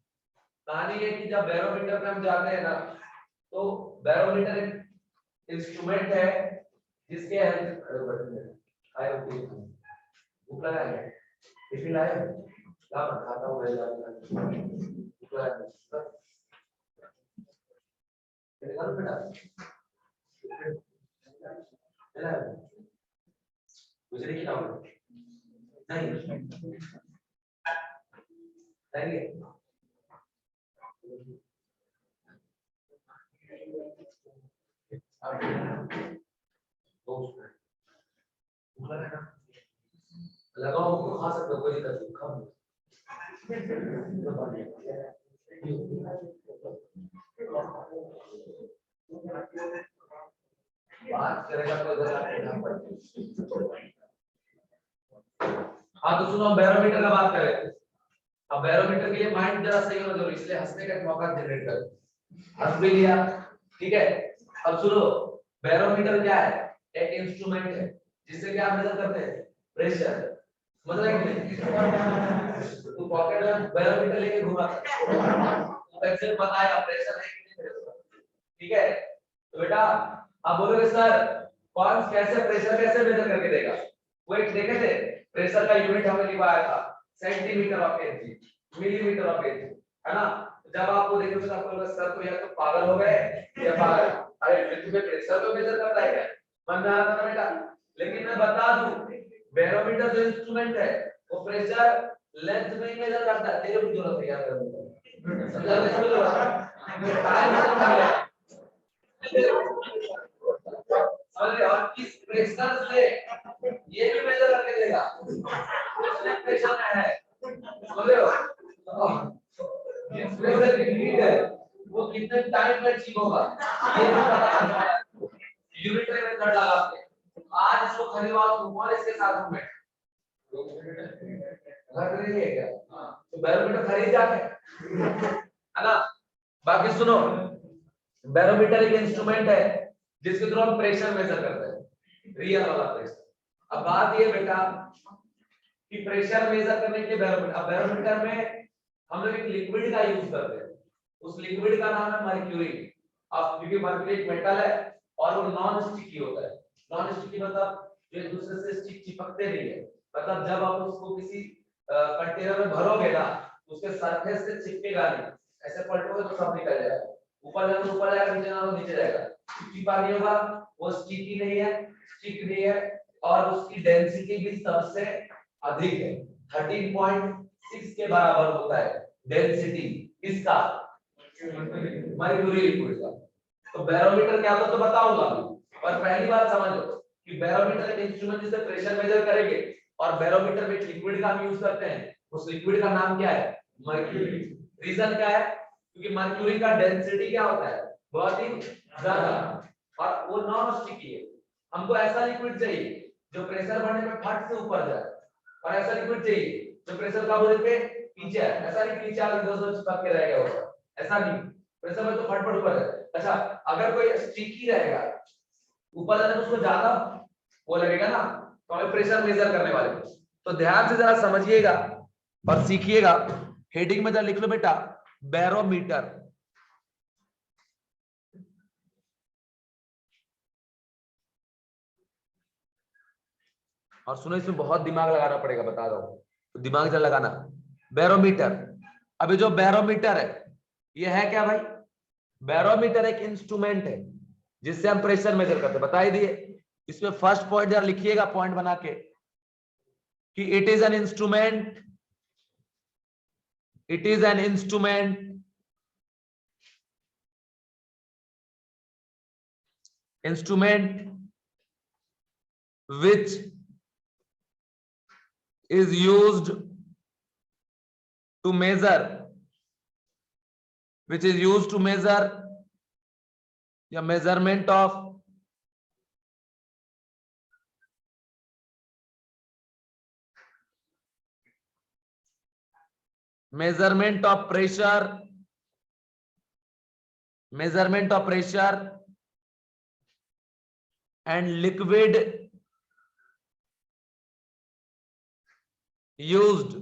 कहानी है कि जब बैरोमीटर पे हम जाते हैं ना, तो बैरोमीटर एक इंस्ट्रूमेंट है जिसके भूख लगा है, टिफिन लाए ला मैं खाता हूँ, भूख लगा है बेटा गुजरे की नहीं लगाओ खा सकते हो, कोई दिक्कत नहीं, खाओ। बात करेगा तो इधर आके यहाँ पर। हाँ तो सुनो, बैरोमीटर का बात करें। अब बैरोमीटर के लिए माइंड जरा सही होना जरूरी, इसलिए हंसने का एक मौका जनरेट कर। हंस भी लिया, ठीक है। अब सुनो, बैरोमीटर क्या है? एक इंस्ट्रूमेंट है जिससे क्या मेजर करते हैं? प्रेशर। मतलब तू पॉकेट में बैरोमीटर लेके घुमा, तो एक्सेल बताएगा प्रेशर है कि नहीं, ठीक है। तो बेटा आप बोलोगे सर कौन कैसे प्रेशर कैसे मेजर करके देगा? वो एक देखे थे, प्रेशर का यूनिट हमने लिखवाया था centimetre of KG, millimetre of KG, है ना। जब आपको देखोगे तो आपको लगेगा सर तो या तो पागल हो गए या पागल, अरे तुम्हें प्रेशर तो मेजर करता है क्या? मन में आ रहा था बेटा, लेकिन मैं बता दूं बैरोमीटर जो इंस्ट्रूमेंट है वो प्रेशर लेंथ में ही मेजर करता है। तेरे को जरूरत है यार, समझा नहीं समझ रहा टाइम समझ गया और इस प्रेशर से ये भी मेजर करके देगा कितने प्रेशर में है, समझ रहे हो। जिस प्रेशर की नीड है वो कितने टाइम में अचीव होगा ये भी पता करना है, यूनिटरी मेथड लगा के। आज इसको खरीदवाओ तुम और इसके साथ में घर नहीं है क्या? तो बैरोमीटर खरीद जाके, है ना। बाकी सुनो, बैरोमीटर एक इंस्ट्रूमेंट है जिसके थ्रू हम प्रेशर मेजर करते हैं, रियल वाला प्रेशर। अब बात ये बेटा कि प्रेशर मेजर करने के बैरोमीटर, अब बैरोमीटर में हम लोग एक लिक्विड का यूज करते हैं, उस लिक्विड का नाम है मर्क्यूरी। अब क्योंकि मर्क्यूरी एक मेटल है और वो नॉन स्टिकी होता है। नॉन स्टिकी मतलब जो एक दूसरे से स्टिक चिपकते नहीं है, मतलब जब आप उसको किसी कंटेनर में भरोगे ना उसके सरफेस से चिपकेगा नहीं, ऐसे पलटोगे तो सब निकल जाएगा, ऊपर जाए तो ऊपर जाएगा, नीचे जाए तो नीचे जाएगा, चिपचिपा नहीं होगा, वो स्टिकी नहीं है, स्टिक नहीं है, और उसकी डेंसिटी भी सबसे अधिक है, 13.6 के बराबर होता है डेंसिटी इसका, मर्क्यूरी लिक्विड का। तो बैरोमीटर क्या होता है तो बताऊंगा, और पहली बात समझ लो कि बैरोमीटर एक इंस्ट्रूमेंट जिससे प्रेशर मेजर करेंगे, और बैरोमीटर में लिक्विड का हम यूज करते हैं, उस लिक्विड का नाम क्या है? मर्क्यूरी। रीजन क्या है? क्योंकि मर्क्यूरी का डेंसिटी क्या होता है? बहुत ही ज्यादा, और वो नॉन स्टिकी है। हमको ऐसा लिक्विड चाहिए जो प्रेशर बढ़ने पे फट से ऊपर जाए, और ऐसा लिक्विड चाहिए जो प्रेशर कम होने पे पीछे है। ऐसा नहीं नीचे आके 200 चिपक के रहेगा ऊपर, ऐसा नहीं, प्रेशर में तो फटफट ऊपर है। अच्छा अगर कोई स्टिकी रहेगा ऊपर जाने में उसको ज्यादा वो लगेगा ना, तो हमें प्रेशर मेजर करने वाले, तो ध्यान से जरा समझिएगा और सीखिएगा। हेडिंग में जरा लिख लो बेटा बैरोमीटर, और सुनो इसमें बहुत दिमाग लगाना पड़ेगा, बता रहा हूं, तो दिमाग जरा लगाना। बैरोमीटर, अभी जो बैरोमीटर है ये है क्या भाई? बैरोमीटर एक इंस्ट्रूमेंट है जिससे हम प्रेशर मेजर करते हैं, बता ही दिए। इसमें फर्स्ट पॉइंट जरा लिखिएगा पॉइंट बना के कि it is an instrument, it is an instrument which is used to measure, which is used to measure the measurement of pressure, measurement of pressure and liquid used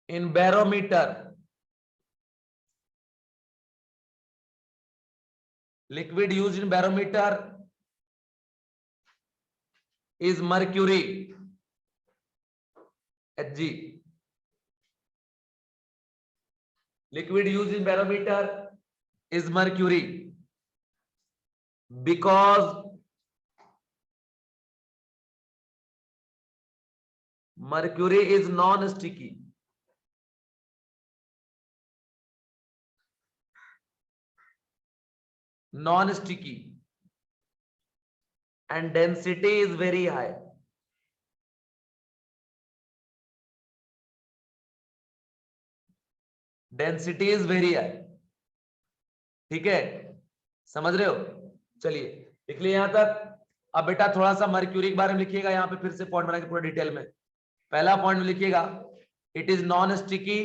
in barometer, liquid used in barometer is mercury, Hg. Liquid used in barometer is mercury. Because mercury is non sticky, non sticky and density is very high. Density is very high. ठीक है, समझ रहे हो? चलिए लिख लिए यहां तक। अब बेटा थोड़ा सा मर्क्यूरी के बारे में लिखिएगा, यहां पे फिर से पॉइंट बना के पूरा डिटेल में। पहला पॉइंट में लिखिएगा, it is non sticky,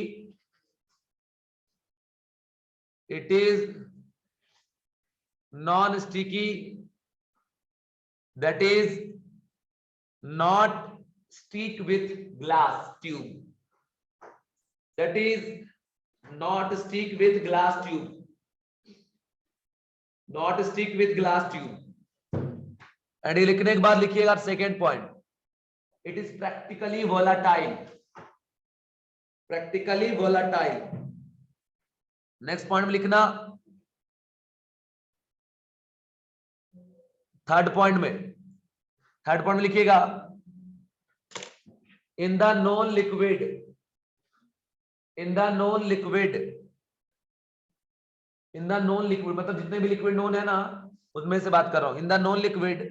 it is non sticky, that is not stick with glass tube, that is not stick with glass tube, not stick with glass tube। And ये लिखने के बाद लिखिएगा second point, it is practically volatile, practically volatile. Next point में लिखना, third point में लिखिएगा, in the non liquid, in the non liquid, in the non liquid मतलब जितने भी लिक्विड नॉन है ना उसमें से बात कर रहा हूं। In the non liquid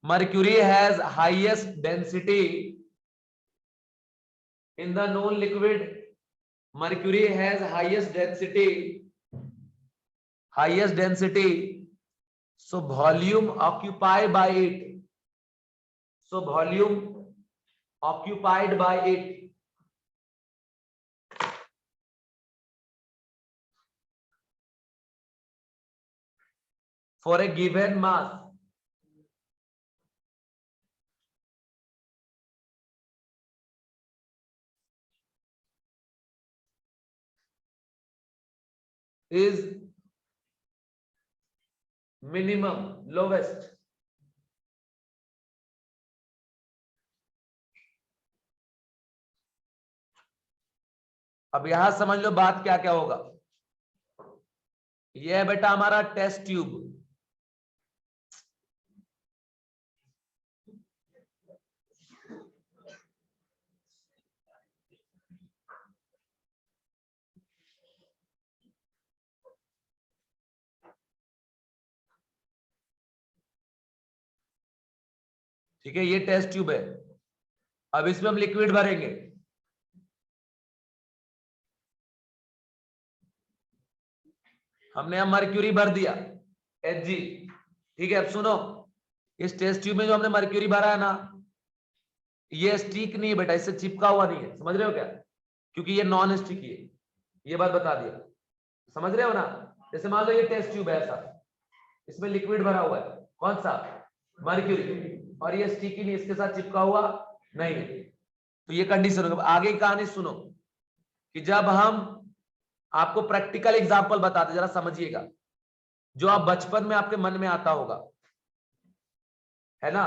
mercury has highest density, in the non liquid mercury has highest density, so volume occupied by it, so volume occupied by it for a given mass is minimum, lowest। अब यहां समझ लो बात क्या क्या होगा। यह है बेटा हमारा टेस्ट ट्यूब, ठीक है, ये टेस्ट ट्यूब है। अब इसमें हम लिक्विड भरेंगे, हमने अब मर्क्यूरी भर दिया Hg, ठीक है। अब सुनो, इस टेस्ट ट्यूब में जो हमने मर्क्यूरी भरा है ना, ये स्टिक नहीं है बेटा, इससे चिपका हुआ नहीं है, समझ रहे हो क्या? क्योंकि ये नॉन स्टिकी है, ये बात बता दिया, समझ रहे हो ना? जैसे मान लो ये टेस्ट ट्यूब है ऐसा, इसमें लिक्विड भरा हुआ है, कौन सा? मर्क्यूरी, और ये स्टिकी नहीं, इसके साथ चिपका हुआ नहीं है। तो ये कंडीशन होगा। आगे की कहानी सुनो कि जब हम आपको प्रैक्टिकल एग्जांपल बताते, जरा समझिएगा, जो आप बचपन में आपके मन में आता होगा, है ना?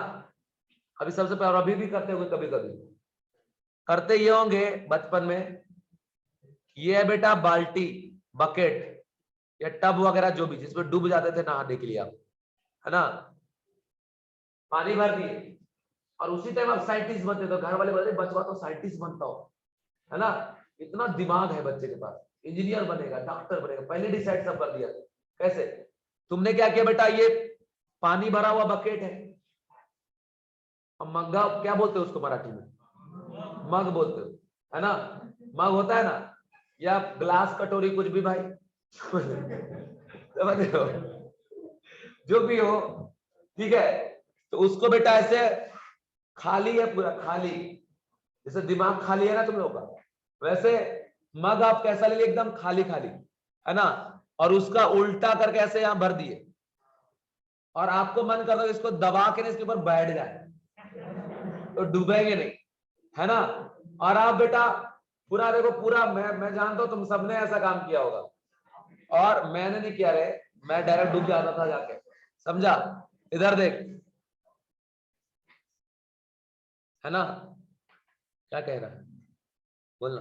अभी सबसे पहले, अभी भी करते होंगे, कभी कभी करते ये होंगे बचपन में। ये है बेटा बाल्टी, बकेट या टब वगैरह जो भी, जिसमें डूब जाते थे नहाने के लिए आप, है ना? पानी भर दिए और उसी टाइम आप साइंटिस्ट बनते, तो घर वाले बोलते बचवा तो साइंटिस्ट बनता हो, है ना? इतना दिमाग है बच्चे के पास, इंजीनियर बनेगा, डॉक्टर बनेगा, पहले डिसाइड सब कर दिया। कैसे? तुमने क्या किया बेटा, ये पानी भरा हुआ बकेट है, अब मग्गा क्या बोलते हो उसको मराठी में? मग बोलते हो, है ना? मग होता है ना, या ग्लास, कटोरी, कुछ भी भाई समझ रहे हो, जो भी हो, ठीक है। तो उसको बेटा ऐसे खाली है, पूरा खाली, जैसे दिमाग खाली है ना तुम लोगों का, वैसे मग आप कैसा ले लिए, एकदम खाली खाली, है ना? और उसका उल्टा करके ऐसे यहां भर दिए, और आपको मन कर रहा है इसको दबा के इसके ऊपर बैठ जाए तो डूबेंगे नहीं, है ना? और आप बेटा पूरा देखो, पूरा मैं जानता हूं तुम सबने ऐसा काम किया होगा, और मैंने नहीं किया रे, मैं डायरेक्ट डूब जाता था जाके, समझा? इधर देख, है ना? क्या कह रहा है, बोलना।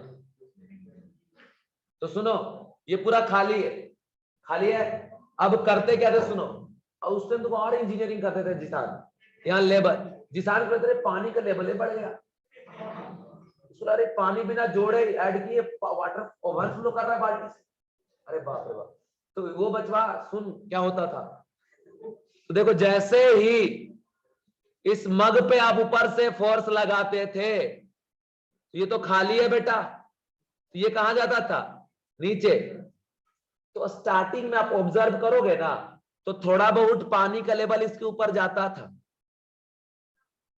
तो सुनो, ये पूरा खाली है, खाली है। अब करते क्या थे, सुनो, और उस टाइम तो और इंजीनियरिंग करते थे जिसान, यहाँ लेबर जिसान करते थे, पानी का लेवल बढ़ गया, अरे पानी बिना जोड़े ऐड किए वाटर ओवरफ्लो कर रहा है बाल्टी से, अरे बाप रे बाप। तो वो बचवा सुन क्या होता था, तो देखो जैसे ही इस मग पे आप ऊपर से फोर्स लगाते थे, ये तो खाली है बेटा, तो ये कहां जाता था, नीचे। तो स्टार्टिंग में आप ऑब्जर्व करोगे ना, तो थोड़ा बहुत पानी का लेवल इसके ऊपर जाता था,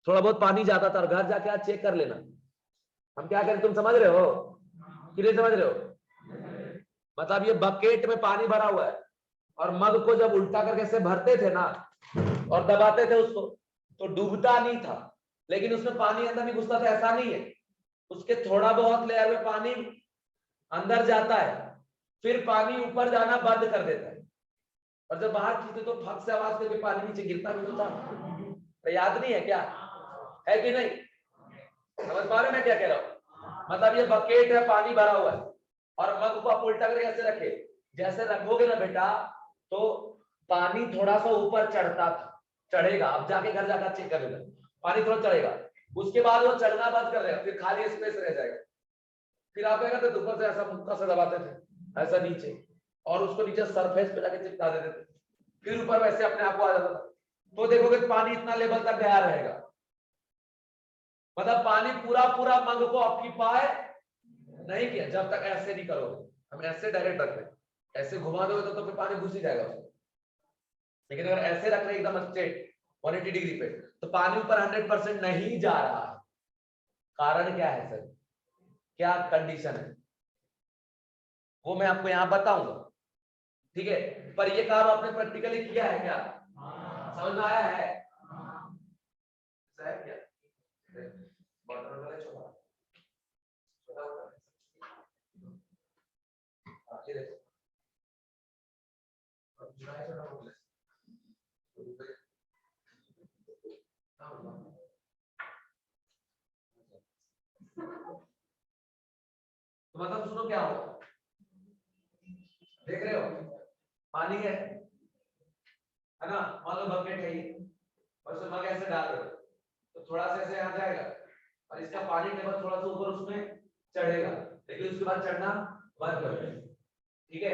थोड़ा बहुत पानी जाता था, और घर जाके आप चेक कर लेना हम क्या करें, तुम समझ रहे हो कि नहीं समझ रहे हो। मतलब ये बकेट में पानी भरा हुआ है, और मग को जब उल्टा करके ऐसे भरते थे ना और दबाते थे उसको, तो डूबता नहीं था, लेकिन उसमें पानी अंदर नहीं घुसता था, ऐसा नहीं है, उसके थोड़ा बहुत लेयर में पानी अंदर जाता है, फिर पानी ऊपर जाना बंद कर देता है, और जब बाहर खींचते तो फक से आवाज करके पानी नीचे गिरता भी तो था। तो याद नहीं है क्या, है कि नहीं, समझ पा रहे मैं क्या कह रहा हूँ। मतलब ये बकेट है, पानी भरा हुआ है, और मग को आप उल्टा करके ऐसे रखे, जैसे रखोगे ना बेटा, तो पानी थोड़ा सा ऊपर चढ़ता था, चढ़ेगा, अब जाके घर जाकर चेक कर लेना, पानी थोड़ा चढ़ेगा, उसके बाद वो चढ़ना बंद कर देगा, फिर खाली स्पेस रह जाएगा, फिर आप क्या करते थे, ऊपर से ऐसा मुक्का से दबाते थे ऐसा नीचे, और उसको नीचे सरफेस पे जाके चिपका देते थे, फिर ऊपर वैसे अपने आप को आ जाता था। तो देखोगे पानी इतना लेवल तक गया रहेगा, मतलब पानी पूरा पूरा मग को ऑक्यूपाई नहीं किया, जब तक ऐसे नहीं करोगे, हम ऐसे डायरेक्ट रख रहे हैं, ऐसे घुमा दोगे तो फिर पानी घुस ही जाएगा उसमें, लेकिन अगर ऐसे रख रहे एकदम स्ट्रेट 180 डिग्री पे, तो पानी ऊपर 100% नहीं जा रहा है। कारण क्या है सर, क्या कंडीशन है, वो मैं आपको यहां बताऊंगा, ठीक है। पर ये काम आपने प्रैक्टिकली किया है क्या, समझ में आया है, क्या तो मतलब सुनो क्या होगा, देख रहे हो पानी है ना, मान लो बकेट है ये, और उसमें मग ऐसे डाल रहे हो, तो थोड़ा सा ऐसे आ जाएगा, और इसका पानी लेवल थोड़ा सा ऊपर उसमें चढ़ेगा, लेकिन उसके बाद चढ़ना बंद कर देगा, ठीक है,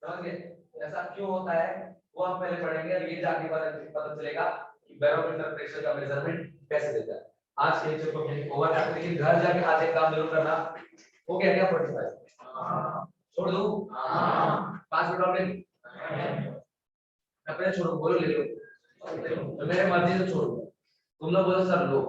समझ गए। ऐसा क्यों होता है वो हम पहले पढ़ेंगे, और ये जाके पता चलेगा कि बैरोमीटर प्रेशर का मेजरमेंट कैसे देता है। आज के लेक्चर को ओवर करते, लेकिन घर जाके आज एक काम जरूर करना, हो गया क्या 45 छोड़ दूं, 5 मिनट और ले, अपने छोड़ो, बोलो ले लो, तो मेरे मर्जी से छोड़ो, तुम लोग बोलो सर लो।